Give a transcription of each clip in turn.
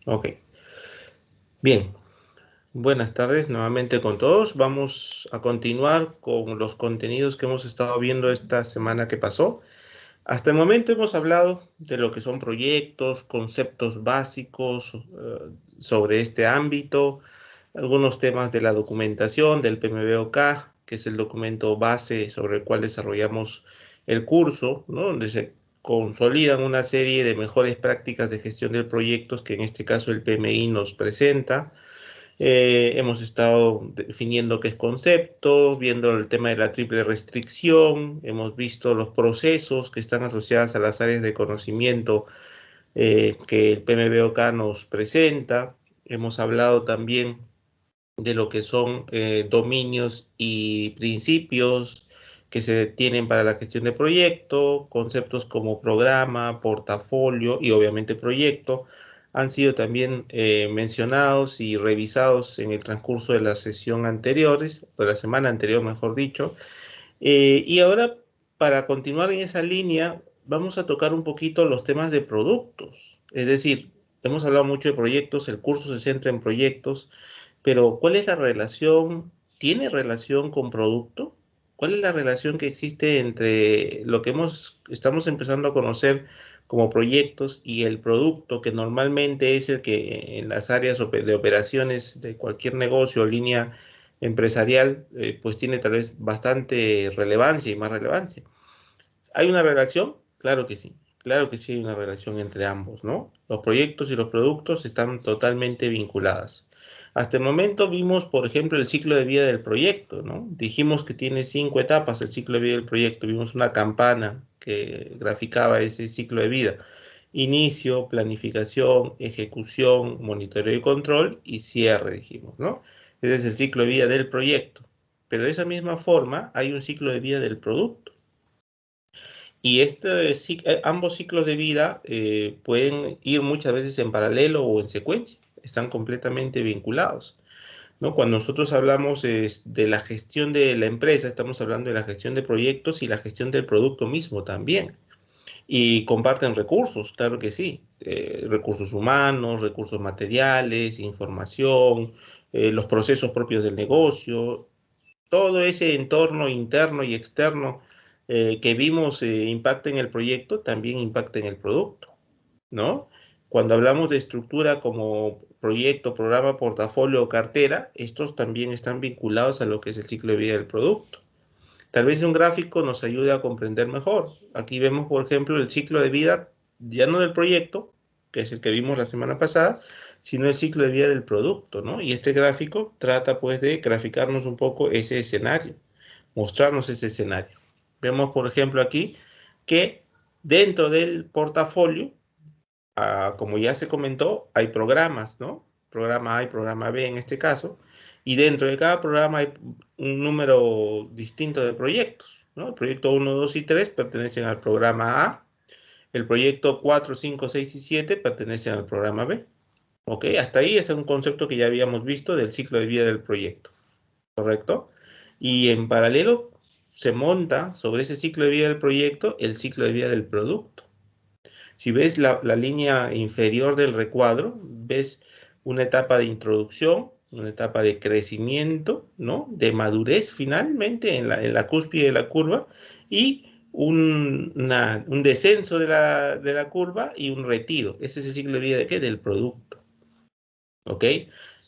Ok, bien. Buenas tardes nuevamente con todos. Vamos a continuar con los contenidos que hemos estado viendo esta semana que pasó. Hasta el momento hemos hablado de lo que son proyectos, conceptos básicos sobre este ámbito, algunos temas de la documentación del PMBOK, que es el documento base sobre el cual desarrollamos el curso, ¿no? Donde se consolidan una serie de mejores prácticas de gestión de proyectos que en este caso el PMI nos presenta. Hemos estado definiendo qué es concepto, viendo el tema de la triple restricción, hemos visto los procesos que están asociados a las áreas de conocimiento que el PMBOK nos presenta. Hemos hablado también de lo que son dominios y principios que se tienen para la gestión de proyecto, conceptos como programa, portafolio y obviamente proyecto han sido también mencionados y revisados en el transcurso de la sesión anteriores, de la semana anterior, mejor dicho. Y ahora, para continuar en esa línea, vamos a tocar un poquito los temas de productos. Es decir, hemos hablado mucho de proyectos, el curso se centra en proyectos, pero ¿cuál es la relación? ¿Tiene relación con producto? ¿Cuál es la relación que existe entre lo que estamos empezando a conocer como proyectos y el producto, que normalmente es el que en las áreas de operaciones de cualquier negocio o línea empresarial, pues tiene tal vez bastante relevancia y más relevancia? ¿Hay una relación? Claro que sí hay una relación entre ambos, ¿no? Los proyectos y los productos están totalmente vinculadas. Hasta el momento vimos, por ejemplo, el ciclo de vida del proyecto, ¿no? Dijimos que tiene 5 etapas el ciclo de vida del proyecto. Vimos una campana que graficaba ese ciclo de vida. Inicio, planificación, ejecución, monitoreo y control y cierre, dijimos, ¿no? Ese es el ciclo de vida del proyecto. Pero de esa misma forma hay un ciclo de vida del producto. Y ambos ciclos de vida pueden ir muchas veces en paralelo o en secuencia, están completamente vinculados, ¿no? Cuando nosotros hablamos de la gestión de la empresa, estamos hablando de la gestión de proyectos y la gestión del producto mismo también. Y comparten recursos, claro que sí, recursos humanos, recursos materiales, información, los procesos propios del negocio, todo ese entorno interno y externo que vimos impacta en el proyecto, también impacta en el producto, ¿no? Cuando hablamos de estructura como proyecto, programa, portafolio o cartera, estos también están vinculados a lo que es el ciclo de vida del producto. Tal vez un gráfico nos ayude a comprender mejor. Aquí vemos, por ejemplo, el ciclo de vida, ya no del proyecto, que es el que vimos la semana pasada, sino el ciclo de vida del producto, ¿no? Y este gráfico trata, pues, de graficarnos un poco ese escenario, mostrarnos ese escenario. Vemos, por ejemplo, aquí que dentro del portafolio, como ya se comentó, hay programas, ¿no? Programa A y programa B en este caso, y dentro de cada programa hay un número distinto de proyectos, ¿no? El proyecto 1, 2 y 3 pertenecen al programa A, el proyecto 4, 5, 6 y 7 pertenecen al programa B. ¿Ok? Hasta ahí es un concepto que ya habíamos visto del ciclo de vida del proyecto, ¿correcto? Y en paralelo se monta sobre ese ciclo de vida del proyecto el ciclo de vida del producto. Si ves la línea inferior del recuadro, ves una etapa de introducción, una etapa de crecimiento, ¿no? De madurez finalmente en la cúspide de la curva y un descenso de la curva y un retiro. Ese es el ciclo de vida de qué? Del producto, ¿ok?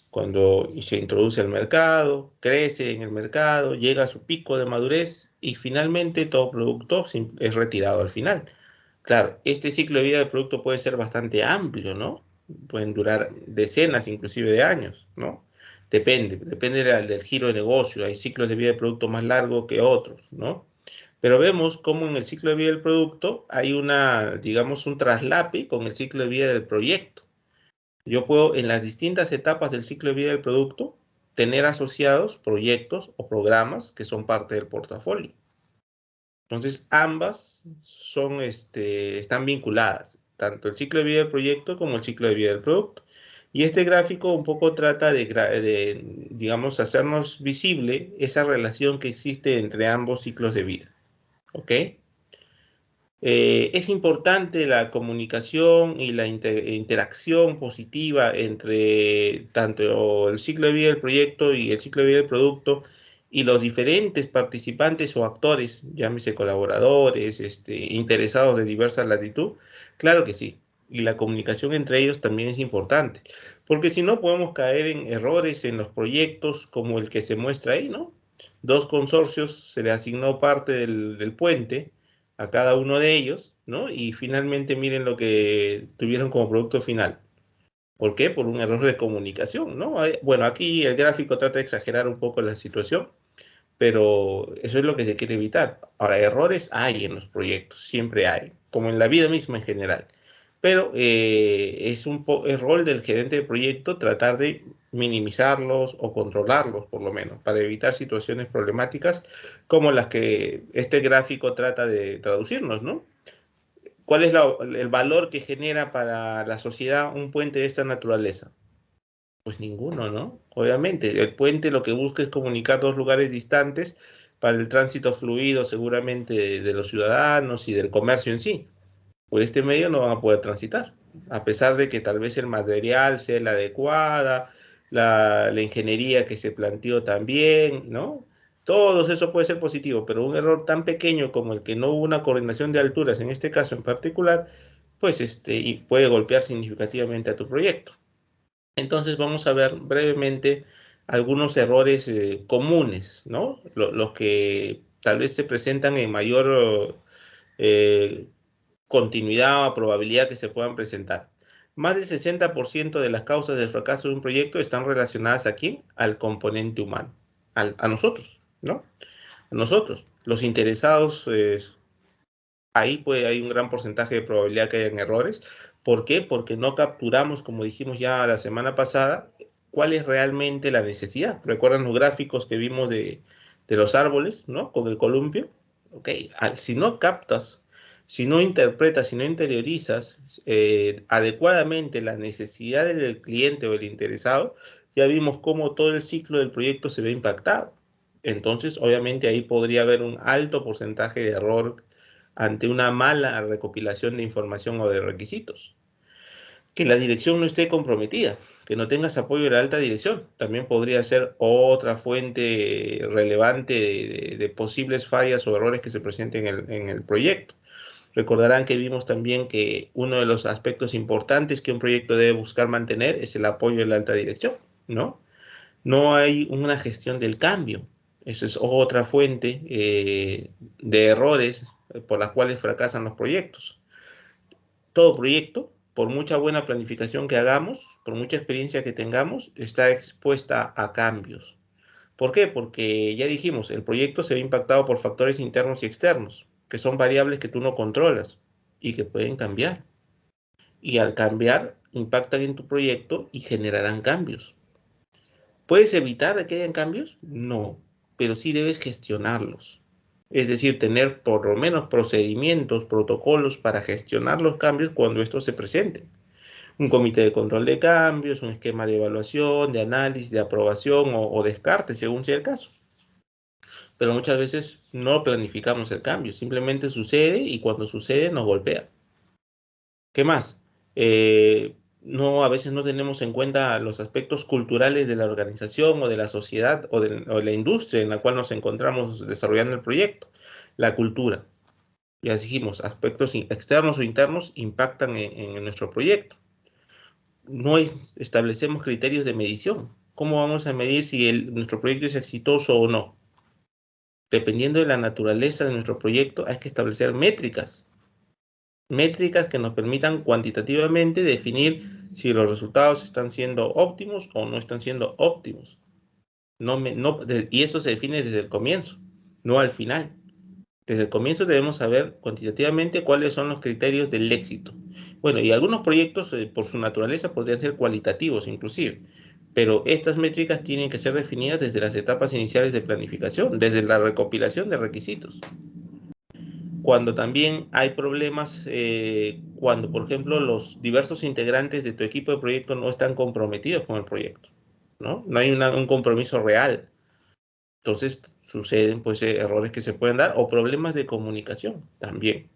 Cuando se introduce al mercado, crece en el mercado, llega a su pico de madurez y finalmente todo producto es retirado al final. Claro, este ciclo de vida del producto puede ser bastante amplio, ¿no? Pueden durar decenas, inclusive de años, ¿no? Depende del giro de negocio. Hay ciclos de vida del producto más largos que otros, ¿no? Pero vemos cómo en el ciclo de vida del producto hay digamos, un traslape con el ciclo de vida del proyecto. Yo puedo, en las distintas etapas del ciclo de vida del producto, tener asociados proyectos o programas que son parte del portafolio. Entonces, ambas están vinculadas, tanto el ciclo de vida del proyecto como el ciclo de vida del producto. Y este gráfico un poco trata digamos, hacernos visible esa relación que existe entre ambos ciclos de vida. ¿Ok? Es importante la comunicación y la interacción positiva entre tanto el ciclo de vida del proyecto y el ciclo de vida del producto y los diferentes participantes o actores, llámese colaboradores, interesados de diversa latitud. Claro que sí. Y la comunicación entre ellos también es importante, porque si no podemos caer en errores en los proyectos como el que se muestra ahí, ¿no? Dos consorcios se le asignó parte del puente a cada uno de ellos, ¿no? Y finalmente miren lo que tuvieron como producto final. ¿Por qué? Por un error de comunicación, ¿no? Bueno, aquí el gráfico trata de exagerar un poco la situación, pero eso es lo que se quiere evitar. Ahora, errores hay en los proyectos, siempre hay, como en la vida misma en general. Pero es rol del gerente de proyecto tratar de minimizarlos o controlarlos, por lo menos, para evitar situaciones problemáticas como las que este gráfico trata de traducirnos, ¿no? ¿Cuál es el valor que genera para la sociedad un puente de esta naturaleza? Pues ninguno, ¿no? Obviamente, el puente lo que busca es comunicar dos lugares distantes para el tránsito fluido seguramente de los ciudadanos y del comercio en sí. Por este medio no van a poder transitar, a pesar de que tal vez el material sea la adecuada, la ingeniería que se planteó también, ¿no? Todo eso puede ser positivo, pero un error tan pequeño como el que no hubo una coordinación de alturas, en este caso en particular, pues y puede golpear significativamente a tu proyecto. Entonces vamos a ver brevemente algunos errores comunes, ¿no? Los que tal vez se presentan en mayor continuidad o probabilidad que se puedan presentar. Más del 60% de las causas del fracaso de un proyecto están relacionadas ¿a quién? Al componente humano, a nosotros, ¿no? A nosotros, los interesados, ahí hay un gran porcentaje de probabilidad que hayan errores. ¿Por qué? Porque no capturamos, como dijimos ya la semana pasada, cuál es realmente la necesidad. ¿Recuerdan los gráficos que vimos de los árboles, ¿no? Con el columpio. Ok, si no captas, si no interpretas, si no interiorizas adecuadamente la necesidad del cliente o del interesado, ya vimos cómo todo el ciclo del proyecto se ve impactado. Entonces, obviamente ahí podría haber un alto porcentaje de error ante una mala recopilación de información o de requisitos. Que la dirección no esté comprometida, que no tengas apoyo de la alta dirección, también podría ser otra fuente relevante de posibles fallas o errores que se presenten en el proyecto. Recordarán que vimos también que uno de los aspectos importantes que un proyecto debe buscar mantener es el apoyo de la alta dirección, ¿no? No hay una gestión del cambio. Esa es otra fuente de errores por las cuales fracasan los proyectos. Todo proyecto, por mucha buena planificación que hagamos, por mucha experiencia que tengamos, está expuesta a cambios. ¿Por qué? Porque ya dijimos, el proyecto se ve impactado por factores internos y externos, que son variables que tú no controlas y que pueden cambiar. Y al cambiar, impactan en tu proyecto y generarán cambios. ¿Puedes evitar que hayan cambios? No, pero sí debes gestionarlos. Es decir, tener por lo menos procedimientos, protocolos para gestionar los cambios cuando estos se presenten. Un comité de control de cambios, un esquema de evaluación, de análisis, de aprobación o descarte, según sea el caso. Pero muchas veces no planificamos el cambio, simplemente sucede y cuando sucede nos golpea. ¿Qué más? No, a veces no tenemos en cuenta los aspectos culturales de la organización o de la sociedad o de la industria en la cual nos encontramos desarrollando el proyecto. La cultura. Ya dijimos, aspectos externos o internos impactan en nuestro proyecto. No establecemos criterios de medición. ¿Cómo vamos a medir si nuestro proyecto es exitoso o no? Dependiendo de la naturaleza de nuestro proyecto, hay que establecer métricas. Métricas que nos permitan cuantitativamente definir si los resultados están siendo óptimos o no están siendo óptimos. Y eso se define desde el comienzo, no al final. Desde el comienzo debemos saber cuantitativamente cuáles son los criterios del éxito. Bueno, y algunos proyectos, por su naturaleza, podrían ser cualitativos inclusive, pero estas métricas tienen que ser definidas desde las etapas iniciales de planificación, desde la recopilación de requisitos. Cuando también hay problemas, cuando, por ejemplo, los diversos integrantes de tu equipo de proyecto no están comprometidos con el proyecto, ¿no? No hay un compromiso real. Entonces suceden pues errores que se pueden dar o problemas de comunicación también.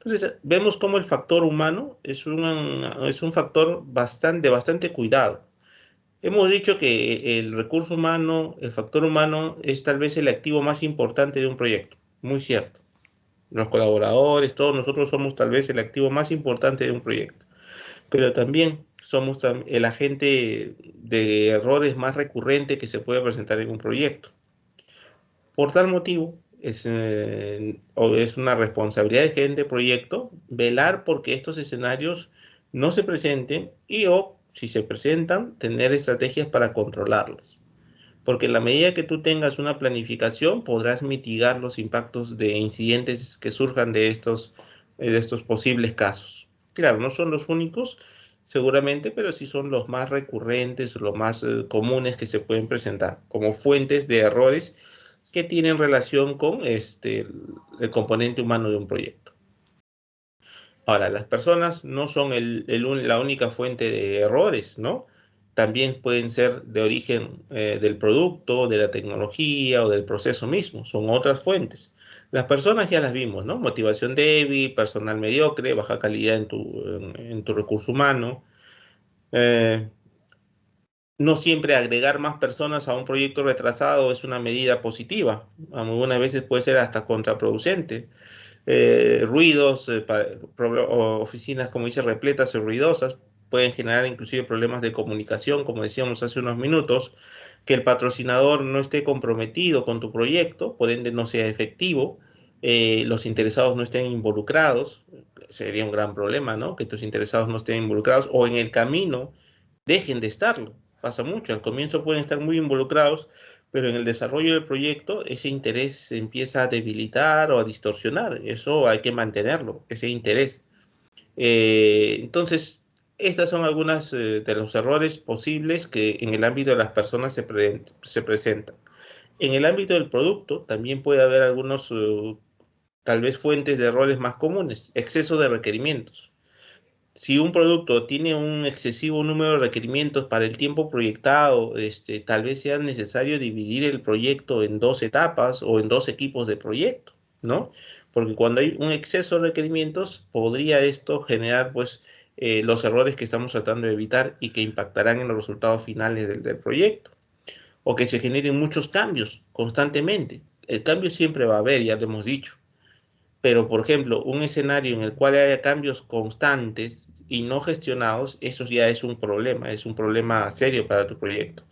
Entonces, vemos cómo el factor humano es un factor bastante cuidado. Hemos dicho que el recurso humano, el factor humano, es tal vez el activo más importante de un proyecto. Muy cierto. Los colaboradores, todos nosotros somos tal vez el activo más importante de un proyecto. Pero también somos el agente de errores más recurrente que se puede presentar en un proyecto. Por tal motivo, es una responsabilidad del gerente de proyecto velar porque estos escenarios no se presenten y o, si se presentan, tener estrategias para controlarlos. Porque en la medida que tú tengas una planificación, podrás mitigar los impactos de incidentes que surjan de estos posibles casos. Claro, no son los únicos, seguramente, pero sí son los más recurrentes, los más comunes que se pueden presentar como fuentes de errores que tienen relación con el componente humano de un proyecto. Ahora, las personas no son la única fuente de errores, ¿no? También pueden ser de origen del producto, de la tecnología o del proceso mismo, son otras fuentes. Las personas ya las vimos, ¿no? Motivación débil, personal mediocre, baja calidad en tu recurso humano. Eh, no siempre agregar más personas a un proyecto retrasado es una medida positiva. Algunas veces puede ser hasta contraproducente. Ruidos, oficinas, como dice, repletas y ruidosas, pueden generar inclusive problemas de comunicación, como decíamos hace unos minutos, que el patrocinador no esté comprometido con tu proyecto, por ende no sea efectivo, los interesados no estén involucrados, sería un gran problema, ¿no? Que tus interesados no estén involucrados o en el camino dejen de estarlo. Pasa mucho, al comienzo pueden estar muy involucrados, pero en el desarrollo del proyecto ese interés se empieza a debilitar o a distorsionar. Eso hay que mantenerlo, ese interés. Entonces, estas son algunas de los errores posibles que en el ámbito de las personas se presentan. En el ámbito del producto también puede haber algunos, tal vez, fuentes de errores más comunes. Exceso de requerimientos. Si un producto tiene un excesivo número de requerimientos para el tiempo proyectado, tal vez sea necesario dividir el proyecto en dos etapas o en dos equipos de proyecto, ¿no? Porque cuando hay un exceso de requerimientos, podría esto generar, pues, los errores que estamos tratando de evitar y que impactarán en los resultados finales del proyecto. O que se generen muchos cambios constantemente. El cambio siempre va a haber, ya lo hemos dicho. Pero, por ejemplo, un escenario en el cual haya cambios constantes y no gestionados, eso ya es un problema serio para tu proyecto.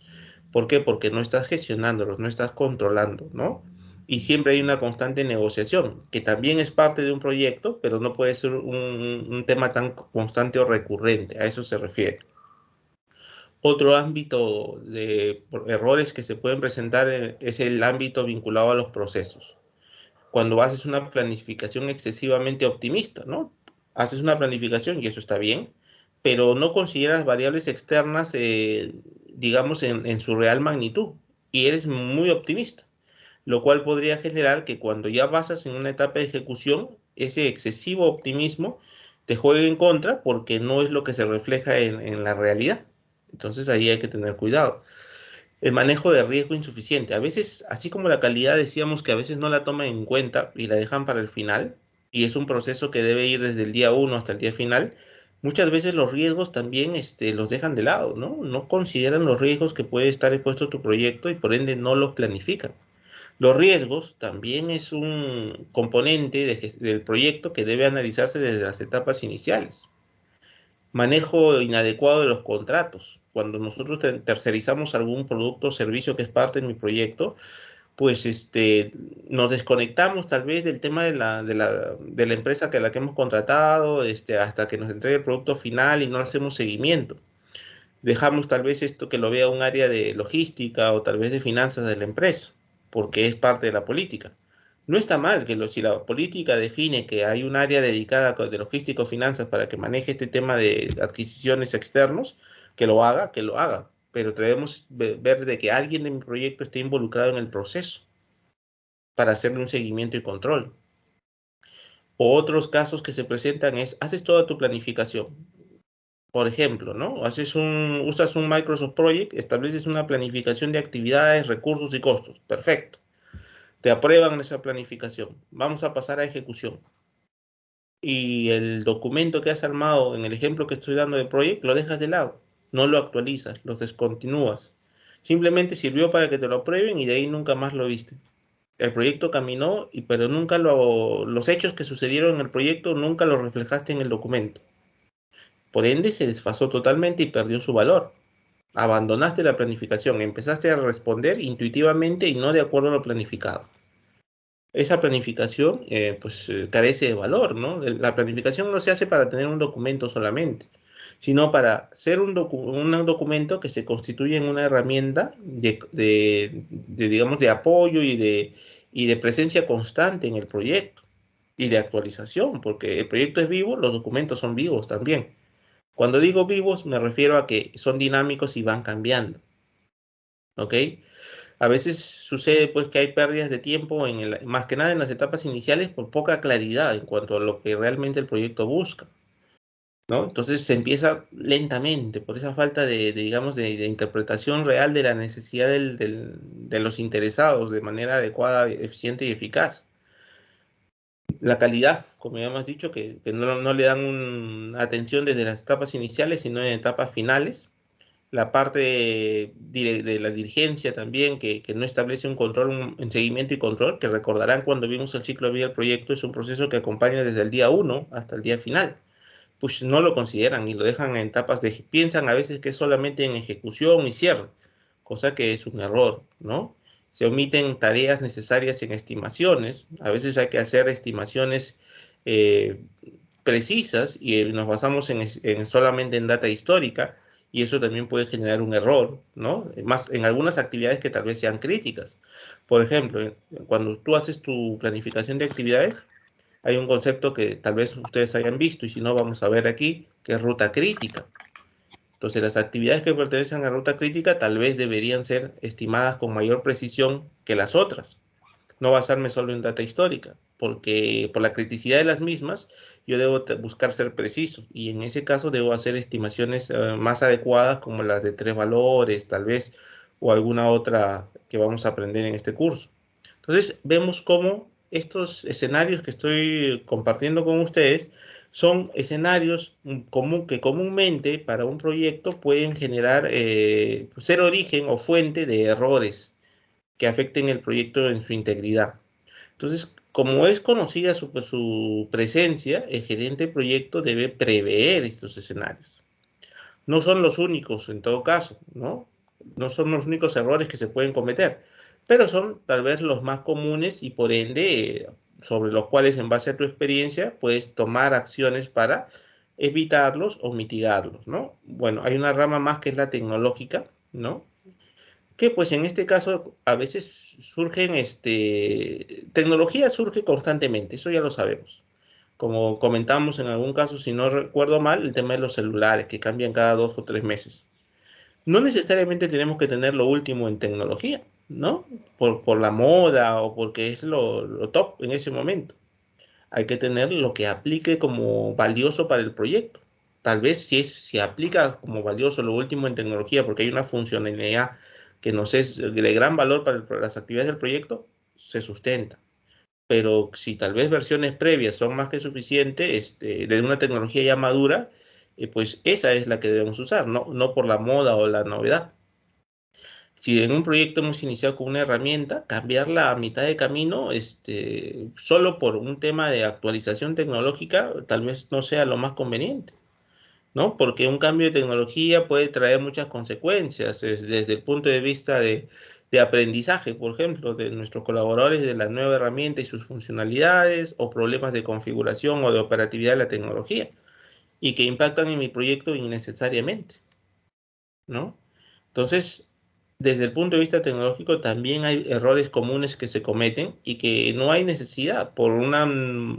¿Por qué? Porque no estás gestionándolos, no estás controlando, ¿no? Y siempre hay una constante negociación, que también es parte de un proyecto, pero no puede ser un tema tan constante o recurrente, a eso se refiere. Otro ámbito de errores que se pueden presentar es el ámbito vinculado a los procesos cuando haces una planificación excesivamente optimista, ¿no? Haces una planificación y eso está bien, pero no consideras variables externas, digamos, en su real magnitud y eres muy optimista, lo cual podría generar que cuando ya pasas en una etapa de ejecución, ese excesivo optimismo te juegue en contra porque no es lo que se refleja en la realidad. Entonces ahí hay que tener cuidado. El manejo de riesgo insuficiente. A veces, así como la calidad decíamos que a veces no la toman en cuenta y la dejan para el final, y es un proceso que debe ir desde el día uno hasta el día final, muchas veces los riesgos también los dejan de lado, ¿no? No consideran los riesgos que puede estar expuesto tu proyecto y por ende no los planifican. Los riesgos también es un componente del proyecto que debe analizarse desde las etapas iniciales. Manejo inadecuado de los contratos. Cuando nosotros tercerizamos algún producto o servicio que es parte de mi proyecto, pues nos desconectamos tal vez del tema de la empresa que la que hemos contratado, hasta que nos entregue el producto final y no hacemos seguimiento. Dejamos tal vez esto que lo vea un área de logística o tal vez de finanzas de la empresa, porque es parte de la política. No está mal que si la política define que hay un área dedicada de logística o finanzas para que maneje este tema de adquisiciones externos, que lo haga. Pero debemos ver de que alguien de mi proyecto esté involucrado en el proceso para hacerle un seguimiento y control. O otros casos que se presentan es, haces toda tu planificación. Por ejemplo, ¿no? Usas un Microsoft Project, estableces una planificación de actividades, recursos y costos. Perfecto. Te aprueban esa planificación. Vamos a pasar a ejecución. y el documento que has armado en el ejemplo que estoy dando de Project lo dejas de lado, no lo actualizas, lo descontinúas. Simplemente sirvió para que te lo aprueben y de ahí nunca más lo viste. El proyecto caminó, pero nunca los hechos que sucedieron en el proyecto nunca los reflejaste en el documento. Por ende, se desfasó totalmente y perdió su valor. Abandonaste la planificación, empezaste a responder intuitivamente y no de acuerdo a lo planificado. Esa planificación carece de valor, ¿no? La planificación no se hace para tener un documento solamente, sino para ser un documento que se constituye en una herramienta digamos, de apoyo y de presencia constante en el proyecto y de actualización, porque el proyecto es vivo, los documentos son vivos también. Cuando digo vivos, me refiero a que son dinámicos y van cambiando, ¿ok? A veces sucede pues que hay pérdidas de tiempo más que nada en las etapas iniciales por poca claridad en cuanto a lo que realmente el proyecto busca, ¿no? Entonces se empieza lentamente por esa falta digamos, de interpretación real de la necesidad de los interesados de manera adecuada, eficiente y eficaz. La calidad, como ya hemos dicho, que no le dan una atención desde las etapas iniciales, sino en etapas finales. La parte de la dirigencia también, que no establece un control, un seguimiento y control, que recordarán cuando vimos el ciclo de vida del proyecto, es un proceso que acompaña desde el día uno hasta el día final. Pues no lo consideran y lo dejan en etapas piensan a veces que es solamente en ejecución y cierre, cosa que es un error, ¿no? Se omiten tareas necesarias en estimaciones, a veces hay que hacer estimaciones eh, precisas y nos basamos solamente en data histórica y eso también puede generar un error, ¿no? Más en algunas actividades que tal vez sean críticas. Por ejemplo, cuando tú haces tu planificación de actividades, hay un concepto que tal vez ustedes hayan visto y si no vamos a ver aquí, que es ruta crítica. Entonces, las actividades que pertenecen a ruta crítica tal vez deberían ser estimadas con mayor precisión que las otras. No basarme solo en data histórica, porque por la criticidad de las mismas, yo debo buscar ser preciso y en ese caso debo hacer estimaciones más adecuadas como las de tres valores, tal vez, o alguna otra que vamos a aprender en este curso. Entonces, vemos cómo estos escenarios que estoy compartiendo con ustedes son escenarios que comúnmente para un proyecto pueden generar, ser origen o fuente de errores que afecten el proyecto en su integridad. Entonces, como es conocida su presencia, el gerente de proyecto debe prever estos escenarios. No son los únicos en todo caso, ¿no? No son los únicos errores que se pueden cometer, pero son tal vez los más comunes y por ende sobre los cuales en base a tu experiencia puedes tomar acciones para evitarlos o mitigarlos, ¿no? Bueno, hay una rama más que es la tecnológica, ¿no? Que pues en este caso a veces surgen, tecnología surge constantemente, eso ya lo sabemos. Como comentamos en algún caso, si no recuerdo mal, el tema de los celulares que cambian cada 2 o 3 meses. No necesariamente tenemos que tener lo último en tecnología, ¿no? Por la moda o porque es lo top en ese momento. Hay que tener lo que aplique como valioso para el proyecto. Tal vez si aplica como valioso lo último en tecnología porque hay una funcionalidad que nos es de gran valor para las actividades del proyecto, se sustenta. Pero si tal vez versiones previas son más que suficientes, de una tecnología ya madura, pues esa es la que debemos usar, no por la moda o la novedad. Si en un proyecto hemos iniciado con una herramienta, cambiarla a mitad de camino, solo por un tema de actualización tecnológica, tal vez no sea lo más conveniente, ¿no? Porque un cambio de tecnología puede traer muchas consecuencias desde el punto de vista de aprendizaje, por ejemplo, de nuestros colaboradores de la nueva herramienta y sus funcionalidades, o problemas de configuración o de operatividad de la tecnología, y que impactan en mi proyecto innecesariamente, ¿no? Entonces, desde el punto de vista tecnológico, también hay errores comunes que se cometen y que no hay necesidad por una,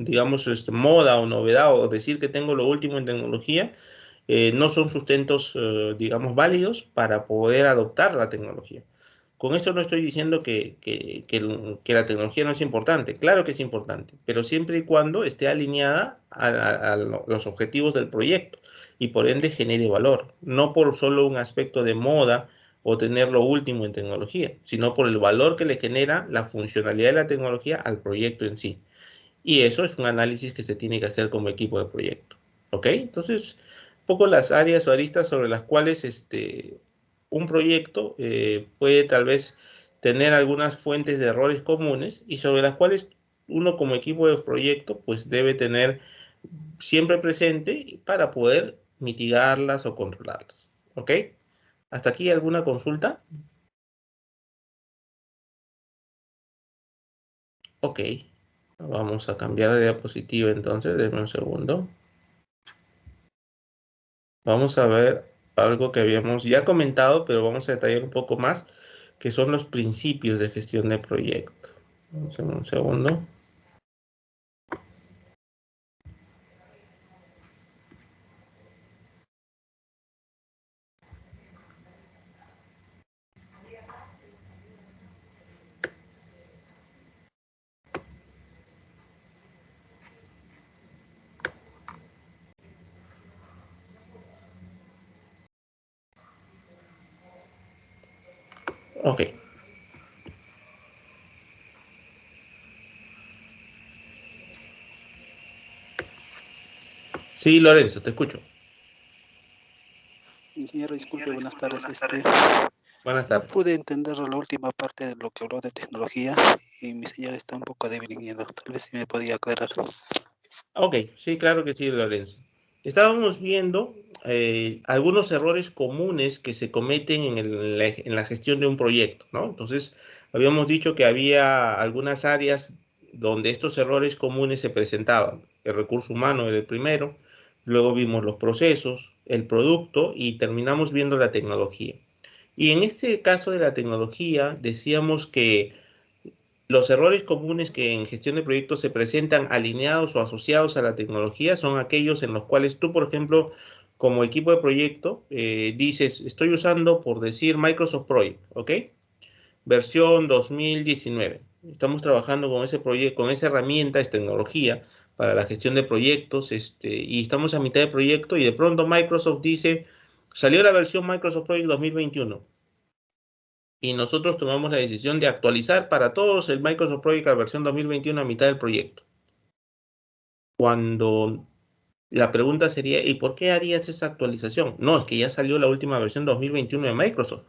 digamos, moda o novedad o decir que tengo lo último en tecnología, no son sustentos, digamos, válidos para poder adoptar la tecnología. Con esto no estoy diciendo que la tecnología no es importante, claro que es importante, pero siempre y cuando esté alineada a los objetivos del proyecto y por ende genere valor, no por solo un aspecto de moda o tener lo último en tecnología, sino por el valor que le genera la funcionalidad de la tecnología al proyecto en sí. Y eso es un análisis que se tiene que hacer como equipo de proyecto. ¿Ok? Entonces, un poco las áreas o aristas sobre las cuales un proyecto puede tal vez tener algunas fuentes de errores comunes y sobre las cuales uno como equipo de proyecto pues debe tener siempre presente para poder mitigarlas o controlarlas. ¿Ok? ¿Hasta aquí alguna consulta? Ok. Vamos a cambiar de diapositiva entonces, denme un segundo. Vamos a ver algo que habíamos ya comentado, pero vamos a detallar un poco más, que son los principios de gestión de proyecto. Vamos a ver un segundo. Ok. Sí, Lorenzo, te escucho. Ingeniero, disculpe, buenas tardes. Buenas No tardes. pude entender la última parte de lo que habló de tecnología y mi señal está un poco débil, ingeniero. Tal vez si me podía aclarar. Ok, sí, claro que sí, Lorenzo. Estábamos viendo algunos errores comunes que se cometen en la gestión de un proyecto, ¿no? Entonces, habíamos dicho que había algunas áreas donde estos errores comunes se presentaban. El recurso humano era el primero, luego vimos los procesos, el producto y terminamos viendo la tecnología. Y en este caso de la tecnología, decíamos que los errores comunes que en gestión de proyectos se presentan alineados o asociados a la tecnología son aquellos en los cuales tú, por ejemplo, como equipo de proyecto, dices, estoy usando, por decir, Microsoft Project, ¿ok? Versión 2019. Estamos trabajando con ese proyecto, con esa herramienta, es tecnología para la gestión de proyectos, y estamos a mitad de proyecto y de pronto Microsoft dice, salió la versión Microsoft Project 2021 y nosotros tomamos la decisión de actualizar para todos el Microsoft Project a versión 2021 a mitad del proyecto. Cuando la pregunta sería, ¿y por qué harías esa actualización? No, es que ya salió la última versión 2021 de Microsoft.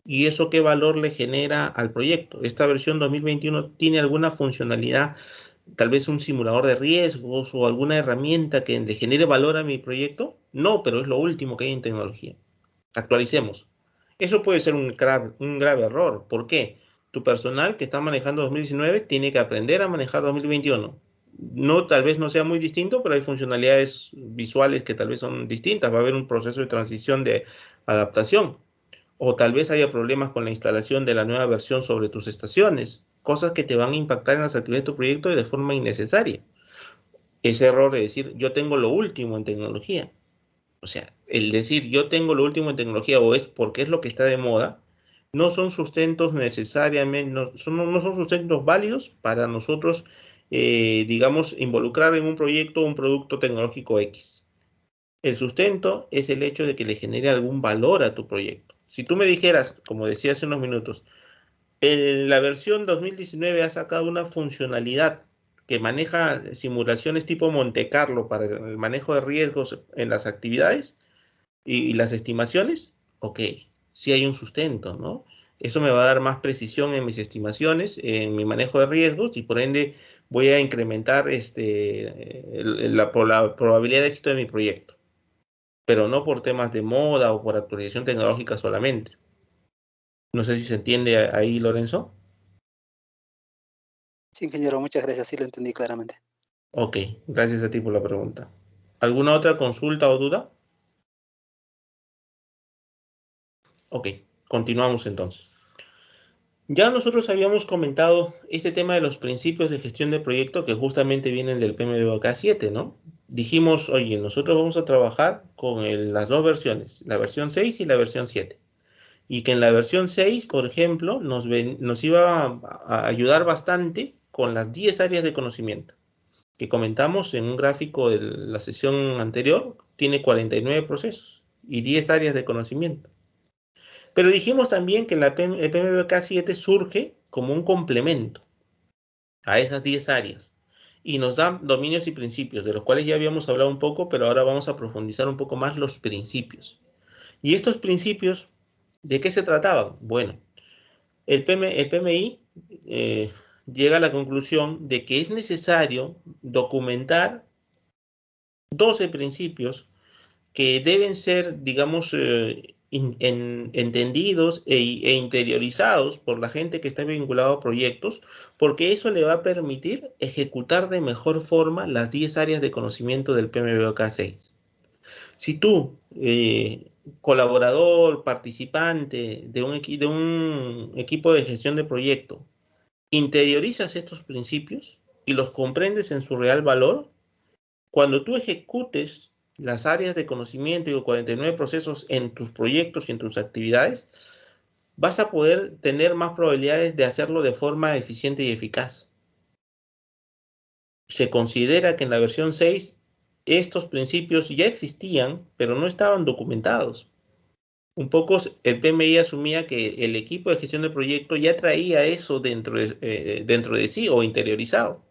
¿Y eso qué valor le genera al proyecto? ¿Esta versión 2021 tiene alguna funcionalidad, tal vez un simulador de riesgos o alguna herramienta que le genere valor a mi proyecto? No, pero es lo último que hay en tecnología. Actualicemos. Eso puede ser un grave error. ¿Por qué? Tu personal que está manejando 2019 tiene que aprender a manejar 2021. No, tal vez no sea muy distinto, pero hay funcionalidades visuales que tal vez son distintas. Va a haber un proceso de transición de adaptación. O tal vez haya problemas con la instalación de la nueva versión sobre tus estaciones. Cosas que te van a impactar en las actividades de tu proyecto de forma innecesaria. Ese error de decir, yo tengo lo último en tecnología. O sea, el decir yo tengo lo último en tecnología o es porque es lo que está de moda, no son sustentos necesariamente, no son sustentos válidos para nosotros, digamos, involucrar en un proyecto o un producto tecnológico X. El sustento es el hecho de que le genere algún valor a tu proyecto. Si tú me dijeras, como decía hace unos minutos, la versión 2019 ha sacado una funcionalidad que maneja simulaciones tipo Monte Carlo para el manejo de riesgos en las actividades, y las estimaciones, ok, sí hay un sustento, ¿no? Eso me va a dar más precisión en mis estimaciones, en mi manejo de riesgos y por ende voy a incrementar la probabilidad de éxito de mi proyecto, pero no por temas de moda o por actualización tecnológica solamente. No sé si se entiende ahí, Lorenzo. Sí, ingeniero, muchas gracias. Sí, lo entendí claramente. Ok, gracias a ti por la pregunta. ¿Alguna otra consulta o duda? Ok, continuamos entonces. Ya nosotros habíamos comentado este tema de los principios de gestión de proyecto que justamente vienen del PMBOK 7, ¿no? Dijimos, oye, nosotros vamos a trabajar con las dos versiones, la versión 6 y la versión 7. Y que en la versión 6, por ejemplo, nos iba a ayudar bastante con las 10 áreas de conocimiento que comentamos en un gráfico de la sesión anterior, tiene 49 procesos y 10 áreas de conocimiento. Pero dijimos también que el PMBOK 7 surge como un complemento a esas 10 áreas. y nos da dominios y principios, de los cuales ya habíamos hablado un poco, pero ahora vamos a profundizar un poco más los principios. Y estos principios, ¿de qué se trataban? Bueno, el PMI llega a la conclusión de que es necesario documentar 12 principios que deben ser, digamos, entendidos e interiorizados por la gente que está vinculada a proyectos, porque eso le va a permitir ejecutar de mejor forma las 10 áreas de conocimiento del PMBOK 6. Si tú, colaborador, participante de un equipo de gestión de proyecto, interiorizas estos principios y los comprendes en su real valor, cuando tú ejecutes las áreas de conocimiento y los 49 procesos en tus proyectos y en tus actividades, vas a poder tener más probabilidades de hacerlo de forma eficiente y eficaz. Se considera que en la versión 6 estos principios ya existían, pero no estaban documentados. Un poco el PMI asumía que el equipo de gestión de proyecto ya traía eso dentro de sí o interiorizado.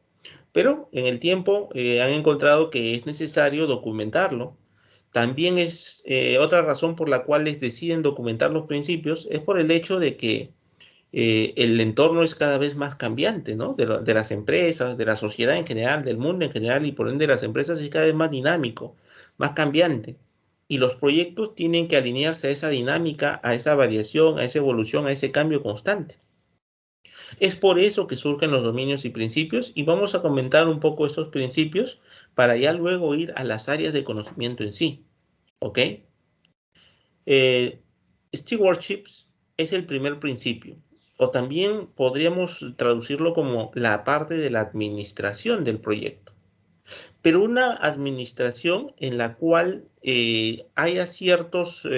Pero en el tiempo han encontrado que es necesario documentarlo. También es otra razón por la cual les deciden documentar los principios, es por el hecho de que el entorno es cada vez más cambiante, ¿no? De las empresas, de la sociedad en general, del mundo en general y por ende de las empresas es cada vez más dinámico, más cambiante. Y los proyectos tienen que alinearse a esa dinámica, a esa variación, a esa evolución, a ese cambio constante. Es por eso que surgen los dominios y principios y vamos a comentar un poco estos principios para ya luego ir a las áreas de conocimiento en sí. ¿Ok? Stewardships es el primer principio, o también podríamos traducirlo como la parte de la administración del proyecto, pero una administración en la cual haya ciertos,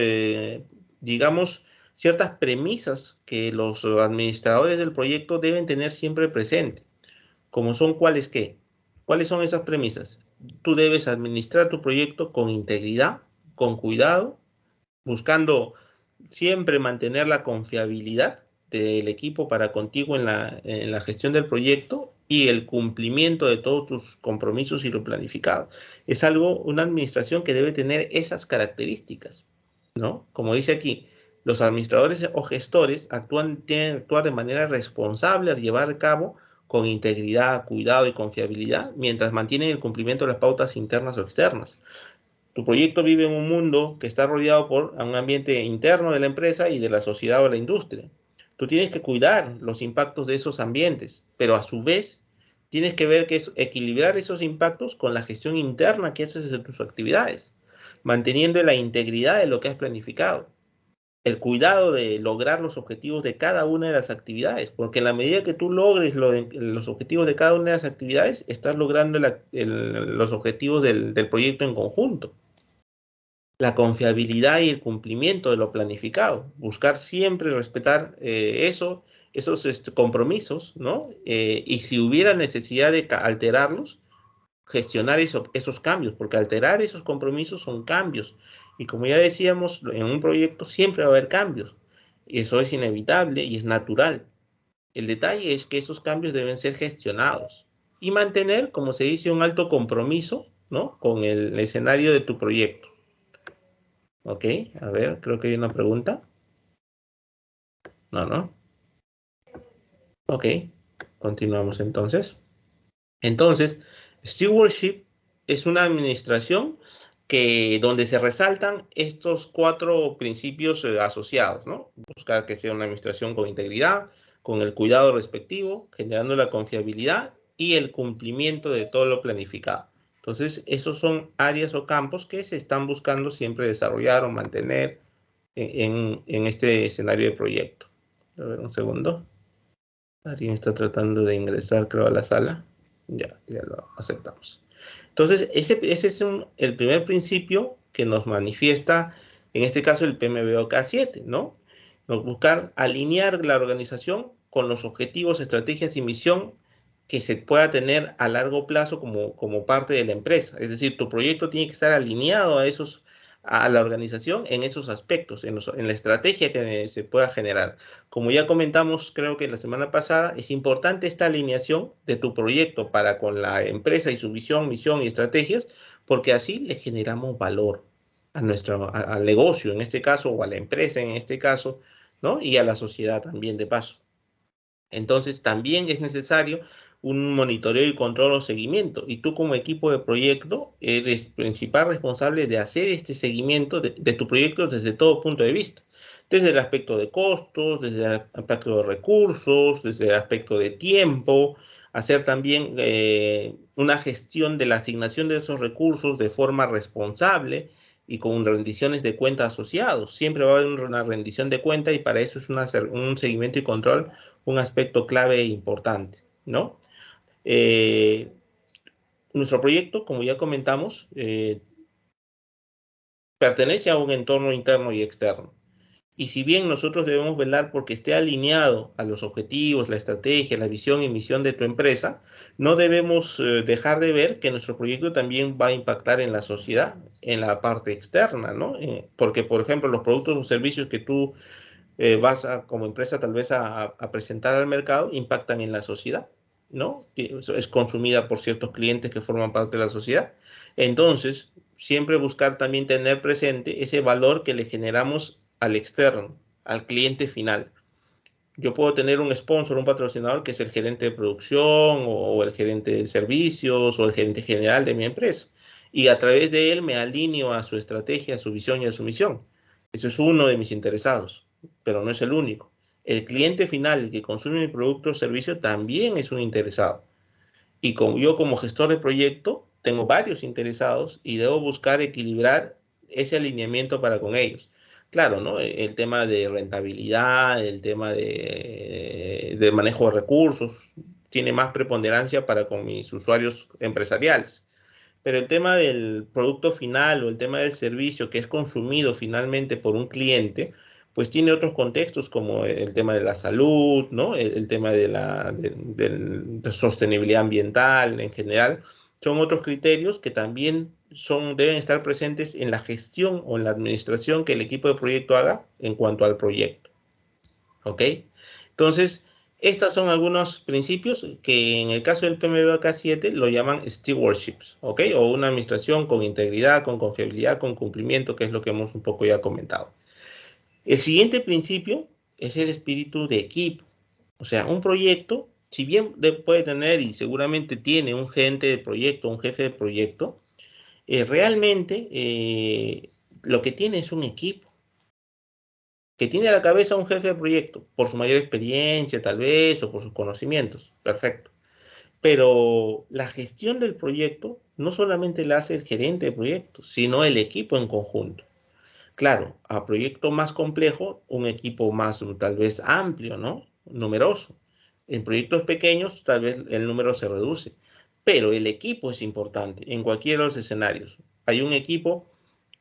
digamos, ciertas premisas que los administradores del proyecto deben tener siempre presente, como son cuáles qué. ¿Cuáles son esas premisas? Tú debes administrar tu proyecto con integridad, con cuidado, buscando siempre mantener la confiabilidad del equipo para contigo en la gestión del proyecto y el cumplimiento de todos tus compromisos y lo planificado. Es algo, una administración que debe tener esas características, ¿no? Como dice aquí, los administradores o gestores tienen que actuar de manera responsable al llevar a cabo con integridad, cuidado y confiabilidad, mientras mantienen el cumplimiento de las pautas internas o externas. Tu proyecto vive en un mundo que está rodeado por un ambiente interno de la empresa y de la sociedad o la industria. Tú tienes que cuidar los impactos de esos ambientes, pero a su vez tienes que ver que es equilibrar esos impactos con la gestión interna que haces de tus actividades, manteniendo la integridad de lo que has planificado, el cuidado de lograr los objetivos de cada una de las actividades, porque en la medida que tú logres los objetivos de cada una de las actividades, estás logrando los objetivos del proyecto en conjunto. La confiabilidad y el cumplimiento de lo planificado, buscar siempre respetar esos compromisos, ¿no? Y si hubiera necesidad de alterarlos, gestionar esos cambios, porque alterar esos compromisos son cambios. Y como ya decíamos, en un proyecto siempre va a haber cambios. Y eso es inevitable y es natural. El detalle es que esos cambios deben ser gestionados y mantener, como se dice, un alto compromiso, ¿no? Con el escenario de tu proyecto. Ok, a ver, creo que hay una pregunta. No, no. Ok, continuamos entonces. Entonces, stewardship es una administración donde se resaltan estos 4 principios asociados, ¿no? Buscar que sea una administración con integridad, con el cuidado respectivo, generando la confiabilidad y el cumplimiento de todo lo planificado. Entonces, esos son áreas o campos que se están buscando siempre desarrollar o mantener en este escenario de proyecto. A ver, un segundo. Alguien está tratando de ingresar, creo, a la sala. Ya lo aceptamos. Entonces, ese es el primer principio que nos manifiesta, en este caso, el PMBOK 7, ¿no? Buscar alinear la organización con los objetivos, estrategias y misión que se pueda tener a largo plazo como parte de la empresa. Es decir, tu proyecto tiene que estar alineado a la organización en esos aspectos, en la estrategia que se pueda generar. Como ya comentamos, creo que la semana pasada, es importante esta alineación de tu proyecto para con la empresa y su visión, misión y estrategias, porque así le generamos valor al negocio en este caso, o a la empresa en este caso, ¿no? Y a la sociedad también de paso. Entonces, también es necesario un monitoreo y control o seguimiento. Y tú como equipo de proyecto eres principal responsable de hacer este seguimiento de tu proyecto desde todo punto de vista. Desde el aspecto de costos, desde el aspecto de recursos, desde el aspecto de tiempo, hacer también una gestión de la asignación de esos recursos de forma responsable y con rendiciones de cuenta asociados. Siempre va a haber una rendición de cuenta y para eso es un seguimiento y control un aspecto clave e importante, ¿no? Eh, Nuestro proyecto, como ya comentamos, pertenece a un entorno interno y externo. Y si bien nosotros debemos velar porque esté alineado a los objetivos, la estrategia, la visión y misión de tu empresa, no debemos dejar de ver que nuestro proyecto también va a impactar en la sociedad, en la parte externa, ¿no? Porque, por ejemplo, los productos o servicios que tú como empresa tal vez a presentar al mercado, impactan en la sociedad, ¿no? Es consumida por ciertos clientes que forman parte de la sociedad. Entonces, siempre buscar también tener presente ese valor que le generamos al externo, al cliente final. Yo puedo tener un sponsor, un patrocinador que es el gerente de producción o el gerente de servicios o el gerente general de mi empresa. Y a través de él me alineo a su estrategia, a su visión y a su misión. Eso es uno de mis interesados, pero no es el único. El cliente final, el que consume mi producto o servicio, también es un interesado. Y como yo como gestor de proyecto tengo varios interesados y debo buscar equilibrar ese alineamiento para con ellos. Claro, ¿no? El tema de rentabilidad, el tema de manejo de recursos, tiene más preponderancia para con mis usuarios empresariales. Pero el tema del producto final o el tema del servicio que es consumido finalmente por un cliente, pues tiene otros contextos como el tema de la salud, ¿no? El tema de sostenibilidad ambiental en general. Son otros criterios que también deben estar presentes en la gestión o en la administración que el equipo de proyecto haga en cuanto al proyecto. ¿Ok? Entonces, estos son algunos principios que en el caso del PMBOK 7 lo llaman stewardships, ¿ok? O una administración con integridad, con confiabilidad, con cumplimiento, que es lo que hemos un poco ya comentado. El siguiente principio es el espíritu de equipo. O sea, un proyecto, si bien puede tener y seguramente tiene un gerente de proyecto, un jefe de proyecto, realmente lo que tiene es un equipo que tiene a la cabeza un jefe de proyecto, por su mayor experiencia tal vez, o por sus conocimientos, perfecto. Pero la gestión del proyecto no solamente la hace el gerente de proyecto, sino el equipo en conjunto. Claro, a proyecto más complejo, un equipo más tal vez amplio, ¿no? Numeroso. En proyectos pequeños tal vez el número se reduce, pero el equipo es importante en cualquiera de los escenarios. Hay un equipo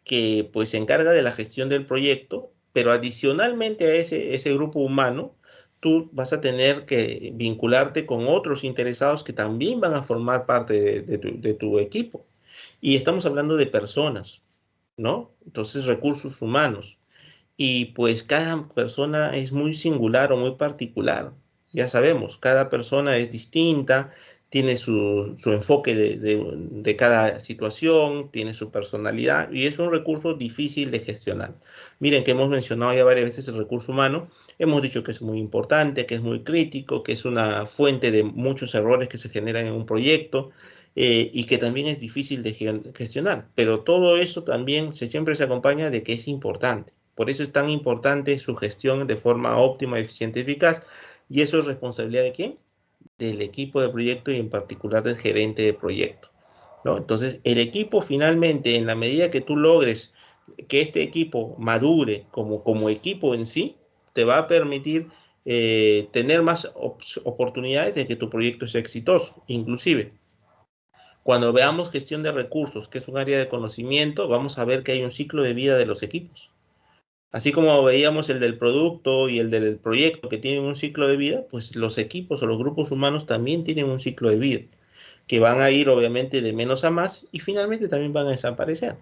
que pues se encarga de la gestión del proyecto, pero adicionalmente a ese grupo humano, tú vas a tener que vincularte con otros interesados que también van a formar parte de tu equipo. Y estamos hablando de personas, ¿no? Entonces, recursos humanos. Y pues cada persona es muy singular o muy particular. Ya sabemos, cada persona es distinta, tiene su enfoque de cada situación, tiene su personalidad y es un recurso difícil de gestionar. Miren que hemos mencionado ya varias veces el recurso humano, hemos dicho que es muy importante, que es muy crítico, que es una fuente de muchos errores que se generan en un proyecto. Y que también es difícil de gestionar, pero todo eso también siempre se acompaña de que es importante. Por eso es tan importante su gestión de forma óptima, eficiente y eficaz. ¿Y eso es responsabilidad de quién? Del equipo de proyecto y en particular del gerente de proyecto, ¿no? Entonces, el equipo finalmente, en la medida que tú logres que este equipo madure como equipo en sí, te va a permitir tener más oportunidades de que tu proyecto sea exitoso. Inclusive, cuando veamos gestión de recursos, que es un área de conocimiento, vamos a ver que hay un ciclo de vida de los equipos. Así como veíamos el del producto y el del proyecto que tienen un ciclo de vida, pues los equipos o los grupos humanos también tienen un ciclo de vida, que van a ir obviamente de menos a más y finalmente también van a desaparecer.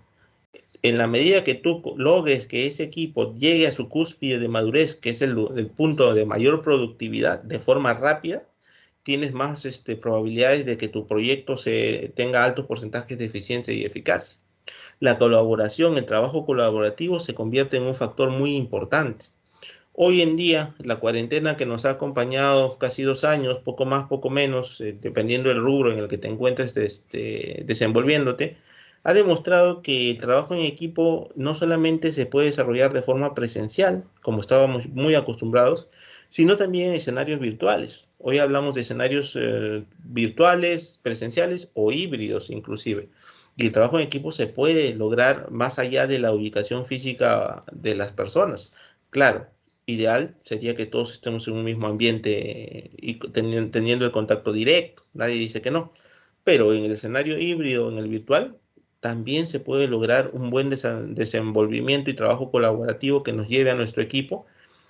en la medida que tú logres que ese equipo llegue a su cúspide de madurez, que es el punto de mayor productividad, de forma rápida, tienes más probabilidades de que tu proyecto tenga altos porcentajes de eficiencia y eficacia. La colaboración, el trabajo colaborativo se convierte en un factor muy importante. Hoy en día, la cuarentena que nos ha acompañado casi 2 años, poco más, poco menos, dependiendo del rubro en el que te encuentres desenvolviéndote, ha demostrado que el trabajo en equipo no solamente se puede desarrollar de forma presencial, como estábamos muy acostumbrados, sino también en escenarios virtuales. Hoy hablamos de escenarios virtuales, presenciales o híbridos inclusive. Y el trabajo en equipo se puede lograr más allá de la ubicación física de las personas. Claro, ideal sería que todos estemos en un mismo ambiente y teniendo el contacto directo. Nadie dice que no. Pero en el escenario híbrido, en el virtual, también se puede lograr un buen desenvolvimiento y trabajo colaborativo que nos lleve a nuestro equipo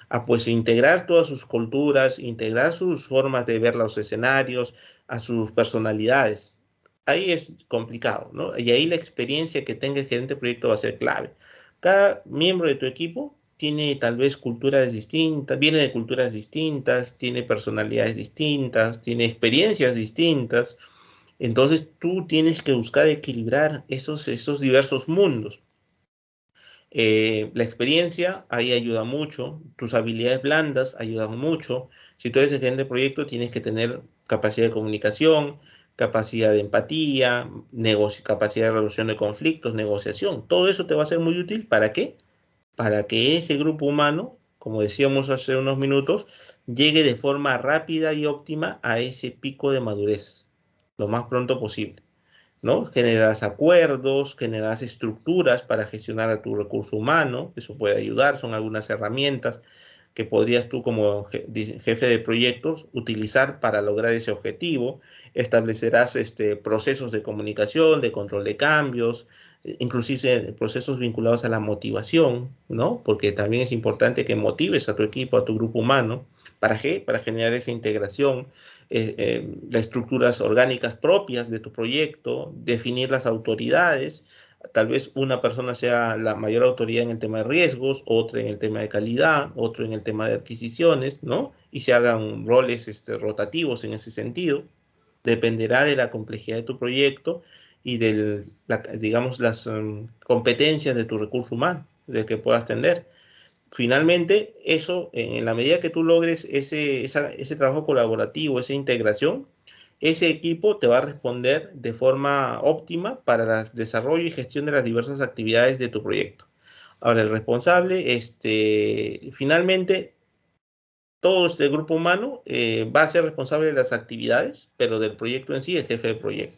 a pues integrar todas sus culturas, integrar sus formas de ver los escenarios, a sus personalidades. Ahí es complicado, ¿no? Y ahí la experiencia que tenga el gerente de proyecto va a ser clave. Cada miembro de tu equipo tiene tal vez culturas distintas, viene de culturas distintas, tiene personalidades distintas, tiene experiencias distintas. Entonces tú tienes que buscar equilibrar esos diversos mundos. La experiencia ahí ayuda mucho, tus habilidades blandas ayudan mucho. Si tú eres el gerente de proyecto, tienes que tener capacidad de comunicación, capacidad de empatía, capacidad de resolución de conflictos, negociación. Todo eso te va a ser muy útil. ¿Para qué? Para que ese grupo humano, como decíamos hace unos minutos, llegue de forma rápida y óptima a ese pico de madurez, lo más pronto posible. ¿No? Generas acuerdos, generas estructuras para gestionar a tu recurso humano, eso puede ayudar, son algunas herramientas que podrías tú como jefe de proyectos utilizar para lograr ese objetivo. Establecerás procesos de comunicación, de control de cambios, inclusive procesos vinculados a la motivación, ¿no? Porque también es importante que motives a tu equipo, a tu grupo humano. ¿Para qué? Para generar esa integración, las estructuras orgánicas propias de tu proyecto, definir las autoridades. Tal vez una persona sea la mayor autoridad en el tema de riesgos, otra en el tema de calidad, otro en el tema de adquisiciones, ¿no? Y se hagan roles rotativos en ese sentido. Dependerá de la complejidad de tu proyecto y de, digamos, las competencias de tu recurso humano, del que puedas tener. Finalmente, eso, en la medida que tú logres ese trabajo colaborativo, esa integración, ese equipo te va a responder de forma óptima para el desarrollo y gestión de las diversas actividades de tu proyecto. Ahora, el responsable, finalmente, todo este grupo humano va a ser responsable de las actividades, pero del proyecto en sí, el jefe de proyecto.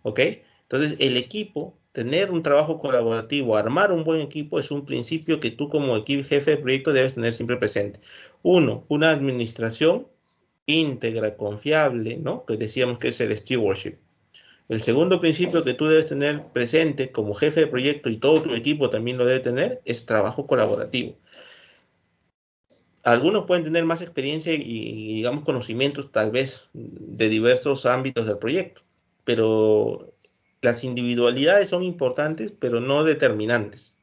¿Ok? Entonces, el equipo, tener un trabajo colaborativo, armar un buen equipo es un principio que tú como equipo jefe de proyecto debes tener siempre presente. Uno, una administración íntegra, confiable, ¿no? Que decíamos que es el stewardship. El segundo principio que tú debes tener presente como jefe de proyecto y todo tu equipo también lo debe tener es trabajo colaborativo. Algunos pueden tener más experiencia y, digamos, conocimientos tal vez de diversos ámbitos del proyecto, pero las individualidades son importantes, pero no determinantes.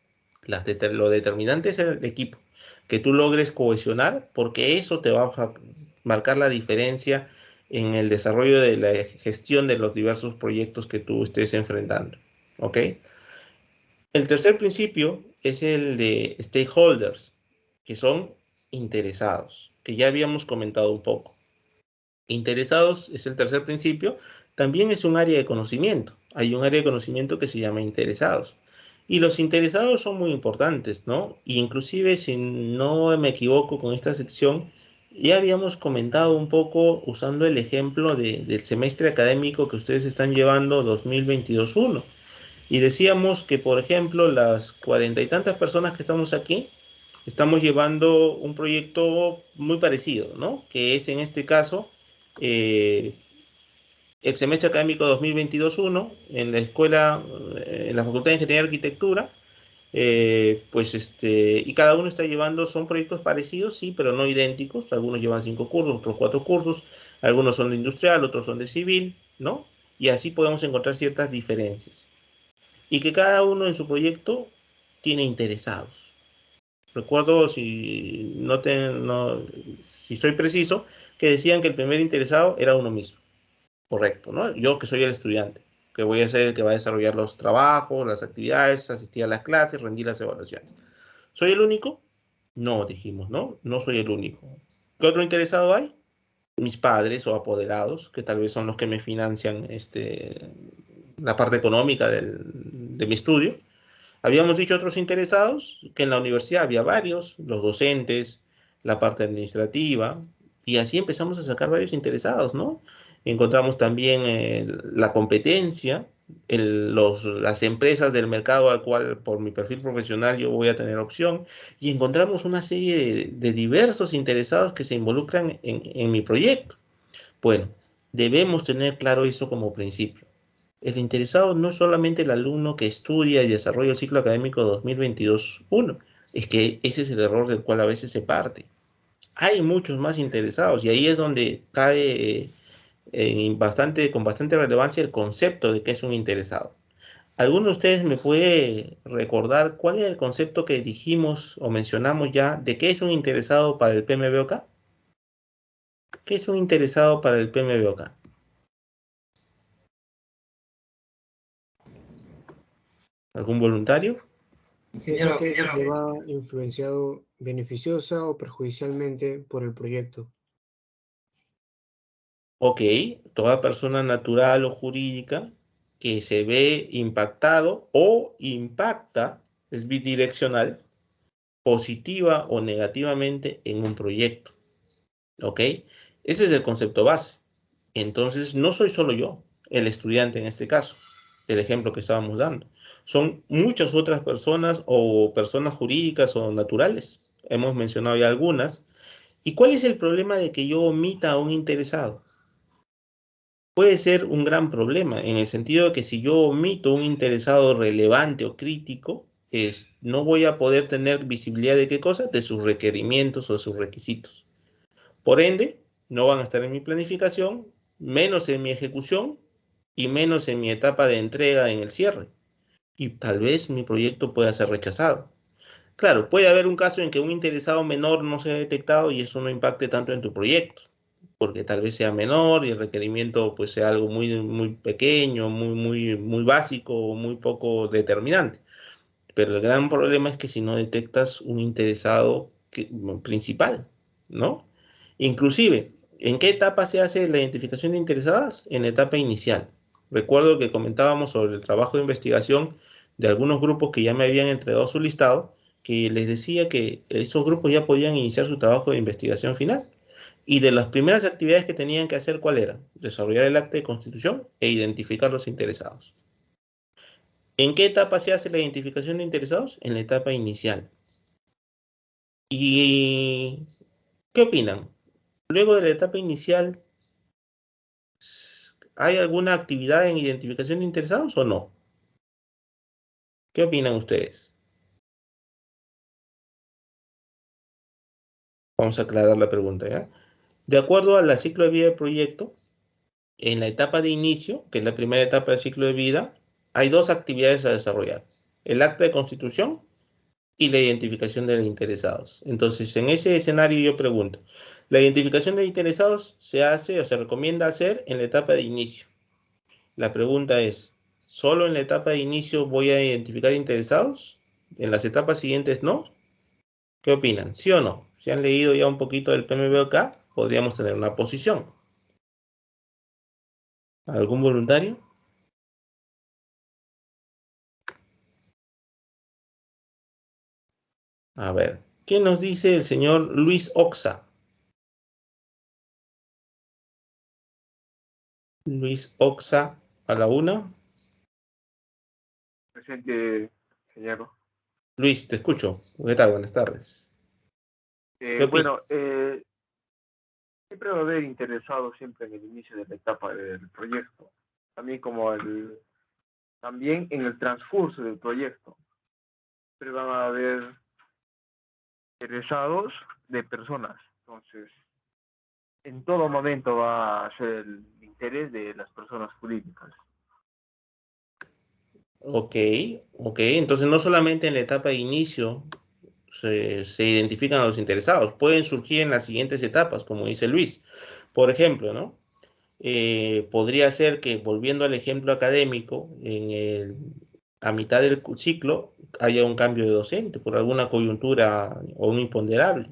Lo determinante es el equipo, que tú logres cohesionar, porque eso te va a marcar la diferencia en el desarrollo de la gestión de los diversos proyectos que tú estés enfrentando. ¿Ok? El tercer principio es el de stakeholders, que son interesados, que ya habíamos comentado un poco. Interesados es el tercer principio, también es un área de conocimiento. Hay un área de conocimiento que se llama interesados. Y los interesados son muy importantes, ¿no? Y inclusive, si no me equivoco con esta sección, ya habíamos comentado un poco usando el ejemplo del semestre académico que ustedes están llevando 2022-1. Y decíamos que, por ejemplo, las 40 y tantas personas que estamos aquí, estamos llevando un proyecto muy parecido, ¿no? Que es en este caso eh, el semestre académico 2022-1 en la escuela, en la Facultad de Ingeniería y Arquitectura, y cada uno está llevando, son proyectos parecidos, sí, pero no idénticos. Algunos llevan 5 cursos, otros 4 cursos, algunos son de industrial, otros son de civil, ¿no? Y así podemos encontrar ciertas diferencias y que cada uno en su proyecto tiene interesados. Recuerdo, si soy preciso, que decían que el primer interesado era uno mismo. Correcto, ¿no? Yo que soy el estudiante, que voy a ser el que va a desarrollar los trabajos, las actividades, asistir a las clases, rendir las evaluaciones. ¿Soy el único? No, dijimos, ¿no? No soy el único. ¿Qué otro interesado hay? Mis padres o apoderados, que tal vez son los que me financian la parte económica de mi estudio. Habíamos dicho otros interesados, que en la universidad había varios, los docentes, la parte administrativa, y así empezamos a sacar varios interesados, ¿no? Encontramos también la competencia, las empresas del mercado al cual por mi perfil profesional yo voy a tener opción, y encontramos una serie de diversos interesados que se involucran en mi proyecto. Bueno, debemos tener claro eso como principio. El interesado no es solamente el alumno que estudia y desarrolla el ciclo académico 2022-1, es que ese es el error del cual a veces se parte. Hay muchos más interesados y ahí es donde cae con bastante relevancia el concepto de qué es un interesado. ¿Alguno de ustedes me puede recordar cuál es el concepto que dijimos o mencionamos ya de qué es un interesado para el PMBOK? ¿Qué es un interesado para el PMBOK? ¿Algún voluntario? Es aquel que se va influenciado beneficiosa o perjudicialmente por el proyecto. Ok, toda persona natural o jurídica que se ve impactado o impacta, es bidireccional, positiva o negativamente en un proyecto. Ok, ese es el concepto base. Entonces, no soy solo yo, el estudiante en este caso, el ejemplo que estábamos dando. Son muchas otras personas o personas jurídicas o naturales. Hemos mencionado ya algunas. ¿Y cuál es el problema de que yo omita a un interesado? Puede ser un gran problema, en el sentido de que si yo omito un interesado relevante o crítico, no voy a poder tener visibilidad de qué cosa, de sus requerimientos o de sus requisitos. Por ende, no van a estar en mi planificación, menos en mi ejecución y menos en mi etapa de entrega en el cierre. Y tal vez mi proyecto pueda ser rechazado. Claro, puede haber un caso en que un interesado menor no sea detectado y eso no impacte tanto en tu proyecto, porque tal vez sea menor y el requerimiento pues sea algo muy, muy pequeño, muy básico o muy poco determinante. Pero el gran problema es que si no detectas un interesado principal, ¿no? Inclusive, ¿en qué etapa se hace la identificación de interesadas? En la etapa inicial. Recuerdo que comentábamos sobre el trabajo de investigación de algunos grupos que ya me habían entregado su listado, que les decía que esos grupos ya podían iniciar su trabajo de investigación final. Y de las primeras actividades que tenían que hacer, ¿cuál era? Desarrollar el acta de constitución e identificar los interesados. ¿En qué etapa se hace la identificación de interesados? En la etapa inicial. ¿Y qué opinan? Luego de la etapa inicial, ¿hay alguna actividad en identificación de interesados o no? ¿Qué opinan ustedes? Vamos a aclarar la pregunta, ¿ya? De acuerdo a la ciclo de vida del proyecto, en la etapa de inicio, que es la primera etapa del ciclo de vida, hay dos actividades a desarrollar. El acta de constitución y la identificación de los interesados. Entonces, en ese escenario yo pregunto, ¿la identificación de interesados se hace o se recomienda hacer en la etapa de inicio? La pregunta es, ¿solo en la etapa de inicio voy a identificar interesados? ¿En las etapas siguientes no? ¿Qué opinan? ¿Sí o no? Si han leído ya un poquito del PMBOK, podríamos tener una posición. ¿Algún voluntario? A ver, ¿qué nos dice el señor Luis Oxa? Luis Oxa, a la una. Presente, señor. Luis, te escucho. ¿Qué tal? Buenas tardes. ¿Qué Bueno, opinas? siempre va a haber interesados siempre en el inicio de la etapa del proyecto, también también en el transcurso del proyecto. Siempre van a haber interesados de personas. Entonces, en todo momento va a ser el interés de las personas jurídicas. Ok, ok. Entonces no solamente en la etapa de inicio se identifican a los interesados, pueden surgir en las siguientes etapas, como dice Luis. Por ejemplo, ¿no? Podría ser que, volviendo al ejemplo académico, a mitad del ciclo haya un cambio de docente por alguna coyuntura o un imponderable.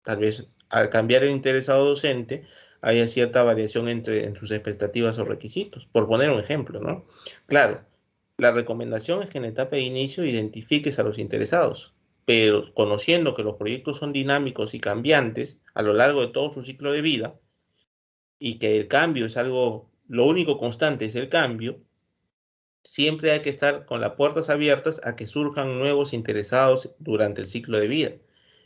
Tal vez al cambiar el interesado docente haya cierta variación en sus expectativas o requisitos, por poner un ejemplo, ¿no? Claro, la recomendación es que en la etapa de inicio identifiques a los interesados, pero conociendo que los proyectos son dinámicos y cambiantes a lo largo de todo su ciclo de vida y que el cambio es algo, lo único constante es el cambio, siempre hay que estar con las puertas abiertas a que surjan nuevos interesados durante el ciclo de vida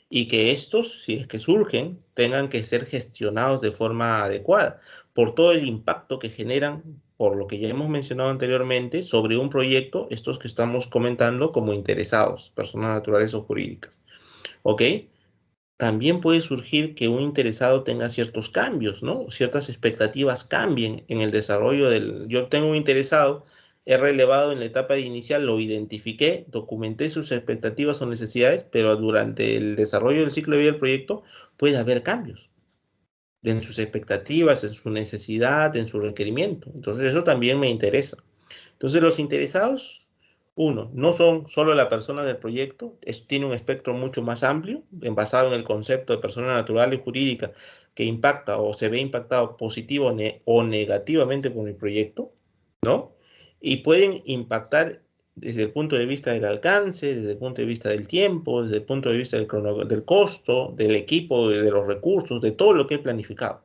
y que estos, si es que surgen, tengan que ser gestionados de forma adecuada por todo el impacto que generan, por lo que ya hemos mencionado anteriormente, sobre un proyecto, estos que estamos comentando como interesados, personas naturales o jurídicas. ¿Ok? También puede surgir que un interesado tenga ciertos cambios, ¿no? Ciertas expectativas cambien en el desarrollo del... Yo tengo un interesado, he relevado en la etapa inicial, lo identifiqué, documenté sus expectativas o necesidades, pero durante el desarrollo del ciclo de vida del proyecto puede haber cambios en sus expectativas, en su necesidad, en su requerimiento. Entonces eso también me interesa. Entonces los interesados, uno, no son solo la persona del proyecto, tiene un espectro mucho más amplio, basado en el concepto de persona natural y jurídica que impacta o se ve impactado positivo o negativamente por el proyecto, ¿no? Y pueden impactar desde el punto de vista del alcance, desde el punto de vista del tiempo, desde el punto de vista del costo, del equipo, de los recursos, de todo lo que he planificado.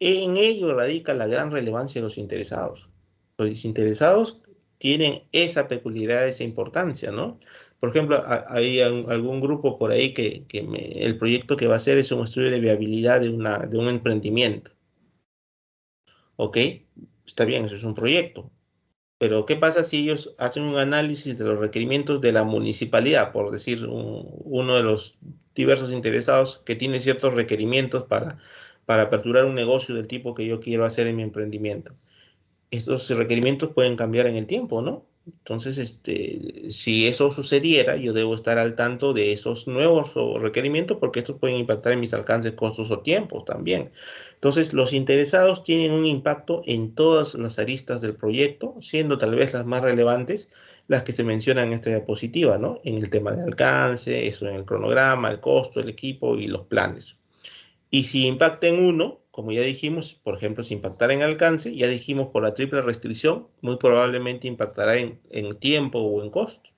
En ello radica la gran relevancia de los interesados. Los interesados tienen esa peculiaridad, esa importancia, ¿no? Por ejemplo, hay algún grupo por ahí el proyecto que va a hacer es un estudio de viabilidad de un emprendimiento. ¿Ok? Está bien, eso es un proyecto. Pero ¿qué pasa si ellos hacen un análisis de los requerimientos de la municipalidad, por decir uno de los diversos interesados que tiene ciertos requerimientos para aperturar un negocio del tipo que yo quiero hacer en mi emprendimiento? Estos requerimientos pueden cambiar en el tiempo, ¿no? Entonces, si eso sucediera, yo debo estar al tanto de esos nuevos requerimientos porque estos pueden impactar en mis alcances, costos o tiempos también. Entonces, los interesados tienen un impacto en todas las aristas del proyecto, siendo tal vez las más relevantes las que se mencionan en esta diapositiva, ¿no? En el tema de alcance, eso en el cronograma, el costo, el equipo y los planes. Y si impacta en uno, como ya dijimos, por ejemplo, si impactara en alcance, ya dijimos por la triple restricción, muy probablemente impactará en tiempo o en costo.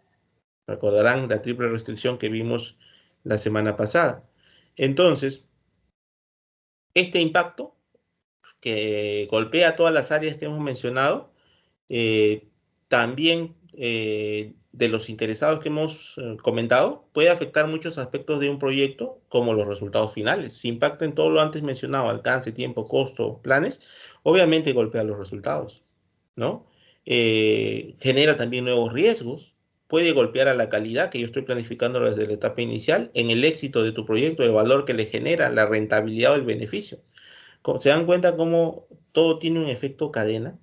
Recordarán la triple restricción que vimos la semana pasada. Entonces, este impacto que golpea todas las áreas que hemos mencionado, también de los interesados que hemos comentado, puede afectar muchos aspectos de un proyecto, como los resultados finales. Si impacta en todo lo antes mencionado, alcance, tiempo, costo, planes, obviamente golpea los resultados, ¿no? Genera también nuevos riesgos, puede golpear a la calidad que yo estoy planificando desde la etapa inicial, en el éxito de tu proyecto, el valor que le genera, la rentabilidad o el beneficio. ¿Se dan cuenta cómo todo tiene un efecto cadena?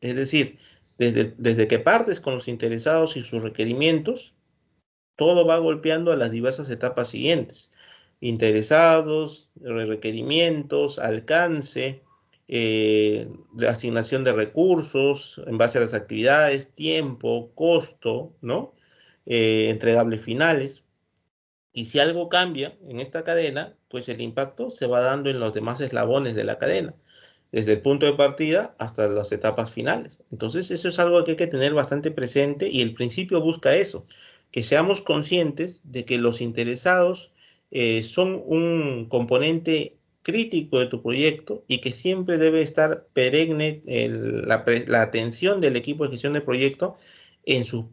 Es decir, desde que partes con los interesados y sus requerimientos, todo va golpeando a las diversas etapas siguientes. Interesados, requerimientos, alcance, asignación de recursos en base a las actividades, tiempo, costo, ¿no? Entregables finales. Y si algo cambia en esta cadena, pues el impacto se va dando en los demás eslabones de la cadena, desde el punto de partida hasta las etapas finales. Entonces, eso es algo que hay que tener bastante presente y el principio busca eso, que seamos conscientes de que los interesados son un componente crítico de tu proyecto y que siempre debe estar perenne la atención del equipo de gestión de proyecto en su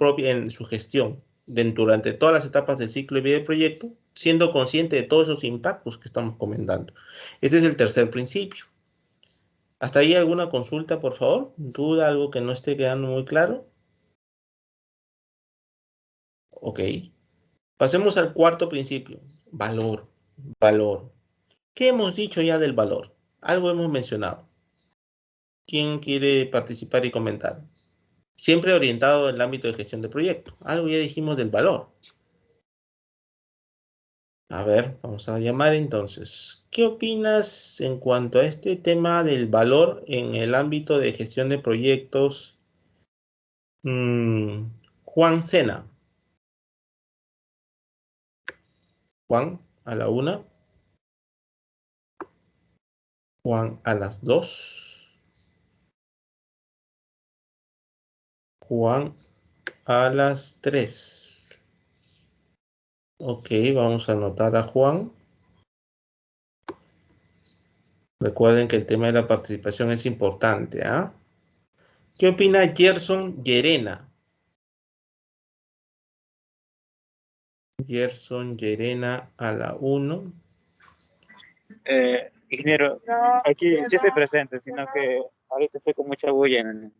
gestión durante todas las etapas del ciclo de vida del proyecto, siendo consciente de todos esos impactos que estamos comentando. Ese es el tercer principio. ¿Hasta ahí alguna consulta, por favor? ¿Duda, algo que no esté quedando muy claro? Ok. Pasemos al cuarto principio. Valor. Valor. ¿Qué hemos dicho ya del valor? Algo hemos mencionado. ¿Quién quiere participar y comentar? Siempre orientado en el ámbito de gestión de proyectos. Algo ya dijimos del valor. A ver, vamos a llamar entonces. ¿Qué opinas en cuanto a este tema del valor en el ámbito de gestión de proyectos? Juan Sena. Juan a la 1. Juan a las 2. Juan a las 3. Ok, vamos a anotar a Juan. Recuerden que el tema de la participación es importante, ¿ah? ¿Qué opina Gerson Llerena? Gerson Llerena a la 1. Ingeniero, aquí sí estoy presente, sino que ahorita estoy con mucha bulla en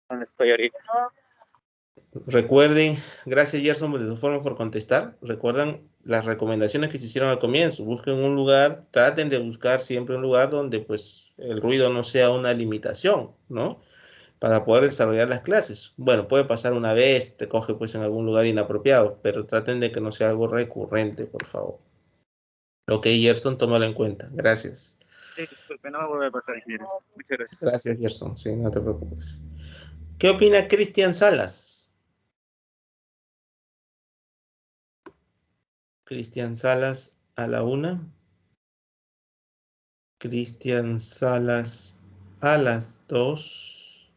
donde estoy ahorita. Recuerden, gracias Gerson de tu forma por contestar. Recuerdan las recomendaciones que se hicieron al comienzo. Busquen un lugar, traten de buscar siempre un lugar donde pues el ruido no sea una limitación, ¿no? Para poder desarrollar las clases. Bueno, puede pasar una vez, te coge pues en algún lugar inapropiado, pero traten de que no sea algo recurrente, por favor. Ok, Gerson, tómalo en cuenta. Gracias. Sí, disculpe, no me vuelve a pasar, ingeniero. Muchas gracias. Gracias, Gerson. Sí, no te preocupes. ¿Qué opina Cristian Salas? Cristian Salas a la 1. Cristian Salas a las 2.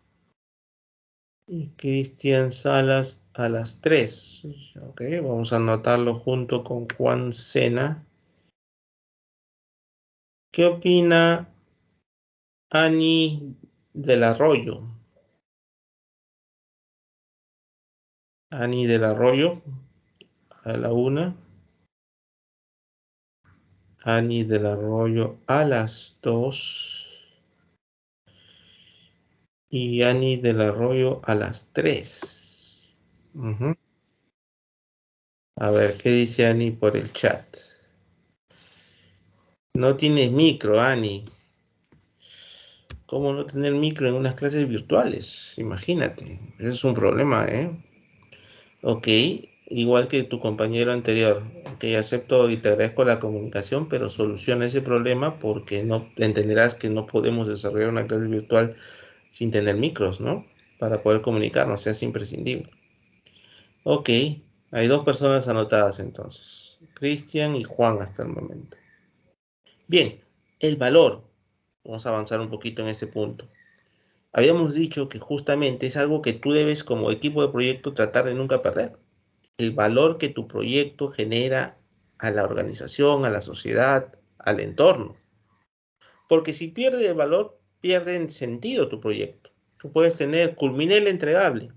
Y Cristian Salas a las 3. Ok, vamos a anotarlo junto con Juan Sena. ¿Qué opina Ani del Arroyo? Ani del Arroyo a la 1. Ani del Arroyo a las 2. Y Ani del Arroyo a las 3. A ver, ¿qué dice Ani por el chat? No tienes micro, Ani. ¿Cómo no tener micro en unas clases virtuales? Imagínate, ese es un problema, ¿eh? Ok, igual que tu compañero anterior. Ok, acepto y te agradezco la comunicación, pero soluciona ese problema porque no entenderás que no podemos desarrollar una clase virtual sin tener micros, ¿no? Para poder comunicarnos, sea imprescindible. Ok, hay 2 personas anotadas entonces. Cristian y Juan hasta el momento. Bien, el valor. Vamos a avanzar un poquito en ese punto. Habíamos dicho que justamente es algo que tú debes como equipo de proyecto tratar de nunca perder. El valor que tu proyecto genera a la organización, a la sociedad, al entorno. Porque si pierde el valor, pierde en sentido tu proyecto. Tú puedes tener, culminé el entregable.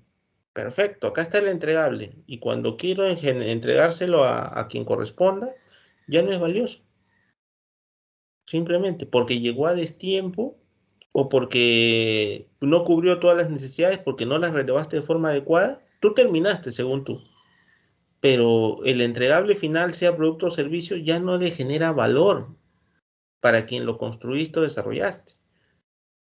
Perfecto, acá está el entregable. Y cuando quiero entregárselo a quien corresponda, ya no es valioso. Simplemente porque llegó a destiempo o porque no cubrió todas las necesidades, porque no las relevaste de forma adecuada, tú terminaste según tú. Pero el entregable final, sea producto o servicio, ya no le genera valor para quien lo construiste o desarrollaste.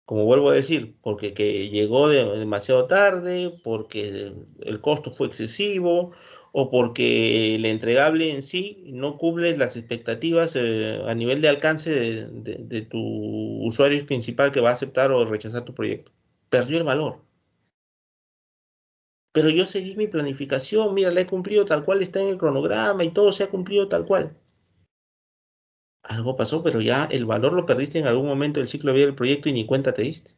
Como vuelvo a decir, porque que llegó demasiado tarde, porque el costo fue excesivo, o porque el entregable en sí no cubre las expectativas a nivel de alcance de tu usuario principal que va a aceptar o rechazar tu proyecto. Perdió el valor. Pero yo seguí mi planificación, mira, la he cumplido tal cual está en el cronograma y todo se ha cumplido tal cual. Algo pasó, pero ya el valor lo perdiste en algún momento del ciclo de vida del proyecto y ni cuenta te diste.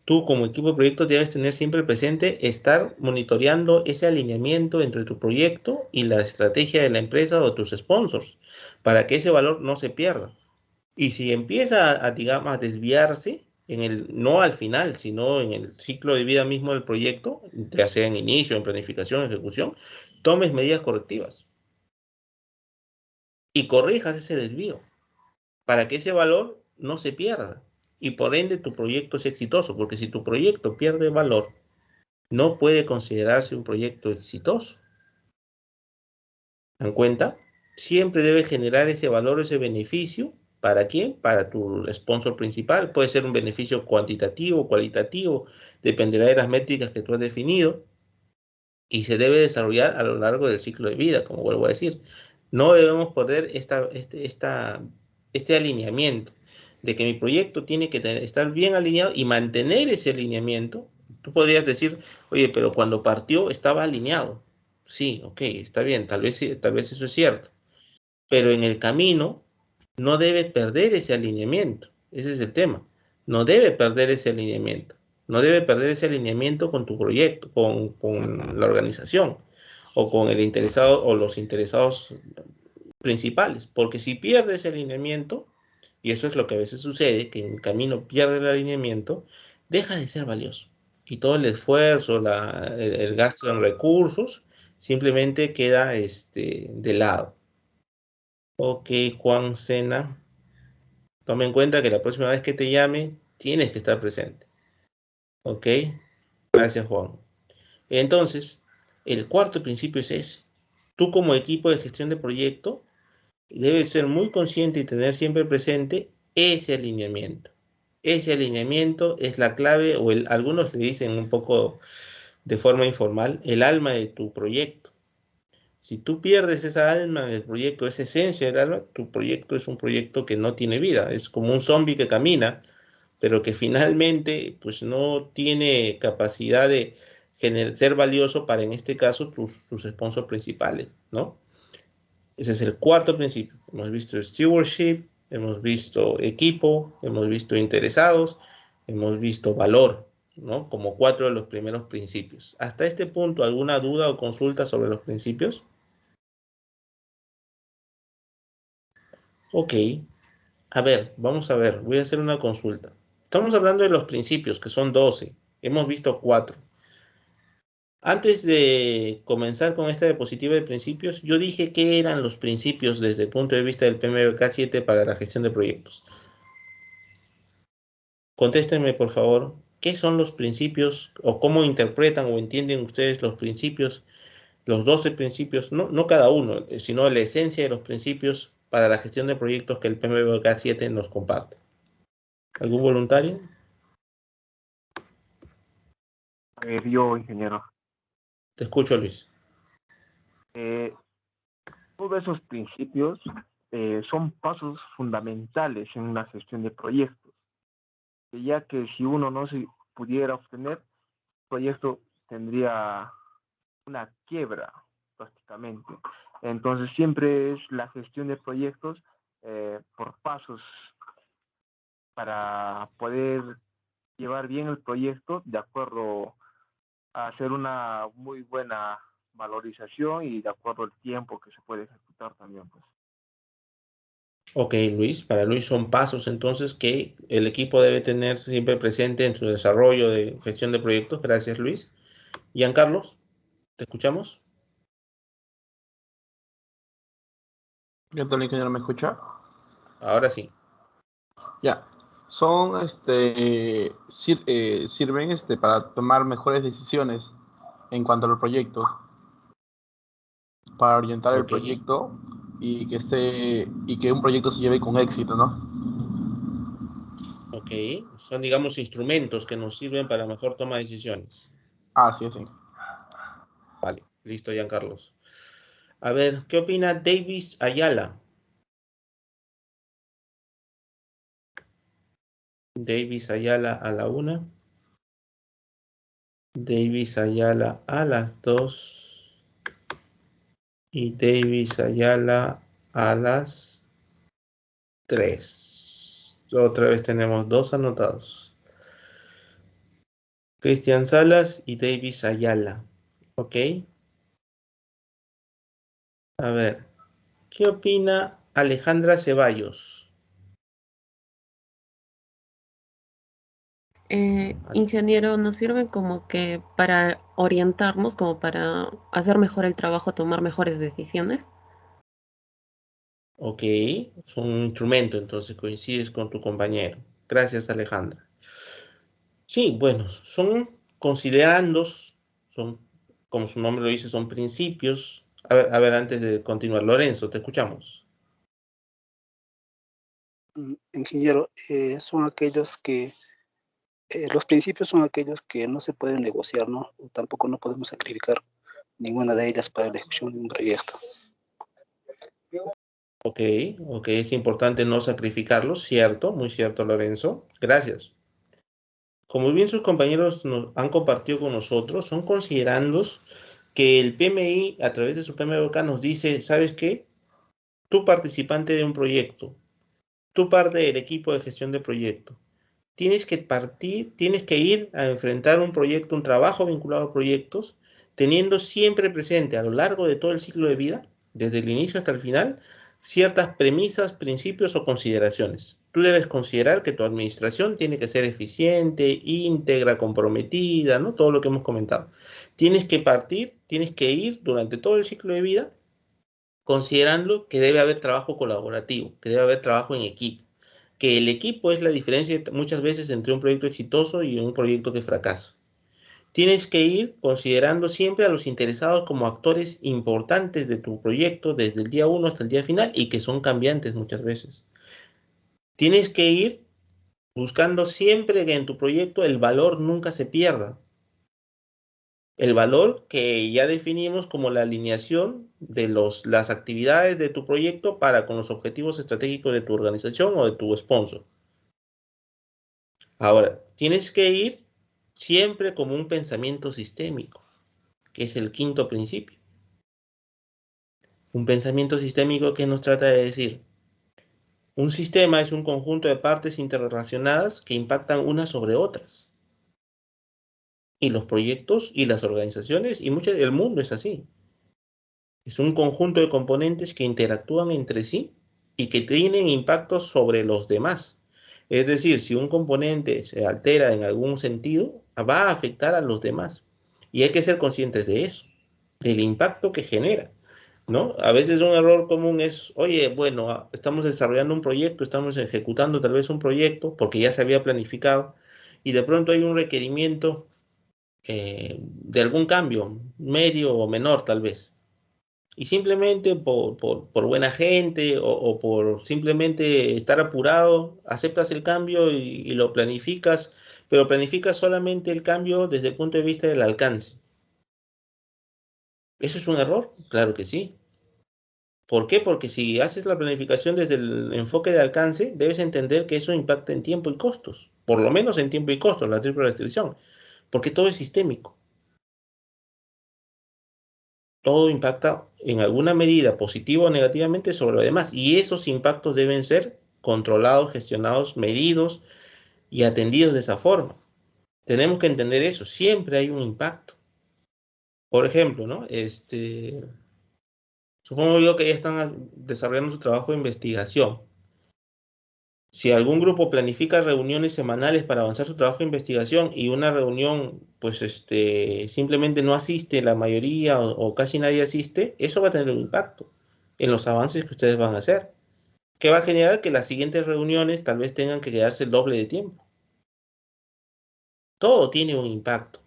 Tú como equipo de proyecto debes tener siempre presente estar monitoreando ese alineamiento entre tu proyecto y la estrategia de la empresa o tus sponsors para que ese valor no se pierda. Y si empieza digamos, a desviarse, no al final, sino en el ciclo de vida mismo del proyecto, ya sea en inicio, en planificación, ejecución, tomes medidas correctivas y corrijas ese desvío para que ese valor no se pierda y por ende tu proyecto sea exitoso, porque si tu proyecto pierde valor, no puede considerarse un proyecto exitoso. ¿Dan cuenta? Siempre debe generar ese valor, ese beneficio ¿Para quién? Para tu sponsor principal. Puede ser un beneficio cuantitativo, cualitativo, dependerá de las métricas que tú has definido y se debe desarrollar a lo largo del ciclo de vida, como vuelvo a decir. No debemos perder este alineamiento de que mi proyecto tiene que estar bien alineado y mantener ese alineamiento. Tú podrías decir, oye, pero cuando partió estaba alineado. Sí, ok, está bien, tal vez eso es cierto, pero en el camino no debe perder ese alineamiento. Ese es el tema. No debe perder ese alineamiento. No debe perder ese alineamiento con tu proyecto, con la organización o con el interesado o los interesados principales. Porque si pierde ese alineamiento, y eso es lo que a veces sucede, que en el camino pierde el alineamiento, deja de ser valioso. Y todo el esfuerzo, el gasto en recursos, simplemente queda de lado. Ok, Juan Sena. Toma en cuenta que la próxima vez que te llame, tienes que estar presente. ¿Ok? Gracias, Juan. Entonces, el cuarto principio es ese. Tú como equipo de gestión de proyecto debes ser muy consciente y tener siempre presente ese alineamiento. Ese alineamiento es la clave, o algunos le dicen un poco de forma informal, el alma de tu proyecto. Si tú pierdes esa alma del proyecto, esa esencia del alma, tu proyecto es un proyecto que no tiene vida. Es como un zombie que camina, pero que finalmente pues no tiene capacidad de ser valioso para, en este caso, sus sponsors principales, ¿no? Ese es el cuarto principio. Hemos visto stewardship, hemos visto equipo, hemos visto interesados, hemos visto valor, ¿no? Como 4 de los primeros principios. Hasta este punto, ¿alguna duda o consulta sobre los principios? Ok. A ver, vamos a ver, voy a hacer una consulta. Estamos hablando de los principios, que son 12. Hemos visto 4. Antes de comenzar con esta diapositiva de principios, yo dije qué eran los principios desde el punto de vista del PMBOK 7 para la gestión de proyectos. Contéstenme, por favor, ¿qué son los principios o cómo interpretan o entienden ustedes los principios, los 12 principios, no cada uno, sino la esencia de los principios para la gestión de proyectos que el PMBOK 7 nos comparte? ¿Algún voluntario? Yo, ingeniero. Te escucho, Luis. Todos esos principios son pasos fundamentales en una gestión de proyectos, ya que si uno no se pudiera obtener, el proyecto tendría una quiebra prácticamente. Entonces siempre es la gestión de proyectos por pasos para poder llevar bien el proyecto de acuerdo a hacer una muy buena valorización y de acuerdo al tiempo que se puede ejecutar también, pues. Ok, Luis. Para Luis son pasos entonces que el equipo debe tener siempre presente en su desarrollo de gestión de proyectos. Gracias, Luis. Giancarlos, ¿te escuchamos? ¿Ya tal, ingeniero, me escucha? Ahora sí. Ya. Son, sirven, para tomar mejores decisiones en cuanto al proyecto, para orientar el Ok, proyecto y que un proyecto se lleve con éxito, ¿no? ok. Son, digamos, instrumentos que nos sirven para mejor toma de decisiones. Ah, sí, sí. Vale, listo, Giancarlos. A ver, ¿qué opina Davis Ayala? Davis Ayala a la 1. Davis Ayala a las 2. Y Davis Ayala a las 3. Otra vez tenemos 2 anotados. Cristian Salas y Davis Ayala. ¿Ok? A ver, ¿qué opina Alejandra Ceballos? Ingeniero, nos sirven como que para orientarnos, como para hacer mejor el trabajo, tomar mejores decisiones. Ok, es un instrumento, entonces coincides con tu compañero. Gracias, Alejandra. Sí, bueno, son considerandos, son, como su nombre lo dice, son principios. A ver, antes de continuar, Lorenzo, te escuchamos. Ingeniero, son aquellos que, los principios son aquellos que no se pueden negociar, ¿no? O tampoco no podemos sacrificar ninguna de ellas para la ejecución de un proyecto. Ok, ok, es importante no sacrificarlos, cierto, muy cierto, Lorenzo. Gracias. Como bien sus compañeros nos han compartido con nosotros, son considerandos que el PMI, a través de su PMBOK, nos dice, ¿sabes qué? Tú participante de un proyecto, tú parte del equipo de gestión de proyecto, tienes que partir, tienes que ir a enfrentar un proyecto, un trabajo vinculado a proyectos, teniendo siempre presente a lo largo de todo el ciclo de vida, desde el inicio hasta el final, ciertas premisas, principios o consideraciones. Tú debes considerar que tu administración tiene que ser eficiente, íntegra, comprometida, ¿no? Todo lo que hemos comentado. Tienes que partir, tienes que ir durante todo el ciclo de vida considerando que debe haber trabajo colaborativo, que debe haber trabajo en equipo, que el equipo es la diferencia muchas veces entre un proyecto exitoso y un proyecto que fracasa. Tienes que ir considerando siempre a los interesados como actores importantes de tu proyecto desde el día 1 hasta el día final y que son cambiantes muchas veces. Tienes que ir buscando siempre que en tu proyecto el valor nunca se pierda. El valor que ya definimos como la alineación de las actividades de tu proyecto para con los objetivos estratégicos de tu organización o de tu sponsor. Ahora, tienes que ir siempre como un pensamiento sistémico, que es el quinto principio. Un pensamiento sistémico que nos trata de decir, un sistema es un conjunto de partes interrelacionadas que impactan unas sobre otras. Y los proyectos y las organizaciones y el mundo es así. Es un conjunto de componentes que interactúan entre sí y que tienen impactos sobre los demás. Es decir, si un componente se altera en algún sentido, va a afectar a los demás. Y hay que ser conscientes de eso, del impacto que genera, ¿no? A veces un error común es, oye, bueno, estamos desarrollando un proyecto, estamos ejecutando tal vez un proyecto porque ya se había planificado y de pronto hay un requerimiento de algún cambio, medio o menor tal vez. Y simplemente por buena gente o por simplemente estar apurado, aceptas el cambio y lo planificas, pero planificas solamente el cambio desde el punto de vista del alcance. ¿Eso es un error? Claro que sí. ¿Por qué? Porque si haces la planificación desde el enfoque de alcance, debes entender que eso impacta en tiempo y costos, por lo menos en tiempo y costos, la triple restricción, porque todo es sistémico. Todo impacta en alguna medida, positiva o negativamente, sobre lo demás. Y esos impactos deben ser controlados, gestionados, medidos y atendidos de esa forma. Tenemos que entender eso. Siempre hay un impacto. Por ejemplo, ¿no? Supongo yo que ya están desarrollando su trabajo de investigación. Si algún grupo planifica reuniones semanales para avanzar su trabajo de investigación y una reunión, pues simplemente no asiste la mayoría o casi nadie asiste, eso va a tener un impacto en los avances que ustedes van a hacer, que va a generar que las siguientes reuniones tal vez tengan que quedarse el doble de tiempo. Todo tiene un impacto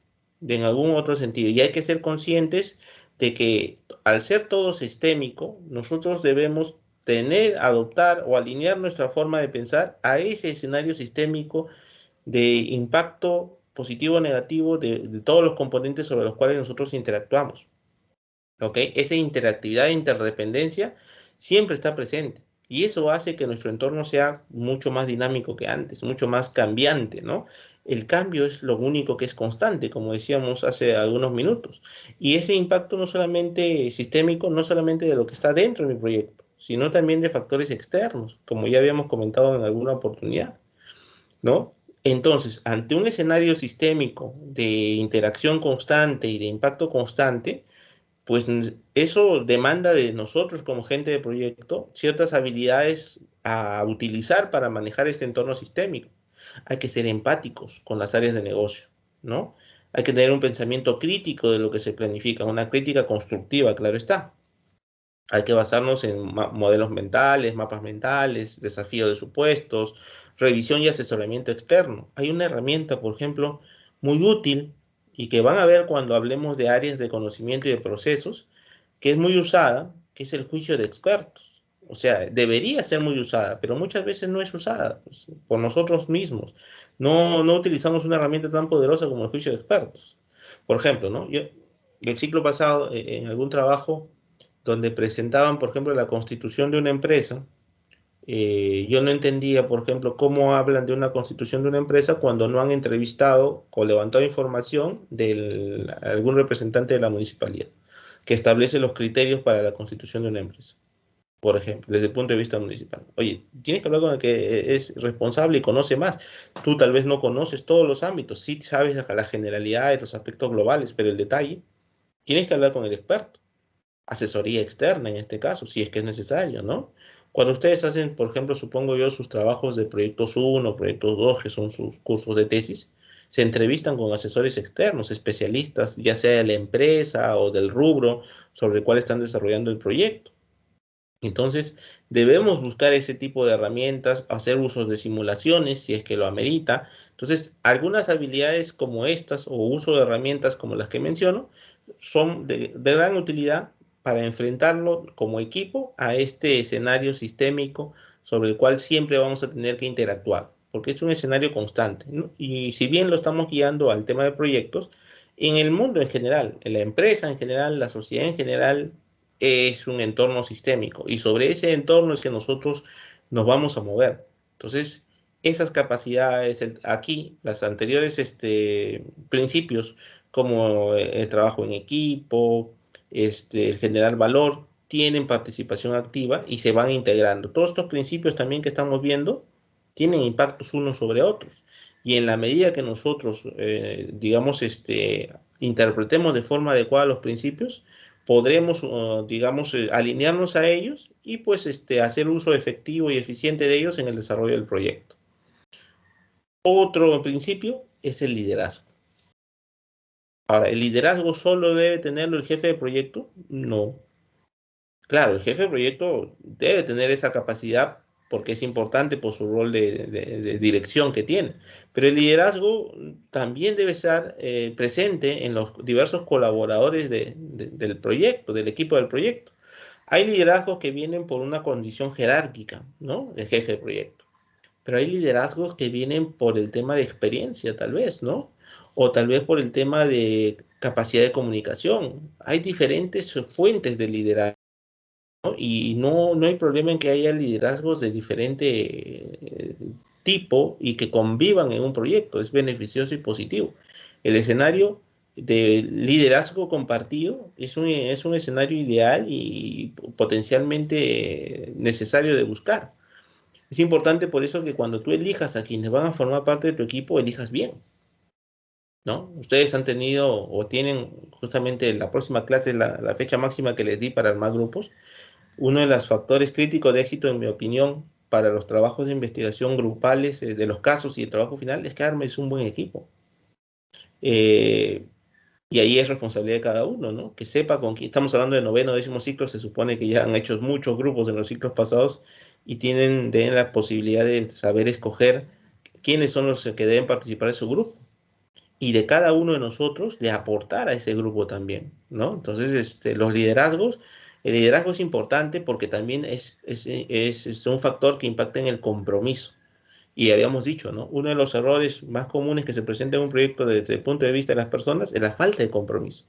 en algún otro sentido y hay que ser conscientes de que al ser todo sistémico, nosotros debemos adoptar o alinear nuestra forma de pensar a ese escenario sistémico de impacto positivo o negativo de todos los componentes sobre los cuales nosotros interactuamos. ¿Ok? Esa interactividad e interdependencia siempre está presente y eso hace que nuestro entorno sea mucho más dinámico que antes, mucho más cambiante, ¿no? El cambio es lo único que es constante, como decíamos hace algunos minutos. Y ese impacto no solamente sistémico, no solamente de lo que está dentro de mi proyecto, sino también de factores externos, como ya habíamos comentado en alguna oportunidad, ¿no? Entonces, ante un escenario sistémico de interacción constante y de impacto constante, pues eso demanda de nosotros como gente de proyecto ciertas habilidades a utilizar para manejar este entorno sistémico. Hay que ser empáticos con las áreas de negocio, ¿no? Hay que tener un pensamiento crítico de lo que se planifica, una crítica constructiva, claro está. Hay que basarnos en modelos mentales, mapas mentales, desafío de supuestos, revisión y asesoramiento externo. Hay una herramienta, por ejemplo, muy útil y que van a ver cuando hablemos de áreas de conocimiento y de procesos, que es muy usada, que es el juicio de expertos. O sea, debería ser muy usada, pero muchas veces no es usada pues, por nosotros mismos. No utilizamos una herramienta tan poderosa como el juicio de expertos. Por ejemplo, ¿no? Yo, el ciclo pasado, en algún trabajo donde presentaban, por ejemplo, la constitución de una empresa, yo no entendía, por ejemplo, cómo hablan de una constitución de una empresa cuando no han entrevistado o levantado información de algún representante de la municipalidad que establece los criterios para la constitución de una empresa, por ejemplo, desde el punto de vista municipal. Oye, tienes que hablar con el que es responsable y conoce más. Tú tal vez no conoces todos los ámbitos, sí sabes la generalidad de los aspectos globales, pero el detalle, tienes que hablar con el experto. Asesoría externa en este caso, si es que es necesario, ¿no? Cuando ustedes hacen, por ejemplo, supongo yo, sus trabajos de proyectos 1, proyectos 2, que son sus cursos de tesis, se entrevistan con asesores externos, especialistas, ya sea de la empresa o del rubro sobre el cual están desarrollando el proyecto. Entonces, debemos buscar ese tipo de herramientas, hacer usos de simulaciones si es que lo amerita. Entonces, algunas habilidades como estas o uso de herramientas como las que menciono son de gran utilidad para enfrentarlo como equipo a este escenario sistémico sobre el cual siempre vamos a tener que interactuar, porque es un escenario constante, ¿no? Y si bien lo estamos guiando al tema de proyectos, en el mundo en general, en la empresa en general, la sociedad en general, es un entorno sistémico y sobre ese entorno es que nosotros nos vamos a mover. Entonces, esas capacidades, aquí, las anteriores principios, como el trabajo en equipo, el generar valor, tienen participación activa y se van integrando. Todos estos principios también que estamos viendo tienen impactos unos sobre otros. Y en la medida que nosotros, digamos, interpretemos de forma adecuada los principios, podremos, digamos, alinearnos a ellos y pues hacer uso efectivo y eficiente de ellos en el desarrollo del proyecto. Otro principio es el liderazgo. Ahora, ¿el liderazgo solo debe tenerlo el jefe de proyecto? No. Claro, el jefe de proyecto debe tener esa capacidad porque es importante por su rol de dirección que tiene. Pero el liderazgo también debe estar presente en los diversos colaboradores del proyecto, del equipo del proyecto. Hay liderazgos que vienen por una condición jerárquica, ¿no? El jefe de proyecto. Pero hay liderazgos que vienen por el tema de experiencia, tal vez, ¿no? O tal vez por el tema de capacidad de comunicación. Hay diferentes fuentes de liderazgo, ¿no? Y no hay problema en que haya liderazgos de diferente tipo y que convivan en un proyecto. Es beneficioso y positivo. El escenario de liderazgo compartido es un escenario ideal y potencialmente necesario de buscar. Es importante por eso que cuando tú elijas a quienes van a formar parte de tu equipo, elijas bien, ¿no? Ustedes han tenido o tienen justamente la próxima clase, la fecha máxima que les di para armar grupos. Uno de los factores críticos de éxito, en mi opinión, para los trabajos de investigación grupales de los casos y el trabajo final es que armes un buen equipo. Y ahí es responsabilidad de cada uno, ¿no? Que sepa con quién. Estamos hablando de noveno, décimo ciclo, se supone que ya han hecho muchos grupos en los ciclos pasados y tienen la posibilidad de saber escoger quiénes son los que deben participar de su grupo. Y de cada uno de nosotros de aportar a ese grupo también, ¿no? Entonces, los liderazgos, el liderazgo es importante porque también es un factor que impacta en el compromiso. Y habíamos dicho, ¿no? Uno de los errores más comunes que se presenta en un proyecto desde el punto de vista de las personas es la falta de compromiso.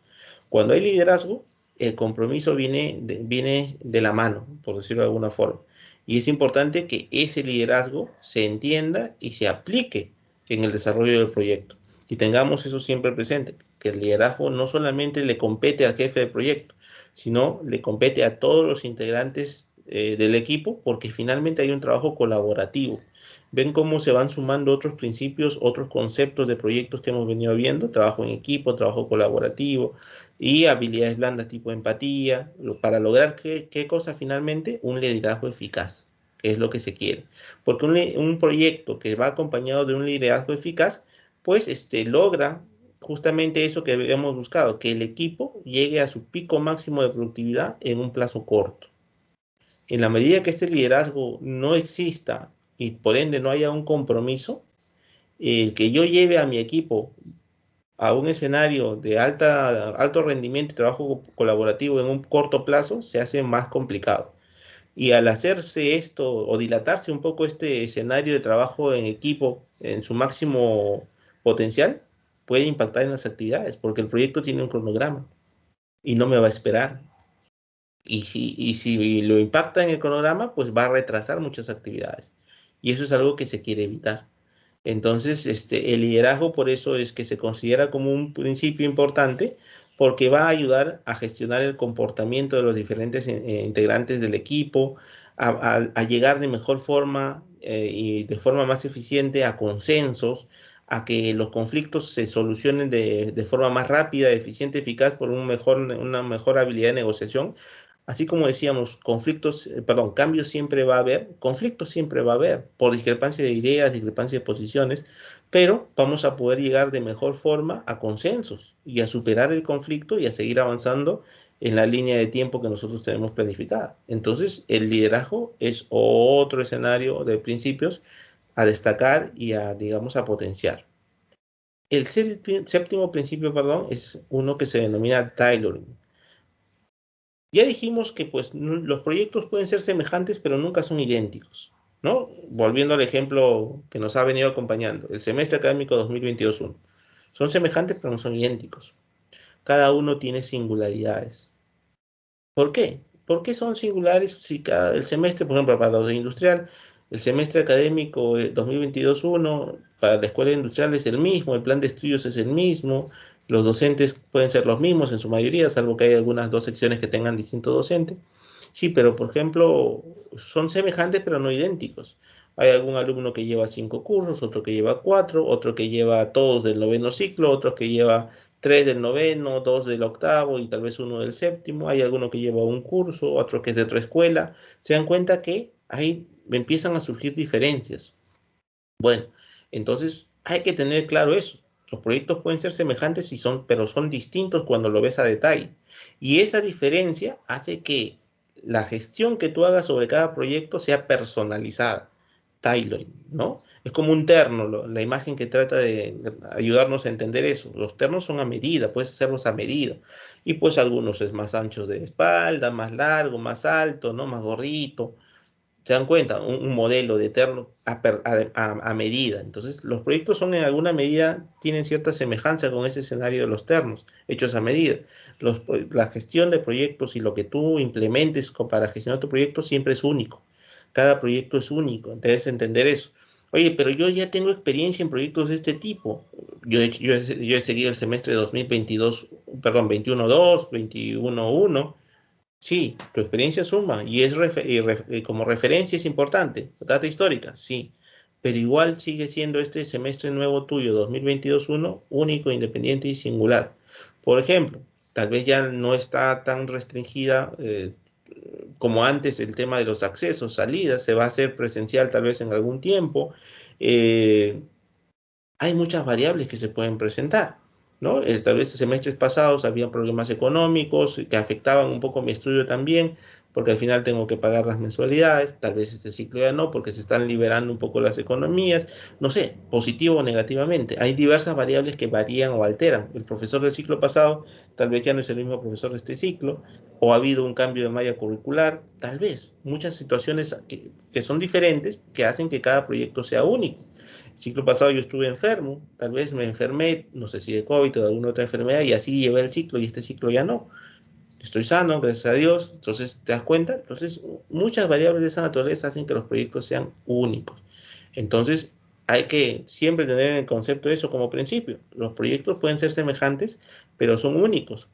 Cuando hay liderazgo, el compromiso viene de la mano, por decirlo de alguna forma. Y es importante que ese liderazgo se entienda y se aplique en el desarrollo del proyecto. Y tengamos eso siempre presente, que el liderazgo no solamente le compete al jefe de proyecto, sino le compete a todos los integrantes del equipo, porque finalmente hay un trabajo colaborativo. Ven cómo se van sumando otros principios, otros conceptos de proyectos que hemos venido viendo, trabajo en equipo, trabajo colaborativo y habilidades blandas tipo empatía, para lograr ¿qué cosa finalmente? Un liderazgo eficaz, que es lo que se quiere. Porque un proyecto que va acompañado de un liderazgo eficaz, pues logra justamente eso que habíamos buscado, que el equipo llegue a su pico máximo de productividad en un plazo corto. En la medida que este liderazgo no exista y por ende no haya un compromiso, el que yo lleve a mi equipo a un escenario de alto rendimiento y trabajo colaborativo en un corto plazo se hace más complicado. Y al hacerse esto o dilatarse un poco este escenario de trabajo en equipo en su máximo potencial, puede impactar en las actividades, porque el proyecto tiene un cronograma y no me va a esperar. Y si lo impacta en el cronograma, pues va a retrasar muchas actividades. Y eso es algo que se quiere evitar. Entonces, el liderazgo por eso es que se considera como un principio importante, porque va a ayudar a gestionar el comportamiento de los diferentes integrantes del equipo, a llegar de mejor forma y de forma más eficiente a consensos, a que los conflictos se solucionen de forma más rápida, eficiente, eficaz por una mejor habilidad de negociación. Así como decíamos, cambios siempre va a haber, conflictos siempre va a haber, por discrepancia de ideas, discrepancia de posiciones, pero vamos a poder llegar de mejor forma a consensos y a superar el conflicto y a seguir avanzando en la línea de tiempo que nosotros tenemos planificada. Entonces, el liderazgo es otro escenario de principios a destacar y digamos, a potenciar. El séptimo principio, es uno que se denomina tailoring. Ya dijimos que pues, los proyectos pueden ser semejantes, pero nunca son idénticos, ¿no? Volviendo al ejemplo que nos ha venido acompañando, el semestre académico 2022-1. Son semejantes, pero no son idénticos. Cada uno tiene singularidades. ¿Por qué? ¿Por qué son singulares si el semestre, por ejemplo, para los de industrial, el semestre académico 2022-1 para la escuela industrial es el mismo, el plan de estudios es el mismo, los docentes pueden ser los mismos en su mayoría, salvo que hay algunas dos secciones que tengan distinto docente? Sí, pero por ejemplo, son semejantes pero no idénticos. Hay algún alumno que lleva 5 cursos, otro que lleva 4, otro que lleva todos del noveno ciclo, otro que lleva 3 del noveno, 2 del octavo y tal vez uno del séptimo. Hay alguno que lleva un curso, otro que es de otra escuela. Se dan cuenta que ahí empiezan a surgir diferencias. Bueno, entonces hay que tener claro eso. Los proyectos pueden ser semejantes pero son distintos cuando lo ves a detalle. Y esa diferencia hace que la gestión que tú hagas sobre cada proyecto sea personalizada. Tailoring, ¿no? Es como un terno, la imagen que trata de ayudarnos a entender eso. Los ternos son a medida, puedes hacerlos a medida. Y pues algunos es más ancho de espalda, más largo, más alto, ¿no? Más gordito. ¿Se dan cuenta? Un modelo de terno a medida. Entonces, los proyectos son en alguna medida, tienen cierta semejanza con ese escenario de los ternos, hechos a medida. La gestión de proyectos y lo que tú implementes para gestionar tu proyecto siempre es único. Cada proyecto es único, debes entender eso. Oye, pero yo ya tengo experiencia en proyectos de este tipo. Yo he seguido el semestre de 2022, perdón, 21-2, 21-1. Sí, tu experiencia suma y como referencia es importante. Data histórica, sí. Pero igual sigue siendo este semestre nuevo tuyo, 2022-1, único, independiente y singular. Por ejemplo, tal vez ya no está tan restringida como antes el tema de los accesos, salidas, se va a hacer presencial tal vez en algún tiempo. Hay muchas variables que se pueden presentar, ¿no? Tal vez semestres pasados había problemas económicos que afectaban un poco mi estudio también, porque al final tengo que pagar las mensualidades, tal vez este ciclo ya no, porque se están liberando un poco las economías, no sé, positivo o negativamente. Hay diversas variables que varían o alteran. El profesor del ciclo pasado tal vez ya no es el mismo profesor de este ciclo, o ha habido un cambio de malla curricular, tal vez. Muchas situaciones que son diferentes que hacen que cada proyecto sea único. El ciclo pasado yo estuve enfermo, tal vez me enfermé, no sé si de COVID o de alguna otra enfermedad, y así llevé el ciclo y este ciclo ya no. Estoy sano, gracias a Dios. Entonces, ¿te das cuenta? Entonces, muchas variables de esa naturaleza hacen que los proyectos sean únicos. Entonces, hay que siempre tener en el concepto eso como principio. Los proyectos pueden ser semejantes, pero son únicos,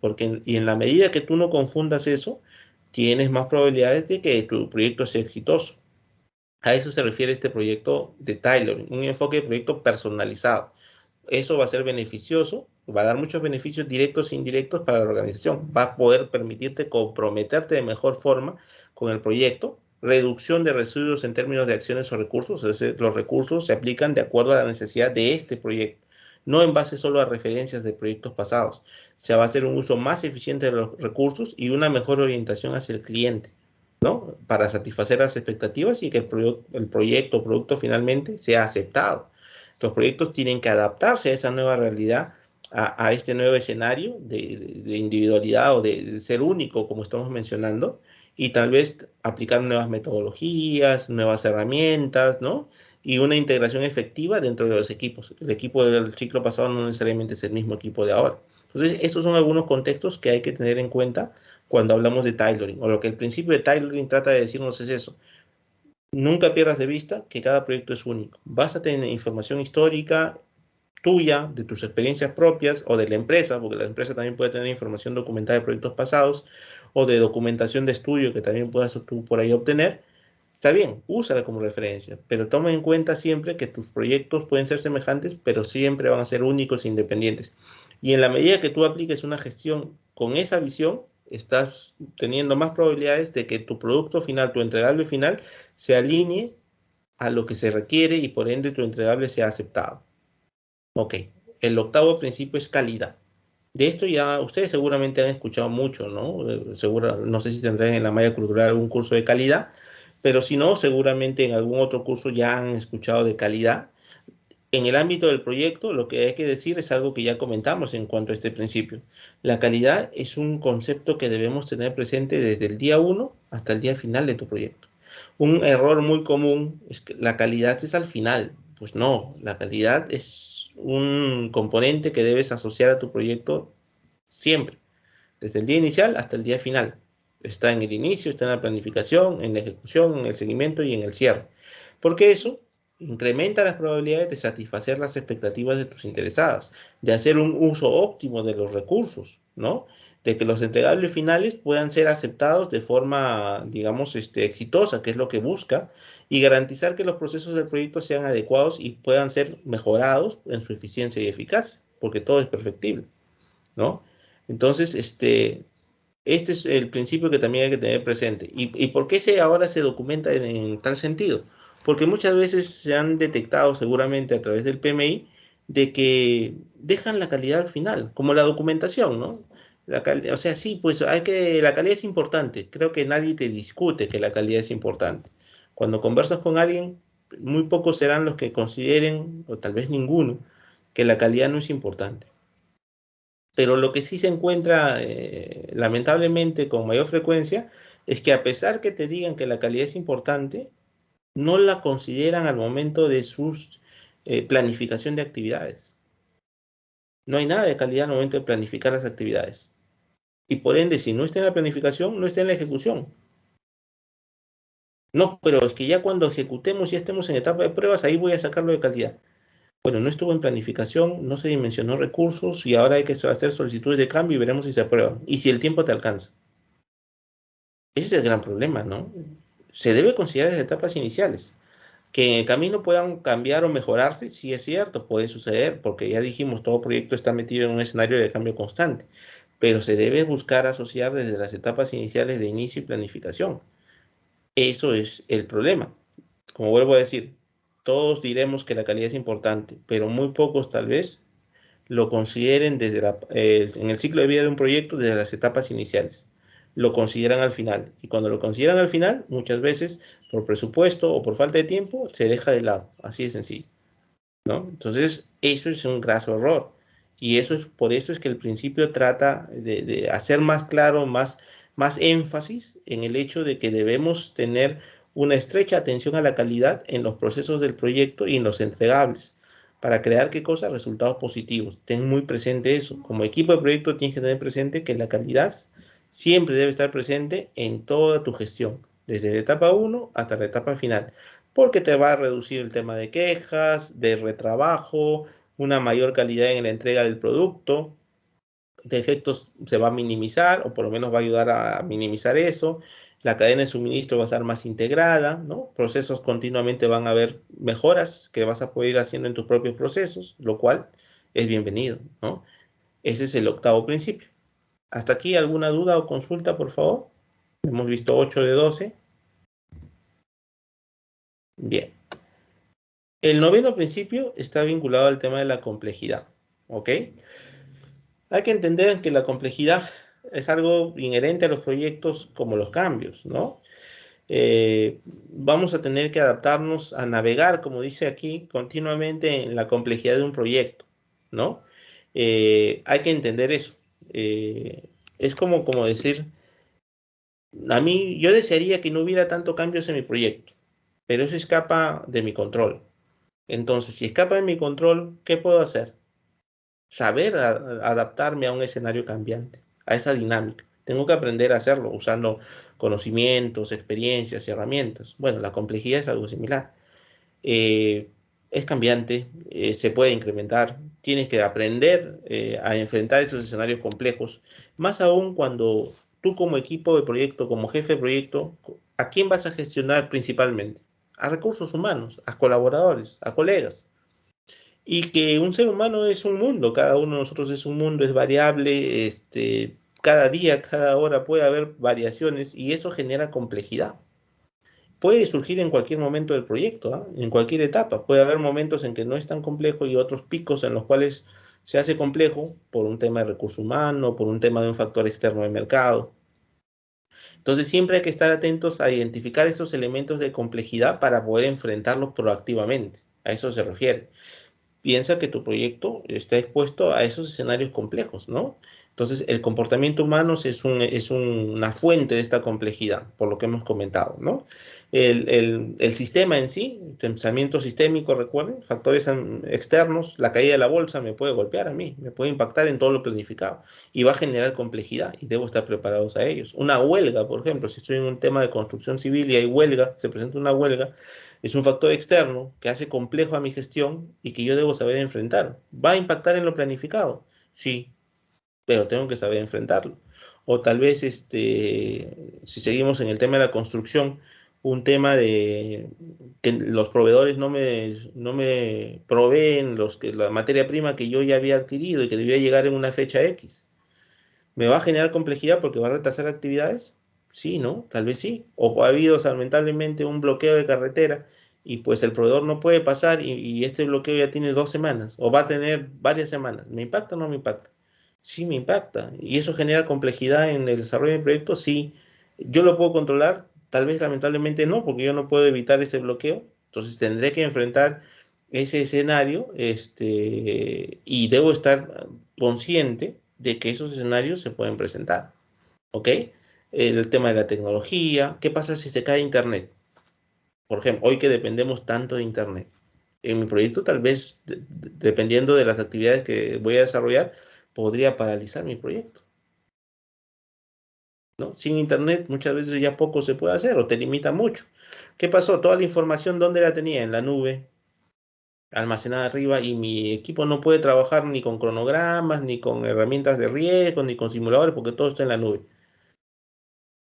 y en la medida que tú no confundas eso, tienes más probabilidades de que tu proyecto sea exitoso. A eso se refiere este proyecto de tailoring, un enfoque de proyecto personalizado. Eso va a ser beneficioso, va a dar muchos beneficios directos e indirectos para la organización. Va a poder permitirte comprometerte de mejor forma con el proyecto. Reducción de residuos en términos de acciones o recursos, es decir, los recursos se aplican de acuerdo a la necesidad de este proyecto, no en base solo a referencias de proyectos pasados. Se va a hacer un uso más eficiente de los recursos y una mejor orientación hacia el cliente, ¿no? Para satisfacer las expectativas y que el proyecto o producto finalmente sea aceptado. Los proyectos tienen que adaptarse a esa nueva realidad, a este nuevo escenario de individualidad o de ser único, como estamos mencionando, y tal vez aplicar nuevas metodologías, nuevas herramientas, ¿no? Y una integración efectiva dentro de los equipos. El equipo del ciclo pasado no necesariamente es el mismo equipo de ahora. Entonces, estos son algunos contextos que hay que tener en cuenta cuando hablamos de tailoring, o lo que el principio de tailoring trata de decirnos es eso. Nunca pierdas de vista que cada proyecto es único. Vas a tener información histórica tuya, de tus experiencias propias o de la empresa, porque la empresa también puede tener información documentada de proyectos pasados o de documentación de estudio que también puedas tú por ahí obtener. Está bien, úsala como referencia, pero toma en cuenta siempre que tus proyectos pueden ser semejantes, pero siempre van a ser únicos e independientes. Y en la medida que tú apliques una gestión con esa visión, estás teniendo más probabilidades de que tu producto final, tu entregable final, se alinee a lo que se requiere y por ende tu entregable sea aceptado. Ok, el octavo principio es calidad. De esto ya ustedes seguramente han escuchado mucho, ¿no? No sé si tendrán en la malla cultural algún curso de calidad, pero si no, seguramente en algún otro curso ya han escuchado de calidad. En el ámbito del proyecto, lo que hay que decir es algo que ya comentamos en cuanto a este principio. La calidad es un concepto que debemos tener presente desde el día 1 hasta el día final de tu proyecto. Un error muy común es que la calidad es al final. Pues no, la calidad es un componente que debes asociar a tu proyecto siempre, desde el día inicial hasta el día final. Está en el inicio, está en la planificación, en la ejecución, en el seguimiento y en el cierre. Porque eso incrementa las probabilidades de satisfacer las expectativas de tus interesadas, de hacer un uso óptimo de los recursos, ¿no? De que los entregables finales puedan ser aceptados de forma, digamos, exitosa, que es lo que busca, y garantizar que los procesos del proyecto sean adecuados y puedan ser mejorados en su eficiencia y eficacia, porque todo es perfectible, ¿no? Entonces, este es el principio que también hay que tener presente. ¿Y por qué ahora se documenta en tal sentido? Porque muchas veces se han detectado seguramente a través del PMI de que dejan la calidad al final, como la documentación, ¿no? O sea, sí, pues la calidad es importante. Creo que nadie te discute que la calidad es importante. Cuando conversas con alguien, muy pocos serán los que consideren, o tal vez ninguno, que la calidad no es importante. Pero lo que sí se encuentra lamentablemente con mayor frecuencia es que a pesar que te digan que la calidad es importante, no la consideran al momento de su planificación de actividades. No hay nada de calidad al momento de planificar las actividades. Y por ende, si no está en la planificación, no está en la ejecución. No, pero es que ya cuando ejecutemos, ya estemos en etapa de pruebas, ahí voy a sacarlo de calidad. Bueno, no estuvo en planificación, no se dimensionó recursos y ahora hay que hacer solicitudes de cambio y veremos si se aprueban. Y si el tiempo te alcanza. Ese es el gran problema, ¿no? Se debe considerar las etapas iniciales. Que en el camino puedan cambiar o mejorarse, sí es cierto, puede suceder, porque ya dijimos, todo proyecto está metido en un escenario de cambio constante, pero se debe buscar asociar desde las etapas iniciales de inicio y planificación. Eso es el problema. Como vuelvo a decir, todos diremos que la calidad es importante, pero muy pocos tal vez lo consideren en el ciclo de vida de un proyecto desde las etapas iniciales. Lo consideran al final. Y cuando lo consideran al final, muchas veces por presupuesto o por falta de tiempo, se deja de lado. Así de sencillo, ¿no? Entonces, eso es un graso error. Y por eso es que el principio trata de hacer más claro, más énfasis en el hecho de que debemos tener una estrecha atención a la calidad en los procesos del proyecto y en los entregables para crear, ¿qué cosa? Resultados positivos. Ten muy presente eso. Como equipo de proyecto tienes que tener presente que la calidad siempre debe estar presente en toda tu gestión, desde la etapa 1 hasta la etapa final, porque te va a reducir el tema de quejas, de retrabajo, una mayor calidad en la entrega del producto, defectos se va a minimizar o por lo menos va a ayudar a minimizar eso. La cadena de suministro va a estar más integrada, ¿no? Procesos continuamente van a haber mejoras que vas a poder ir haciendo en tus propios procesos, lo cual es bienvenido, ¿no? Ese es el octavo principio. ¿Hasta aquí alguna duda o consulta, por favor? Hemos visto 8 de 12. Bien. El noveno principio está vinculado al tema de la complejidad, ¿ok? Hay que entender que la complejidad es algo inherente a los proyectos como los cambios, ¿no? Vamos a tener que adaptarnos a navegar, como dice aquí, continuamente en la complejidad de un proyecto, ¿no? Hay que entender eso. Es como decir, A mí, yo desearía que no hubiera tanto cambios en mi proyecto, pero eso escapa de mi control. Entonces, si escapa de mi control, ¿qué puedo hacer? Saber adaptarme a un escenario cambiante, a esa dinámica. Tengo que aprender a hacerlo usando conocimientos, experiencias y herramientas. Bueno, la complejidad es algo similar. Eh, es cambiante, se puede incrementar, tienes que aprender a enfrentar esos escenarios complejos, más aún cuando tú como equipo de proyecto, como jefe de proyecto, ¿a quién vas a gestionar principalmente? A recursos humanos, a colaboradores, a colegas. Y que un ser humano es un mundo, cada uno de nosotros es un mundo, es variable, cada día, cada hora puede haber variaciones y eso genera complejidad. Puede surgir en cualquier momento del proyecto, ¿ah? En cualquier etapa. Puede haber momentos en que no es tan complejo y otros picos en los cuales se hace complejo por un tema de recurso humano, por un tema de un factor externo del mercado. Entonces siempre hay que estar atentos a identificar esos elementos de complejidad para poder enfrentarlos proactivamente. A eso se refiere. Piensa que tu proyecto está expuesto a esos escenarios complejos, ¿no? Entonces, el comportamiento humano es una fuente de esta complejidad, por lo que hemos comentado, ¿no? El sistema en sí, pensamiento sistémico, recuerden, factores externos, la caída de la bolsa me puede golpear a mí, me puede impactar en todo lo planificado y va a generar complejidad y debo estar preparados a ellos. Una huelga, por ejemplo, si estoy en un tema de construcción civil y hay huelga, se presenta una huelga, es un factor externo que hace complejo a mi gestión y que yo debo saber enfrentar. ¿Va a impactar en lo planificado? Sí, pero tengo que saber enfrentarlo. O tal vez, si seguimos en el tema de la construcción, un tema de que los proveedores no me proveen la materia prima que yo ya había adquirido y que debía llegar en una fecha X. ¿Me va a generar complejidad porque va a retrasar actividades? Sí, ¿no? Tal vez sí. O ha habido, o sea, lamentablemente, un bloqueo de carretera y pues el proveedor no puede pasar y este bloqueo ya tiene 2 semanas o va a tener varias semanas. ¿Me impacta o no me impacta? Sí, me impacta. ¿Y eso genera complejidad en el desarrollo del proyecto? Sí. ¿Yo lo puedo controlar? Tal vez lamentablemente no, porque yo no puedo evitar ese bloqueo. Entonces tendré que enfrentar ese escenario, y debo estar consciente de que esos escenarios se pueden presentar, ¿ok? El tema de la tecnología, ¿qué pasa si se cae Internet? Por ejemplo, hoy que dependemos tanto de Internet. En mi proyecto, tal vez, dependiendo de las actividades que voy a desarrollar, podría paralizar mi proyecto, ¿no? Sin Internet muchas veces ya poco se puede hacer o te limita mucho. ¿Qué pasó? Toda la información, ¿dónde la tenía? En la nube, almacenada arriba, y mi equipo no puede trabajar ni con cronogramas, ni con herramientas de riesgo, ni con simuladores, porque todo está en la nube.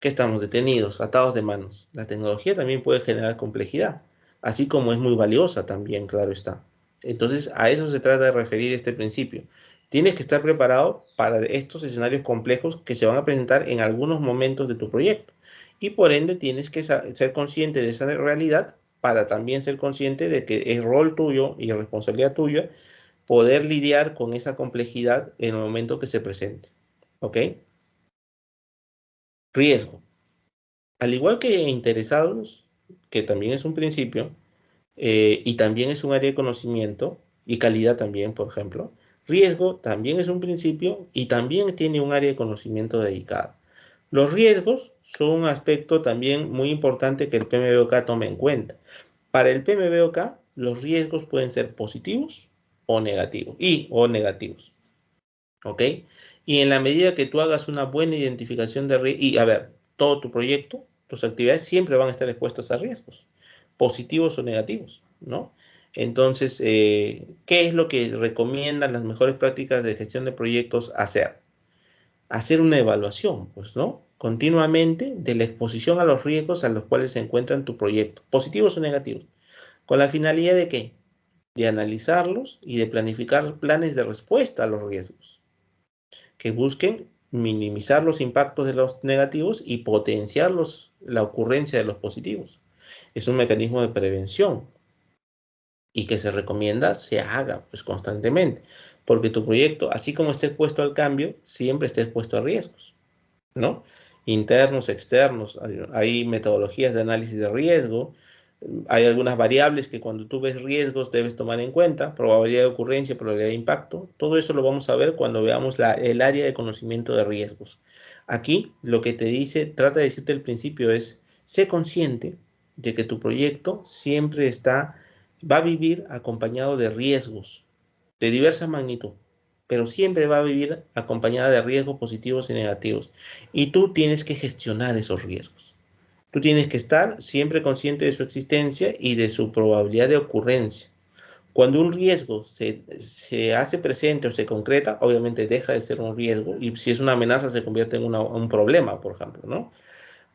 ¿Qué estamos? Detenidos, atados de manos. La tecnología también puede generar complejidad, así como es muy valiosa también, claro está. Entonces, a eso se trata de referir este principio. Tienes que estar preparado para estos escenarios complejos que se van a presentar en algunos momentos de tu proyecto. Y por ende, tienes que ser consciente de esa realidad para también ser consciente de que es rol tuyo y responsabilidad tuya poder lidiar con esa complejidad en el momento que se presente. ¿Ok? Riesgo. Al igual que interesados, que también es un principio, y también es un área de conocimiento, y calidad también, por ejemplo, riesgo también es un principio y también tiene un área de conocimiento dedicada. Los riesgos son un aspecto también muy importante que el PMBOK tome en cuenta. Para el PMBOK, los riesgos pueden ser positivos o negativos, ¿ok? Y en la medida que tú hagas una buena identificación de riesgos, y a ver, todo tu proyecto, tus actividades siempre van a estar expuestas a riesgos, positivos o negativos, ¿no? Entonces, ¿qué es lo que recomiendan las mejores prácticas de gestión de proyectos hacer? Hacer una evaluación, pues, ¿no? Continuamente de la exposición a los riesgos a los cuales se encuentra en tu proyecto, positivos o negativos, con la finalidad de ¿qué? De analizarlos y de planificar planes de respuesta a los riesgos que busquen minimizar los impactos de los negativos y potenciar la ocurrencia de los positivos. Es un mecanismo de prevención y que se recomienda se haga pues constantemente, porque tu proyecto, así como esté expuesto al cambio, siempre esté expuesto a riesgos, ¿no? Internos, externos, hay metodologías de análisis de riesgo, Hay algunas variables que cuando tú ves riesgos debes tomar en cuenta, probabilidad de ocurrencia, probabilidad de impacto. Todo eso lo vamos a ver cuando veamos el área de conocimiento de riesgos. Aquí lo que te dice, trata de decirte al principio es, sé consciente de que tu proyecto siempre va a vivir acompañado de riesgos de diversa magnitud, pero siempre va a vivir acompañada de riesgos positivos y negativos. Y tú tienes que gestionar esos riesgos. Tú tienes que estar siempre consciente de su existencia y de su probabilidad de ocurrencia. Cuando un riesgo se hace presente o se concreta, obviamente deja de ser un riesgo y si es una amenaza se convierte en un problema, por ejemplo, ¿no?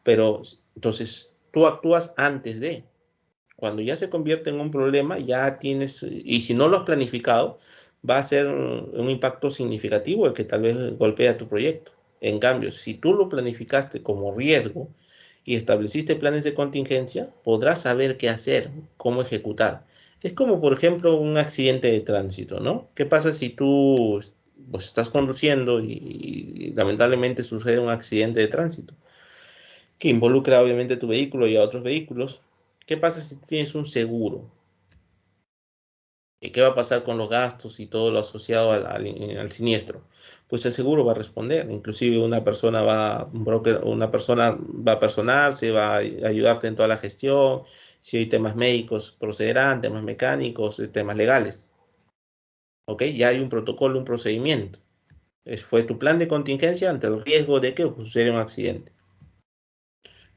Pero entonces tú actúas antes de. Cuando ya se convierte en un problema, ya tienes, y si no lo has planificado, va a ser un impacto significativo el que tal vez golpea tu proyecto. En cambio, si tú lo planificaste como riesgo y estableciste planes de contingencia, podrás saber qué hacer, cómo ejecutar. Es como, por ejemplo, un accidente de tránsito, ¿no? ¿Qué pasa si tú pues, estás conduciendo y lamentablemente sucede un accidente de tránsito que involucra obviamente tu vehículo y a otros vehículos? ¿Qué pasa si tienes un seguro? ¿Y qué va a pasar con los gastos y todo lo asociado al siniestro? Pues el seguro va a responder. Inclusive un broker, una persona va a personarse, va a ayudarte en toda la gestión. Si hay temas médicos, procederán, temas mecánicos, temas legales. ¿Ok? Ya hay un protocolo, un procedimiento. Fue tu plan de contingencia ante el riesgo de que sucediera un accidente.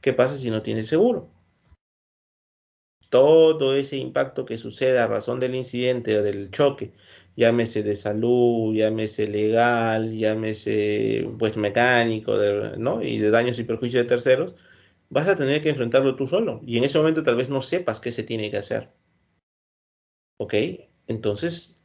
¿Qué pasa si no tienes seguro? Todo ese impacto que sucede a razón del incidente o del choque, llámese de salud, llámese legal, llámese pues mecánico, ¿no? Y de daños y perjuicios de terceros, vas a tener que enfrentarlo tú solo. Y en ese momento tal vez no sepas qué se tiene que hacer. ¿Ok? Entonces,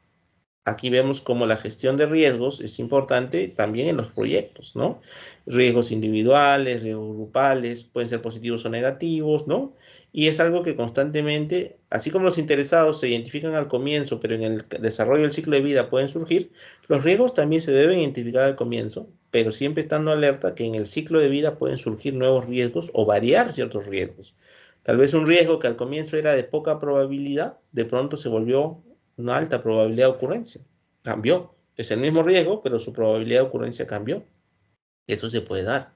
aquí vemos cómo la gestión de riesgos es importante también en los proyectos, ¿no? Riesgos individuales, riesgos grupales, pueden ser positivos o negativos, ¿no? Y es algo que constantemente, así como los interesados se identifican al comienzo, pero en el desarrollo del ciclo de vida pueden surgir, los riesgos también se deben identificar al comienzo, pero siempre estando alerta que en el ciclo de vida pueden surgir nuevos riesgos o variar ciertos riesgos. Tal vez un riesgo que al comienzo era de poca probabilidad, de pronto se volvió una alta probabilidad de ocurrencia. Cambió. Es el mismo riesgo, pero su probabilidad de ocurrencia cambió. Eso se puede dar,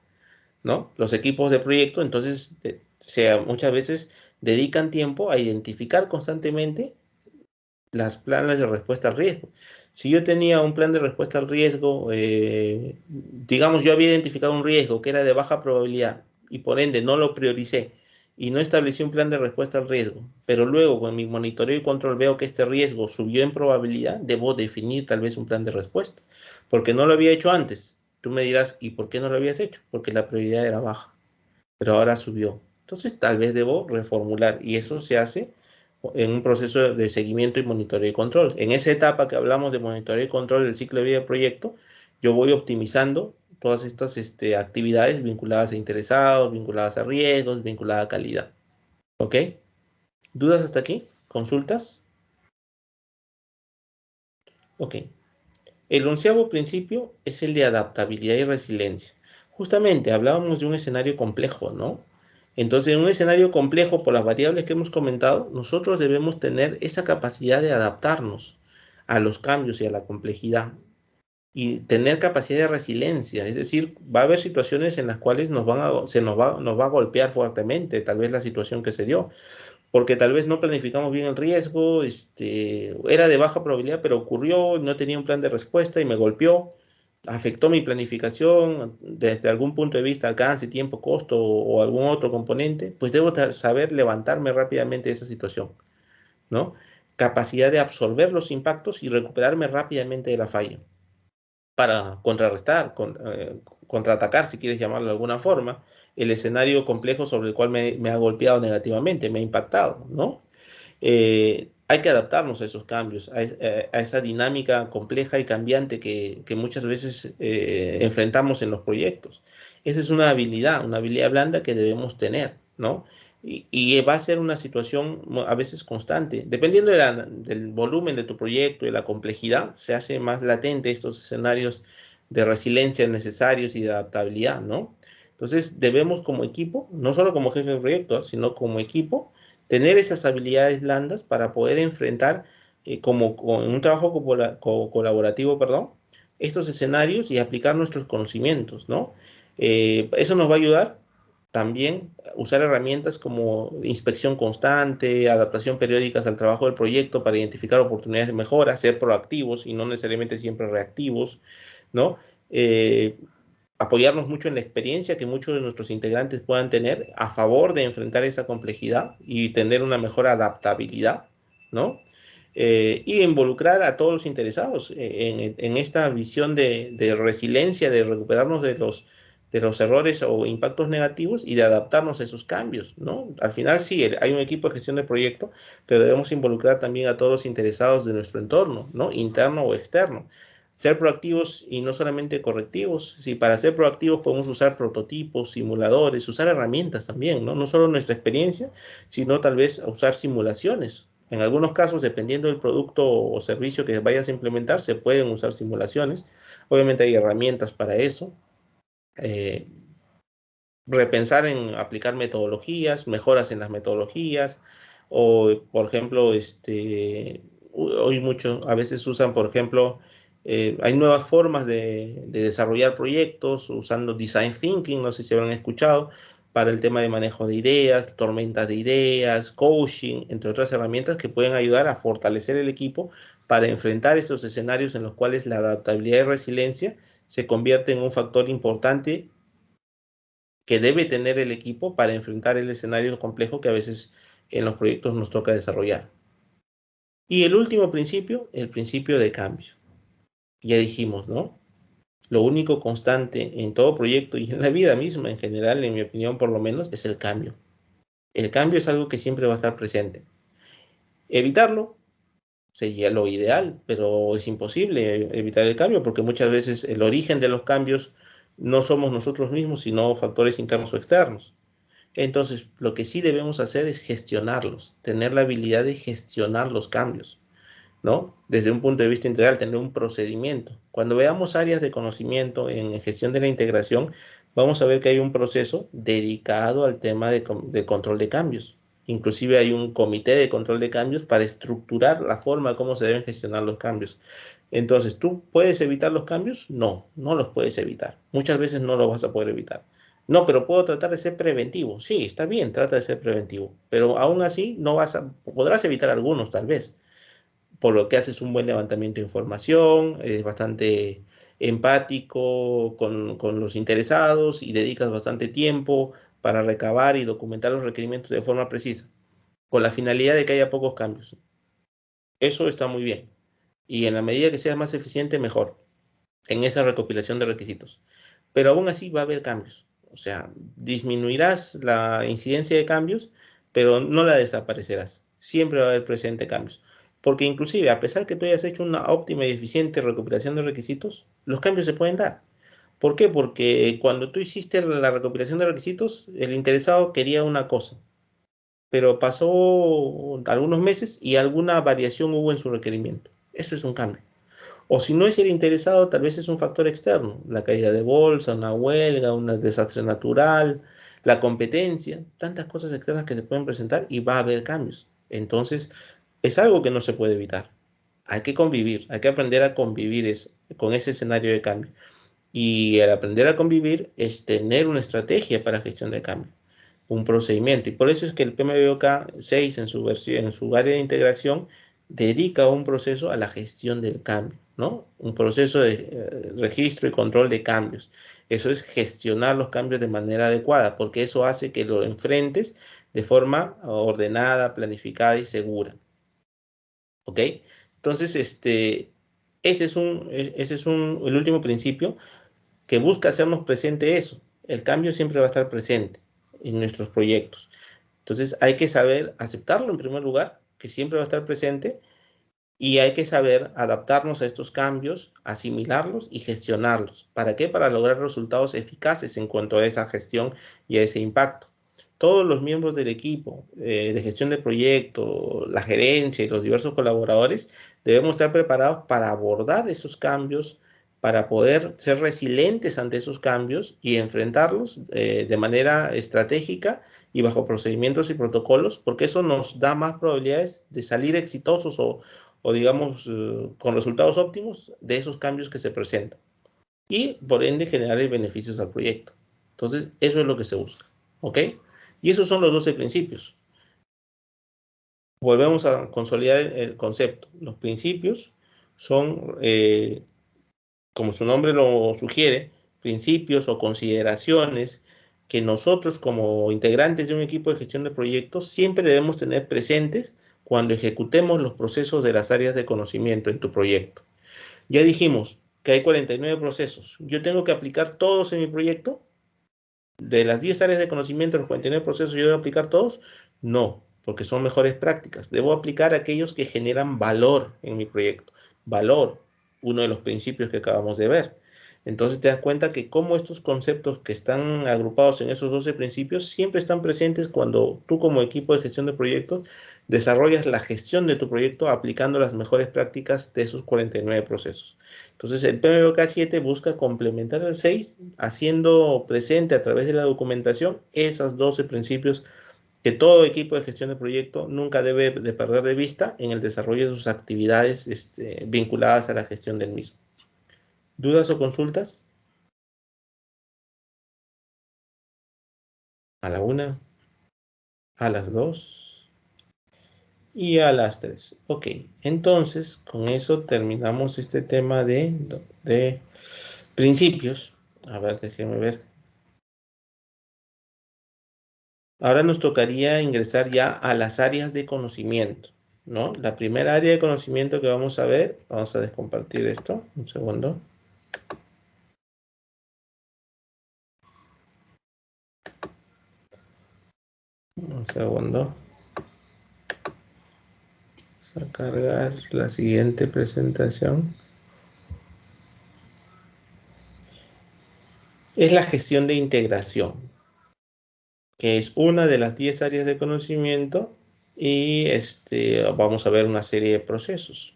¿no? Los equipos de proyecto, entonces, muchas veces dedican tiempo a identificar constantemente las planes de respuesta al riesgo. Si yo tenía un plan de respuesta al riesgo, digamos, yo había identificado un riesgo que era de baja probabilidad y por ende no lo prioricé y no establecí un plan de respuesta al riesgo, pero luego con mi monitoreo y control veo que este riesgo subió en probabilidad, debo definir tal vez un plan de respuesta, porque no lo había hecho antes. Tú me dirás, ¿y por qué no lo habías hecho? Porque la prioridad era baja, pero ahora subió. Entonces tal vez debo reformular y eso se hace en un proceso de seguimiento y monitoreo y control. En esa etapa que hablamos de monitoreo y control del ciclo de vida del proyecto, yo voy optimizando todas estas actividades vinculadas a interesados, vinculadas a riesgos, vinculadas a calidad. ¿Ok? ¿Dudas hasta aquí? ¿Consultas? Ok. El 11º principio es el de adaptabilidad y resiliencia. Justamente hablábamos de un escenario complejo, ¿no? Entonces, en un escenario complejo, por las variables que hemos comentado, nosotros debemos tener esa capacidad de adaptarnos a los cambios y a la complejidad y tener capacidad de resiliencia. Es decir, va a haber situaciones en las cuales nos va a golpear fuertemente, tal vez la situación que se dio, porque tal vez no planificamos bien el riesgo, era de baja probabilidad, pero ocurrió, no tenía un plan de respuesta y me golpeó, afectó mi planificación desde algún punto de vista, alcance, tiempo, costo o algún otro componente, pues debo saber levantarme rápidamente de esa situación, ¿no? Capacidad de absorber los impactos y recuperarme rápidamente de la falla para contrarrestar, contraatacar, si quieres llamarlo de alguna forma, el escenario complejo sobre el cual me ha golpeado negativamente, me ha impactado, ¿no? Hay que adaptarnos a esos cambios, a esa dinámica compleja y cambiante que muchas veces enfrentamos en los proyectos. Esa es una habilidad blanda que debemos tener, ¿no? Y va a ser una situación a veces constante. Dependiendo del volumen de tu proyecto y de la complejidad, se hace más latente estos escenarios de resiliencia necesarios y de adaptabilidad, ¿no? Entonces debemos como equipo, no solo como jefe de proyecto, sino como equipo, tener esas habilidades blandas para poder enfrentar, como en un trabajo colaborativo, perdón, estos escenarios y aplicar nuestros conocimientos, ¿no? Eso nos va a ayudar también a usar herramientas como inspección constante, adaptación periódicas al trabajo del proyecto para identificar oportunidades de mejora, ser proactivos y no necesariamente siempre reactivos, ¿no? Apoyarnos mucho en la experiencia que muchos de nuestros integrantes puedan tener a favor de enfrentar esa complejidad y tener una mejor adaptabilidad, ¿no? Y involucrar a todos los interesados en esta visión de resiliencia, de recuperarnos de los errores o impactos negativos y de adaptarnos a esos cambios, ¿no? Al final sí, hay un equipo de gestión de proyecto, pero debemos involucrar también a todos los interesados de nuestro entorno, ¿no? Interno o externo. Ser proactivos y no solamente correctivos. Sí, para ser proactivos podemos usar prototipos, simuladores, usar herramientas también, ¿no? No solo nuestra experiencia, sino tal vez usar simulaciones. En algunos casos, dependiendo del producto o servicio que vayas a implementar, se pueden usar simulaciones. Obviamente hay herramientas para eso. Repensar en aplicar metodologías, mejoras en las metodologías, o por ejemplo, hoy mucho, a veces usan, por ejemplo, hay nuevas formas de desarrollar proyectos usando Design Thinking, no sé si habrán escuchado, para el tema de manejo de ideas, tormentas de ideas, coaching, entre otras herramientas que pueden ayudar a fortalecer el equipo para enfrentar esos escenarios en los cuales la adaptabilidad y resiliencia se convierte en un factor importante que debe tener el equipo para enfrentar el escenario complejo que a veces en los proyectos nos toca desarrollar. Y el último principio, el principio de cambio. Ya dijimos, ¿no? Lo único constante en todo proyecto y en la vida misma en general, en mi opinión por lo menos, es el cambio. El cambio es algo que siempre va a estar presente. Evitarlo sería lo ideal, pero es imposible evitar el cambio porque muchas veces el origen de los cambios no somos nosotros mismos, sino factores internos o externos. Entonces, lo que sí debemos hacer es gestionarlos, tener la habilidad de gestionar los cambios, ¿no? Desde un punto de vista integral, tener un procedimiento. Cuando veamos áreas de conocimiento en gestión de la integración, vamos a ver que hay un proceso dedicado al tema de control de cambios. Inclusive hay un comité de control de cambios para estructurar la forma como se deben gestionar los cambios. Entonces, ¿tú puedes evitar los cambios? No, no los puedes evitar. Muchas veces no los vas a poder evitar. No, pero puedo tratar de ser preventivo. Sí, está bien, trata de ser preventivo. Pero aún así podrás evitar algunos tal vez. Por lo que haces un buen levantamiento de información, eres bastante empático con los interesados y dedicas bastante tiempo para recabar y documentar los requerimientos de forma precisa, con la finalidad de que haya pocos cambios. Eso está muy bien. Y en la medida que seas más eficiente, mejor en esa recopilación de requisitos. Pero aún así va a haber cambios. O sea, disminuirás la incidencia de cambios, pero no la desaparecerás. Siempre va a haber presente cambios. Porque inclusive, a pesar que tú hayas hecho una óptima y eficiente recopilación de requisitos, los cambios se pueden dar. ¿Por qué? Porque cuando tú hiciste la recopilación de requisitos, el interesado quería una cosa, pero pasó algunos meses y alguna variación hubo en su requerimiento. Eso es un cambio. O si no es el interesado, tal vez es un factor externo, la caída de bolsa, una huelga, un desastre natural, la competencia, tantas cosas externas que se pueden presentar y va a haber cambios. Entonces, es algo que no se puede evitar. Hay que convivir, hay que aprender a convivir con ese escenario de cambio. Y el aprender a convivir es tener una estrategia para gestión de cambio, un procedimiento. Y por eso es que el PMBOK 6 en su área de integración dedica un proceso a la gestión del cambio, ¿no? Un proceso de registro y control de cambios. Eso es gestionar los cambios de manera adecuada, porque eso hace que lo enfrentes de forma ordenada, planificada y segura. ¿Ok? Entonces, ese es el último principio que busca hacernos presente eso. El cambio siempre va a estar presente en nuestros proyectos. Entonces hay que saber aceptarlo en primer lugar, que siempre va a estar presente, y hay que saber adaptarnos a estos cambios, asimilarlos y gestionarlos. ¿Para qué? Para lograr resultados eficaces en cuanto a esa gestión y a ese impacto. Todos los miembros del equipo de gestión de proyecto, la gerencia y los diversos colaboradores debemos estar preparados para abordar esos cambios para poder ser resilientes ante esos cambios y enfrentarlos de manera estratégica y bajo procedimientos y protocolos, porque eso nos da más probabilidades de salir exitosos o digamos, con resultados óptimos de esos cambios que se presentan y, por ende, generar beneficios al proyecto. Entonces, eso es lo que se busca, ¿ok? Y esos son los 12 principios. Volvemos a consolidar el concepto. Los principios son, como su nombre lo sugiere, principios o consideraciones que nosotros como integrantes de un equipo de gestión de proyectos siempre debemos tener presentes cuando ejecutemos los procesos de las áreas de conocimiento en tu proyecto. Ya dijimos que hay 49 procesos. ¿Yo tengo que aplicar todos en mi proyecto? ¿De las 10 áreas de conocimiento, los 49 procesos, yo debo aplicar todos? No, porque son mejores prácticas. Debo aplicar aquellos que generan valor en mi proyecto. Valor, uno de los principios que acabamos de ver. Entonces te das cuenta que como estos conceptos que están agrupados en esos 12 principios siempre están presentes cuando tú como equipo de gestión de proyectos desarrollas la gestión de tu proyecto aplicando las mejores prácticas de esos 49 procesos. Entonces el PMBOK 7 busca complementar el 6 haciendo presente a través de la documentación esos 12 principios que todo equipo de gestión de proyecto nunca debe de perder de vista en el desarrollo de sus actividades vinculadas a la gestión del mismo. ¿Dudas o consultas? A la 1, a las 2 y a las 3. Ok, entonces con eso terminamos este tema de principios. A ver, déjenme ver. Ahora nos tocaría ingresar ya a las áreas de conocimiento, ¿no? La primera área de conocimiento que vamos a ver, vamos a descompartir esto, un segundo. Un segundo. Vamos a cargar la siguiente presentación. Es la gestión de integración, que es una de las 10 áreas de conocimiento y vamos a ver una serie de procesos.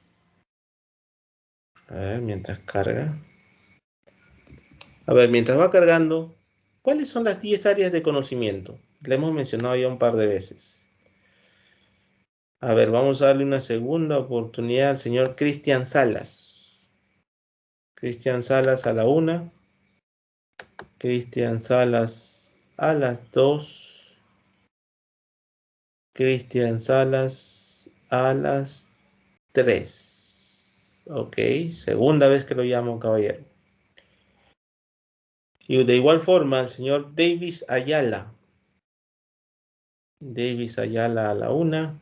A ver, mientras carga. A ver, mientras va cargando, ¿cuáles son las 10 áreas de conocimiento? Le hemos mencionado ya un par de veces. A ver, vamos a darle una segunda oportunidad al señor Cristian Salas. Cristian Salas a la 1. Cristian Salas a las 2. Cristian Salas a las 3. Ok, segunda vez que lo llamo, caballero. Y de igual forma, el señor Davis Ayala. Davis Ayala a la 1.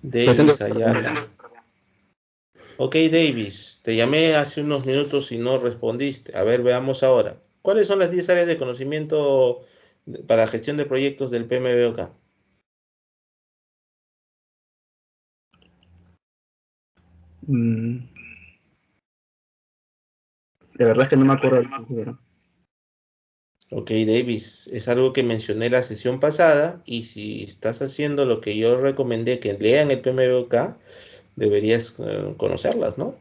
Davis Ayala. Ok, Davis, te llamé hace unos minutos y no respondiste. A ver, veamos ahora. ¿Cuáles son las 10 áreas de conocimiento para gestión de proyectos del PMBOK? De verdad es que no me acuerdo del ingeniero. Ok, Davis, es algo que mencioné la sesión pasada y si estás haciendo lo que yo recomendé que lean el PMBOK, deberías conocerlas, ¿no?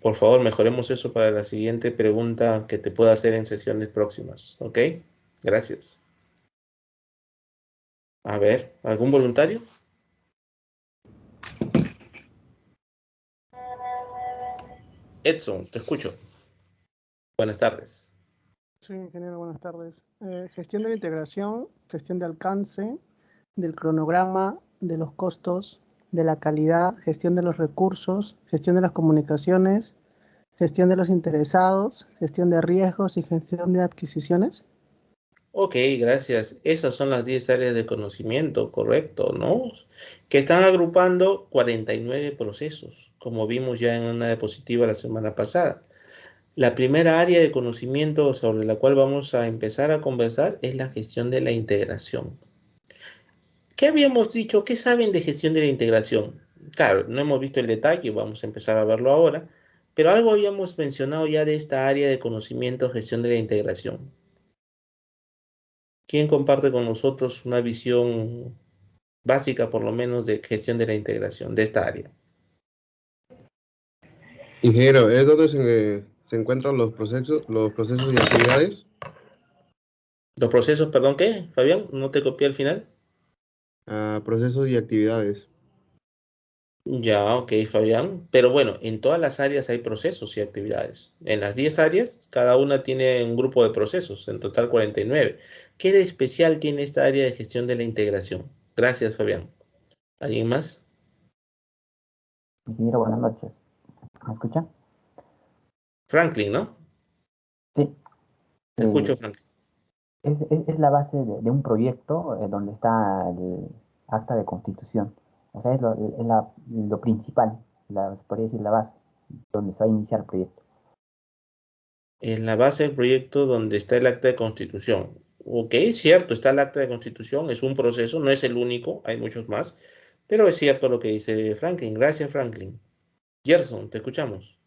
Por favor, mejoremos eso para la siguiente pregunta que te pueda hacer en sesiones próximas, ¿ok? Gracias. A ver, ¿algún voluntario? Edson, te escucho. Buenas tardes. Sí, ingeniero, buenas tardes. Gestión de la integración, gestión de alcance, del cronograma, de los costos, de la calidad, gestión de los recursos, gestión de las comunicaciones, gestión de los interesados, gestión de riesgos y gestión de adquisiciones. Ok, gracias. Esas son las 10 áreas de conocimiento, correcto, ¿no? Que están agrupando 49 procesos, como vimos ya en una diapositiva la semana pasada. La primera área de conocimiento sobre la cual vamos a empezar a conversar es la gestión de la integración. ¿Qué habíamos dicho? ¿Qué saben de gestión de la integración? Claro, no hemos visto el detalle, vamos a empezar a verlo ahora, pero algo habíamos mencionado ya de esta área de conocimiento, gestión de la integración. ¿Quién comparte con nosotros una visión básica, por lo menos, de gestión de la integración de esta área? Ingeniero, es donde se encuentran los procesos y actividades. Los procesos, perdón, ¿qué, Fabián? ¿No te copié al final? Procesos y actividades. Ya, ok, Fabián. Pero bueno, en todas las áreas hay procesos y actividades. En las 10 áreas, cada una tiene un grupo de procesos, en total 49. ¿Qué de especial tiene esta área de gestión de la integración? Gracias, Fabián. ¿Alguien más? Ingeniero, buenas noches. ¿Me escucha? Franklin, ¿no? Sí. Te escucho, Franklin. Es la base de un proyecto donde está el acta de constitución. O sea, es lo principal, se podría decir la base, donde se va a iniciar el proyecto. En la base del proyecto donde está el acta de constitución. Ok, cierto, está el acta de constitución, es un proceso, no es el único, hay muchos más, pero es cierto lo que dice Franklin. Gracias, Franklin. Gerson, te escuchamos.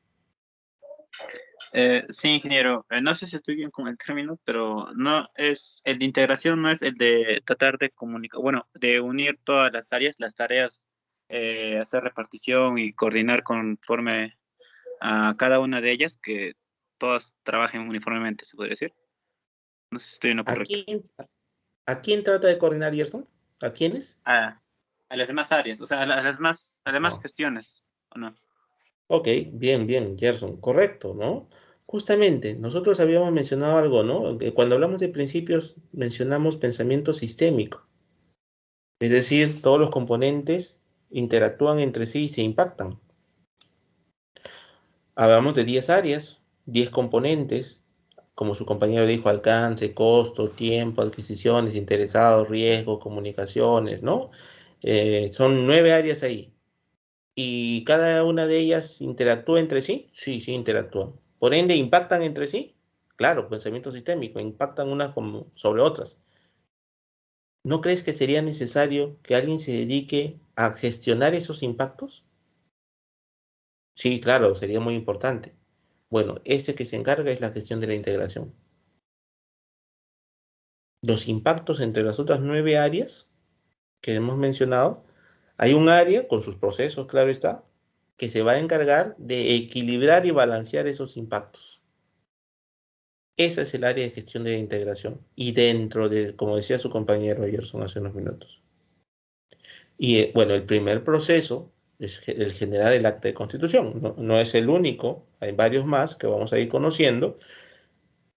Sí, ingeniero. No sé si estoy bien con el término, pero no es el de integración, no es el de tratar de comunicar, bueno, de unir todas las tareas, hacer repartición y coordinar conforme a cada una de ellas, que todas trabajen uniformemente, se podría decir. No sé si estoy en lo correcto. ¿A quién trata de coordinar, Gerson? ¿A quiénes? A las demás áreas, o sea, a las demás gestiones, ¿o no? Ok, bien, bien, Gerson, correcto, ¿no? Justamente, nosotros habíamos mencionado algo, ¿no? Que cuando hablamos de principios, mencionamos pensamiento sistémico. Es decir, todos los componentes interactúan entre sí y se impactan. Hablamos de 10 áreas, 10 componentes, como su compañero dijo, alcance, costo, tiempo, adquisiciones, interesados, riesgo, comunicaciones, ¿no? Son 9 áreas ahí. ¿Y cada una de ellas interactúa entre sí? Sí, sí interactúan. Por ende, ¿impactan entre sí? Claro, pensamiento sistémico, impactan unas sobre otras. ¿No crees que sería necesario que alguien se dedique a gestionar esos impactos? Sí, claro, sería muy importante. Bueno, ese que se encarga es la gestión de la integración. Los impactos entre las otras 9 áreas que hemos mencionado, hay un área con sus procesos, claro está, que se va a encargar de equilibrar y balancear esos impactos. Esa es el área de gestión de la integración. Y dentro de, como decía su compañero Gerson hace unos minutos. Y bueno, el primer proceso es el generar el acta de constitución. No es el único, hay varios más que vamos a ir conociendo.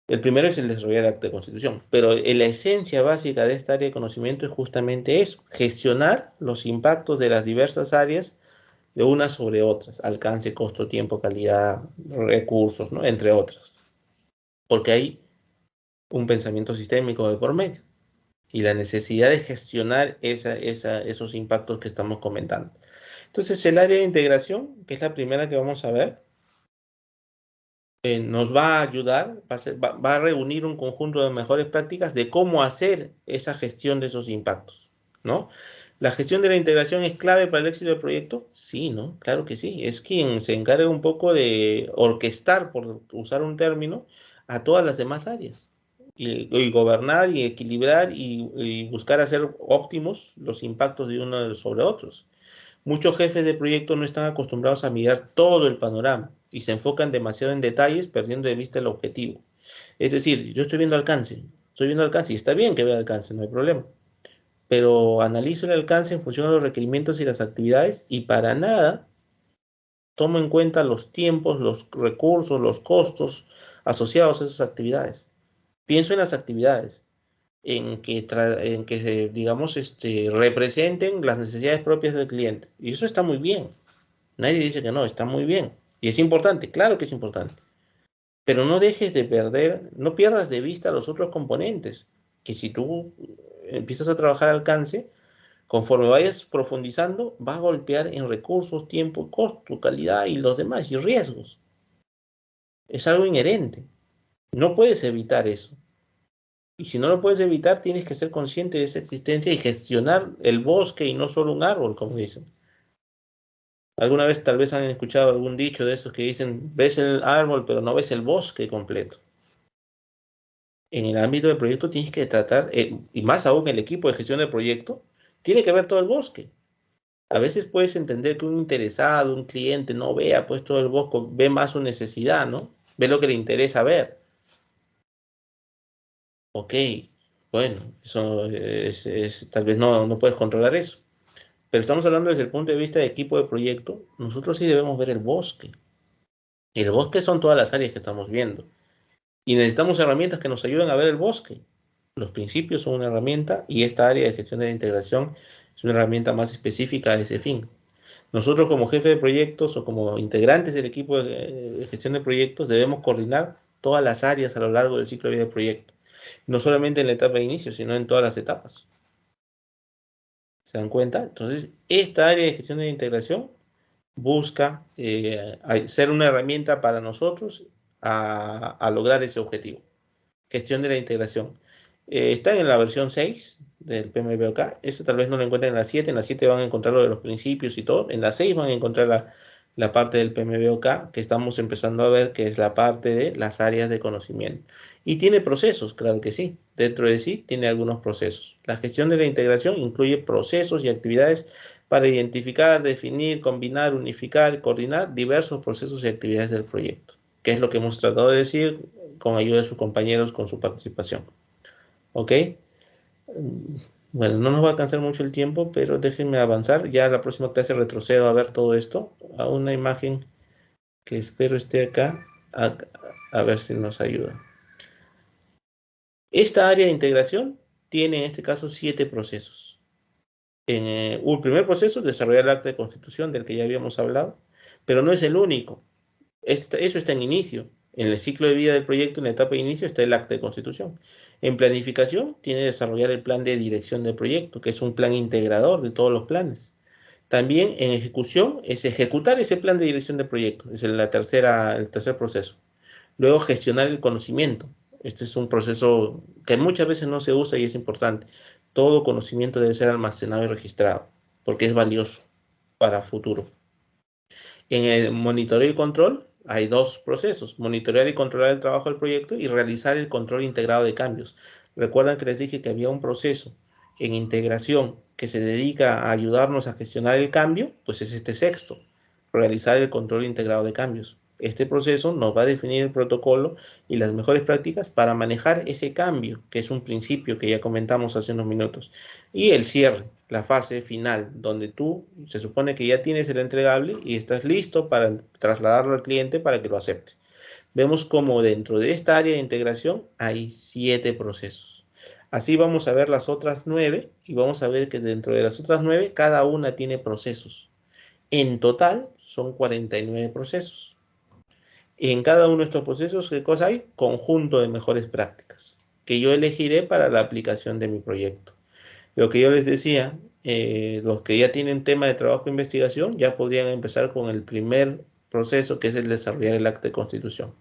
El primero es el desarrollar el acta de constitución, pero la esencia básica de esta área de conocimiento es justamente eso, gestionar los impactos de las diversas áreas de unas sobre otras, alcance, costo, tiempo, calidad, recursos, ¿no? Entre otras. Porque hay un pensamiento sistémico de por medio y la necesidad de gestionar esos impactos que estamos comentando. Entonces, el área de integración, que es la primera que vamos a ver, nos va a ayudar, va a reunir un conjunto de mejores prácticas de cómo hacer esa gestión de esos impactos, ¿no? ¿La gestión de la integración es clave para el éxito del proyecto? Sí, ¿no? Claro que sí. Es quien se encarga un poco de orquestar, por usar un término, a todas las demás áreas. Y gobernar y equilibrar y buscar hacer óptimos los impactos de unos sobre otros. Muchos jefes de proyecto no están acostumbrados a mirar todo el panorama y se enfocan demasiado en detalles, perdiendo de vista el objetivo. Es decir, yo estoy viendo alcance y está bien que vea alcance, no hay problema. Pero analizo el alcance en función de los requerimientos y las actividades y para nada tomo en cuenta los tiempos, los recursos, los costos asociados a esas actividades. Pienso en las actividades, en que digamos, representen las necesidades propias del cliente. Y eso está muy bien. Nadie dice que no, está muy bien. Y es importante, claro que es importante. Pero no dejes de perder, no pierdas de vista los otros componentes, que si tú empiezas a trabajar alcance, conforme vayas profundizando, va a golpear en recursos, tiempo, costo, calidad y los demás, y riesgos. Es algo inherente. No puedes evitar eso. Y si no lo puedes evitar, tienes que ser consciente de esa existencia y gestionar el bosque y no solo un árbol, como dicen. Alguna vez tal vez han escuchado algún dicho de esos que dicen, ves el árbol pero no ves el bosque completo. En el ámbito del proyecto tienes que tratar, y más aún el equipo de gestión del proyecto, tiene que ver todo el bosque. A veces puedes entender que un interesado, un cliente no vea pues todo el bosque, ve más su necesidad, ¿no? ve lo que le interesa ver. Ok, bueno, eso tal vez no puedes controlar eso. Pero estamos hablando desde el punto de vista de equipo de proyecto. Nosotros sí debemos ver el bosque. Y el bosque son todas las áreas que estamos viendo. Y necesitamos herramientas que nos ayuden a ver el bosque. Los principios son una herramienta y esta área de gestión de la integración es una herramienta más específica a ese fin. Nosotros como jefe de proyectos o como integrantes del equipo de gestión de proyectos debemos coordinar todas las áreas a lo largo del ciclo de vida del proyecto. No solamente en la etapa de inicio, sino en todas las etapas. ¿Se dan cuenta? Entonces, esta área de gestión de la integración busca ser una herramienta para nosotros a lograr ese objetivo. Gestión de la integración. Está en la versión 6 del PMBOK. Eso tal vez no lo encuentren en la 7. En la 7 van a encontrar lo de los principios y todo. En la 6 van a encontrar la parte del PMBOK que estamos empezando a ver, que es la parte de las áreas de conocimiento. Y tiene procesos, claro que sí. Dentro de sí tiene algunos procesos. La gestión de la integración incluye procesos y actividades para identificar, definir, combinar, unificar, coordinar diversos procesos y actividades del proyecto, que es lo que hemos tratado de decir con ayuda de sus compañeros, con su participación. ¿Ok? Bueno, no nos va a alcanzar mucho el tiempo, pero déjenme avanzar. Ya la próxima clase retrocedo a ver todo esto, a una imagen que espero esté acá, a ver si nos ayuda. Esta área de integración tiene en este caso 7 procesos. En un primer proceso, desarrollar el acta de constitución del que ya habíamos hablado, pero no es el único. Eso está en inicio. En el ciclo de vida del proyecto, en la etapa de inicio, está el acta de constitución. En planificación, tiene que desarrollar el plan de dirección del proyecto, que es un plan integrador de todos los planes. También en ejecución, es ejecutar ese plan de dirección del proyecto. Es el tercer proceso. Luego, gestionar el conocimiento. Este es un proceso que muchas veces no se usa y es importante. Todo conocimiento debe ser almacenado y registrado, porque es valioso para futuro. En el monitoreo y control hay 2 procesos: monitorear y controlar el trabajo del proyecto y realizar el control integrado de cambios. Recuerdan que les dije que había un proceso en integración que se dedica a ayudarnos a gestionar el cambio, pues es este sexto, realizar el control integrado de cambios. Este proceso nos va a definir el protocolo y las mejores prácticas para manejar ese cambio, que es un principio que ya comentamos hace unos minutos. Y el cierre, la fase final, donde tú se supone que ya tienes el entregable y estás listo para trasladarlo al cliente para que lo acepte. Vemos como dentro de esta área de integración hay 7 procesos. Así vamos a ver las otras 9 y vamos a ver que dentro de las otras 9 cada una tiene procesos. En total son 49 procesos. Y en cada uno de estos procesos, ¿qué cosa hay? Conjunto de mejores prácticas que yo elegiré para la aplicación de mi proyecto. Lo que yo les decía, los que ya tienen tema de trabajo e investigación ya podrían empezar con el primer proceso, que es el desarrollar el acta de constitución.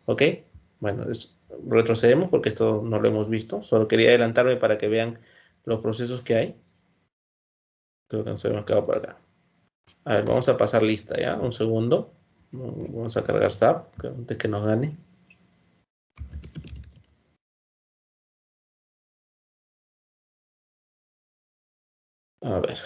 ¿Ok? Bueno, retrocedemos porque esto no lo hemos visto. Solo quería adelantarme para que vean los procesos que hay. Creo que nos hemos quedado por acá. A ver, vamos a pasar lista, ¿ya? Un segundo. Vamos a cargar SAP antes que nos gane. A ver.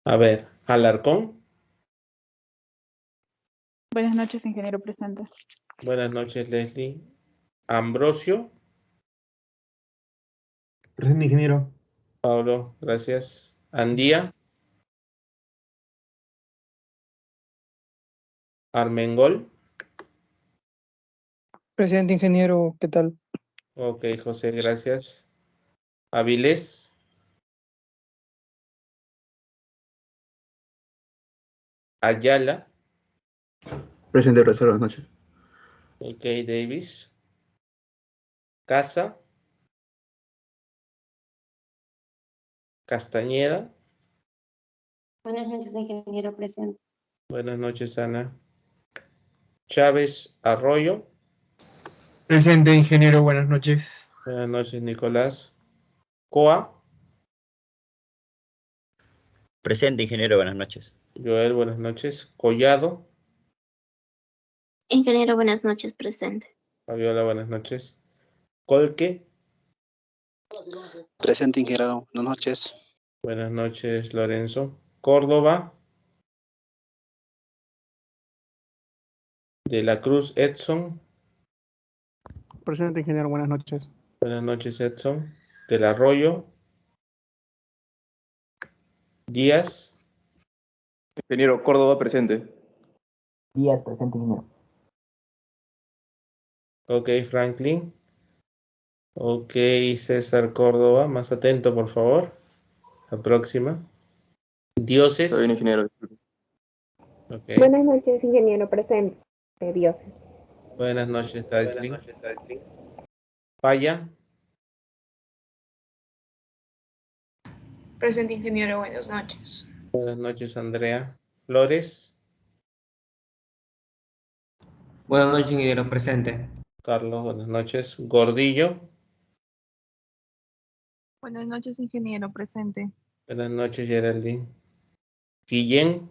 A ver, Alarcón. Buenas noches, ingeniero presente. Buenas noches, Leslie. Ambrosio. Presente, ingeniero. Pablo, gracias. Andía. Armengol. Presente, ingeniero, ¿qué tal? Ok, José, gracias. Avilés. Ayala. Presente, profesor, buenas noches. Ok, Davis. Casa. Castañeda. Buenas noches, ingeniero presente. Buenas noches, Ana. Chávez Arroyo. Presente, ingeniero, buenas noches. Buenas noches, Nicolás. Coa. Presente, ingeniero, buenas noches. Joel, buenas noches. Collado. Ingeniero, buenas noches, presente. Fabiola, buenas noches. Colque. Presente, ingeniero. Buenas noches. Buenas noches, Lorenzo. Córdoba. De la Cruz, Edson. Presente, ingeniero. Buenas noches. Buenas noches, Edson. Del Arroyo. Díaz. Ingeniero Córdoba, presente. Díaz, presente, ingeniero. Ok, Franklin. Ok, César Córdoba. Más atento, por favor. La próxima. Dioses. Soy un ingeniero. Okay. Buenas noches, ingeniero presente. Dioses. Buenas noches, Talclin. Falla. Presente, ingeniero, buenas noches. Buenas noches, Andrea. Flores. Buenas noches, ingeniero presente. Carlos, buenas noches. Gordillo. Buenas noches, ingeniero presente. Buenas noches, Geraldine. Guillén.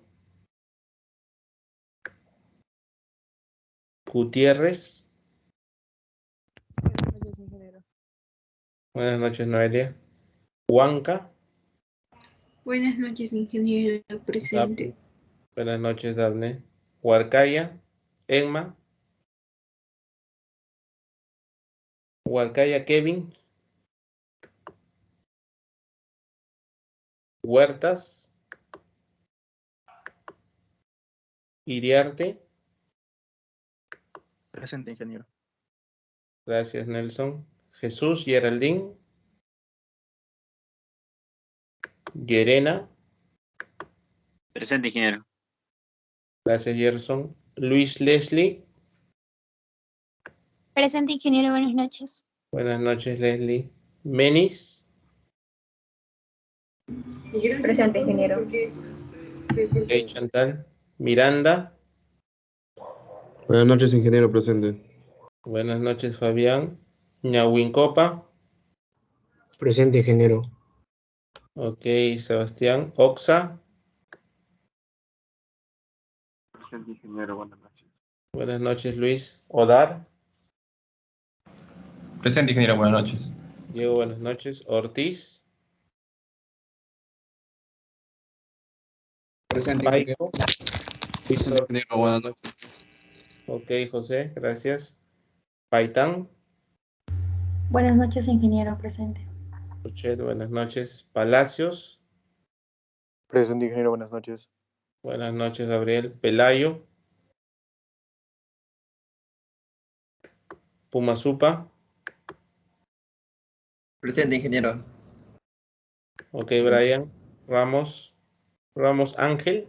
Gutiérrez. Buenas noches, ingeniero. Buenas noches, Noelia. Huanca. Buenas noches, ingeniero presente. Buenas noches, Daphne. Huarcaya. Emma. Huarcaya, Kevin. Huertas. Iriarte. Presente, ingeniero. Gracias, Nelson. Jesús, Geraldine. Llerena. Presente, ingeniero. Gracias, Gerson. Luis Leslie. Presente, ingeniero, buenas noches. Buenas noches, Leslie. Menis. Presente, ingeniero. Hey, Chantal. Miranda. Buenas noches, ingeniero presente. Buenas noches, Fabián. Ñahuincopa. Presente, ingeniero. Ok, Sebastián. Oxa. Presente, ingeniero, buenas noches. Buenas noches, Luis. Odar. Presente, ingeniero, buenas noches. Diego, buenas noches. Ortiz. Presente, Paico. Presente, ingeniero, buenas noches. Ok, José, gracias. Paitán. Buenas noches, ingeniero presente. Puchet, buenas noches. Palacios. Presente, ingeniero, buenas noches. Buenas noches, Gabriel. Pelayo. Pumasupa. Presente, ingeniero. Ok, Brian. Ramos. Ramos Ángel.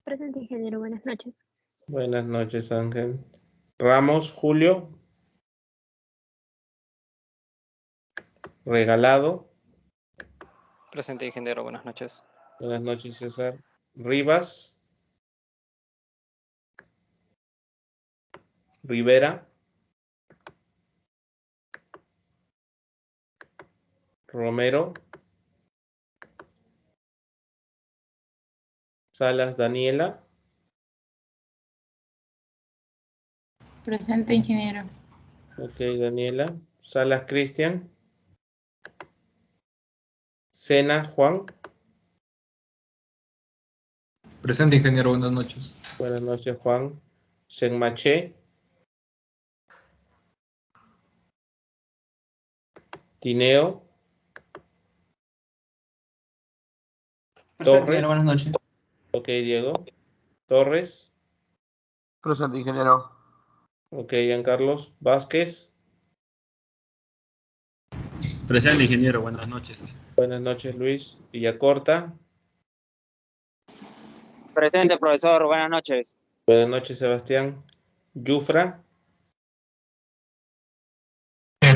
Presente, ingeniero, buenas noches. Buenas noches, Ángel. Ramos Julio. Regalado. Presente, ingeniero, buenas noches. Buenas noches, César. Rivas. Rivera. Romero. Salas Daniela. Presente, ingeniero. Ok, Daniela. Salas Cristian. Sena Juan. Presente, ingeniero, buenas noches. Buenas noches, Juan. Senmaché. Tineo. Presente, Torres. ingeniero, buenas noches. Ok, Diego. Torres. Presente, ingeniero. Ok, Giancarlos. Vázquez. Presente, ingeniero, buenas noches. Buenas noches, Luis. Villacorta. Presente, profesor. Buenas noches. Buenas noches, Sebastián. Yufra.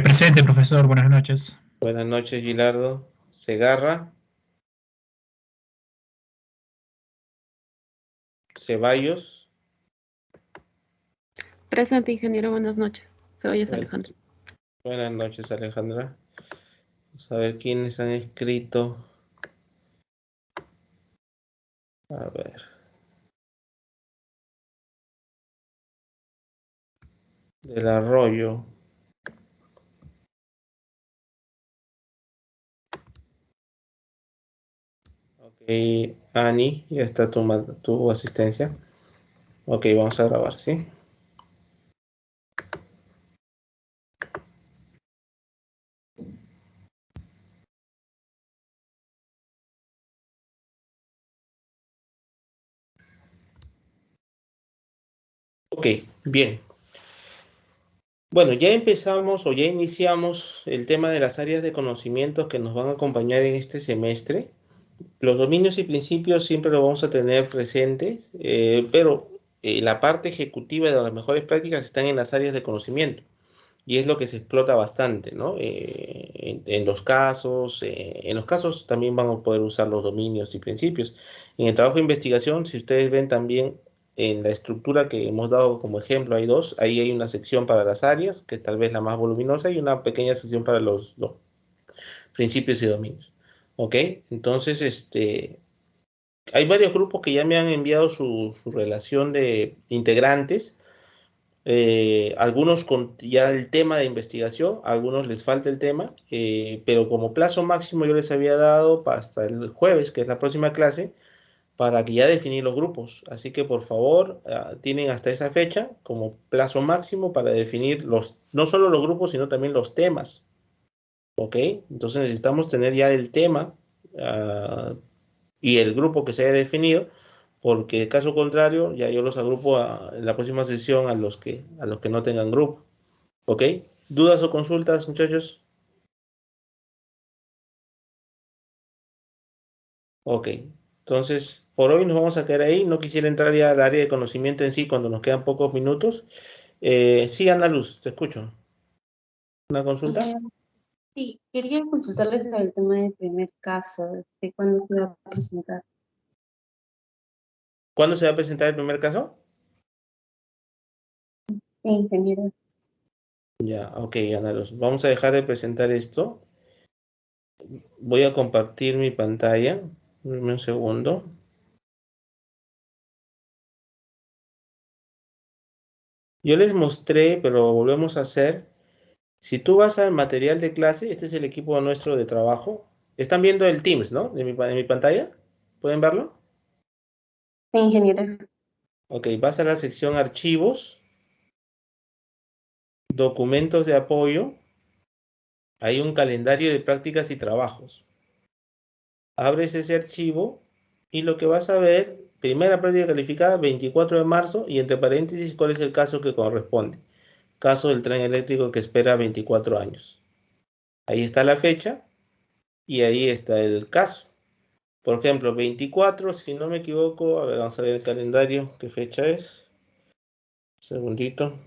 Presente, profesor, buenas noches. Buenas noches, Gilardo. Segarra. Ceballos. Presente, ingeniero. Buenas noches. Ceballos Bueno. Alejandra. Buenas noches, Alejandra. Vamos a ver quiénes han escrito. A ver. Del Arroyo. Ok, Ani, ya está tu asistencia. Ok, vamos a grabar, ¿sí? Ok, bien. Bueno, ya empezamos o ya iniciamos el tema de las áreas de conocimientos que nos van a acompañar en este semestre. Los dominios y principios siempre los vamos a tener presentes, pero la parte ejecutiva de las mejores prácticas están en las áreas de conocimiento y es lo que se explota bastante, ¿no? En los casos también van a poder usar los dominios y principios. En el trabajo de investigación, si ustedes ven también en la estructura que hemos dado como ejemplo, hay dos, ahí hay una sección para las áreas, que es tal vez la más voluminosa, y una pequeña sección para los principios y dominios. ¿Ok? Entonces, hay varios grupos que ya me han enviado su relación de integrantes, algunos con ya el tema de investigación, a algunos les falta el tema, pero como plazo máximo yo les había dado hasta el jueves, que es la próxima clase, para que ya definir los grupos. Así que por favor, tienen hasta esa fecha como plazo máximo para definir no solo los grupos, sino también los temas. ¿Ok? Entonces necesitamos tener ya el tema y el grupo que se haya definido, porque caso contrario, ya yo los agrupo en la próxima sesión a los que no tengan grupo. ¿Ok? ¿Dudas o consultas, muchachos? Ok. Entonces, por hoy nos vamos a quedar ahí. No quisiera entrar ya al área de conocimiento en sí cuando nos quedan pocos minutos. Sí, Ana Luz, te escucho. ¿Una consulta? Sí, quería consultarles sobre el tema del primer caso, de cuándo se va a presentar. ¿Cuándo se va a presentar el primer caso? Ingeniero. Ya, ok, Ana Luz. Vamos a dejar de presentar esto. Voy a compartir mi pantalla. Dame un segundo. Yo les mostré, pero lo volvemos a hacer. Si tú vas al material de clase, este es el equipo nuestro de trabajo. Están viendo el Teams, ¿no? De mi pantalla. ¿Pueden verlo? Sí, ingeniero. Ok, vas a la sección archivos, documentos de apoyo. Hay un calendario de prácticas y trabajos. Abres ese archivo y lo que vas a ver, primera práctica calificada, 24 de marzo, y entre paréntesis, cuál es el caso que corresponde. Caso del tren eléctrico que espera 24 años. Ahí está la fecha y ahí está el caso. Por ejemplo, 24, si no me equivoco, a ver, vamos a ver el calendario, ¿qué fecha es? Un segundito.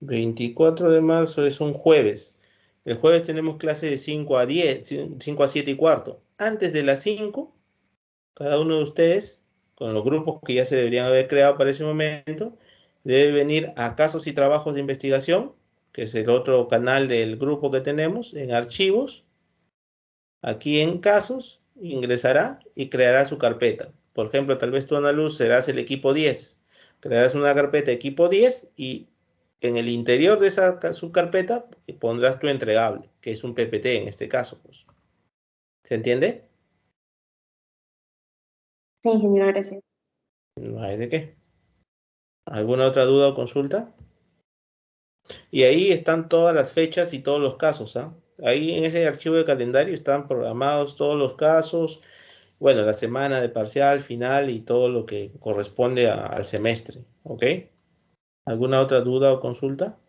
24 de marzo es un jueves. El jueves tenemos clase de 5 a 10, 5 a 7 y cuarto. Antes de las 5, cada uno de ustedes, con los grupos que ya se deberían haber creado para ese momento, debe venir a casos y trabajos de investigación, que es el otro canal del grupo que tenemos, en archivos. Aquí en casos, ingresará y creará su carpeta. Por ejemplo, tal vez tú, Ana Luz, serás el equipo 10. Crearás una carpeta equipo 10 y en el interior de esa subcarpeta pondrás tu entregable, que es un PPT en este caso. Pues. ¿Se entiende? Sí, ingeniero, gracias. No hay de qué. ¿Alguna otra duda o consulta? Y ahí están todas las fechas y todos los casos. ¿Ah? Ahí en ese archivo de calendario están programados todos los casos, bueno, la semana de parcial, final y todo lo que corresponde al semestre. ¿Ok? ¿Alguna otra duda o consulta?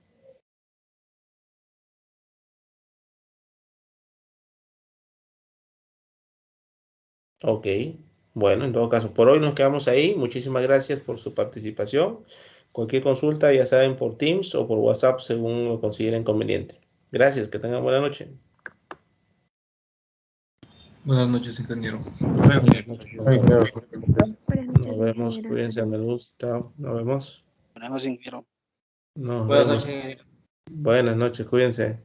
Ok. Bueno, en todo caso, por hoy nos quedamos ahí. Muchísimas gracias por su participación. Cualquier consulta, ya saben, por Teams o por WhatsApp, según lo consideren conveniente. Gracias, que tengan buena noche. Buenas noches, ingeniero. Buenas noches. Buenas Nos noches, vemos, ingeniero. cuídense, amigos. Chao, nos vemos. Buenas noches, ingeniero. Nos Buenas vemos. noches, ingeniero. Buenas noches, cuídense.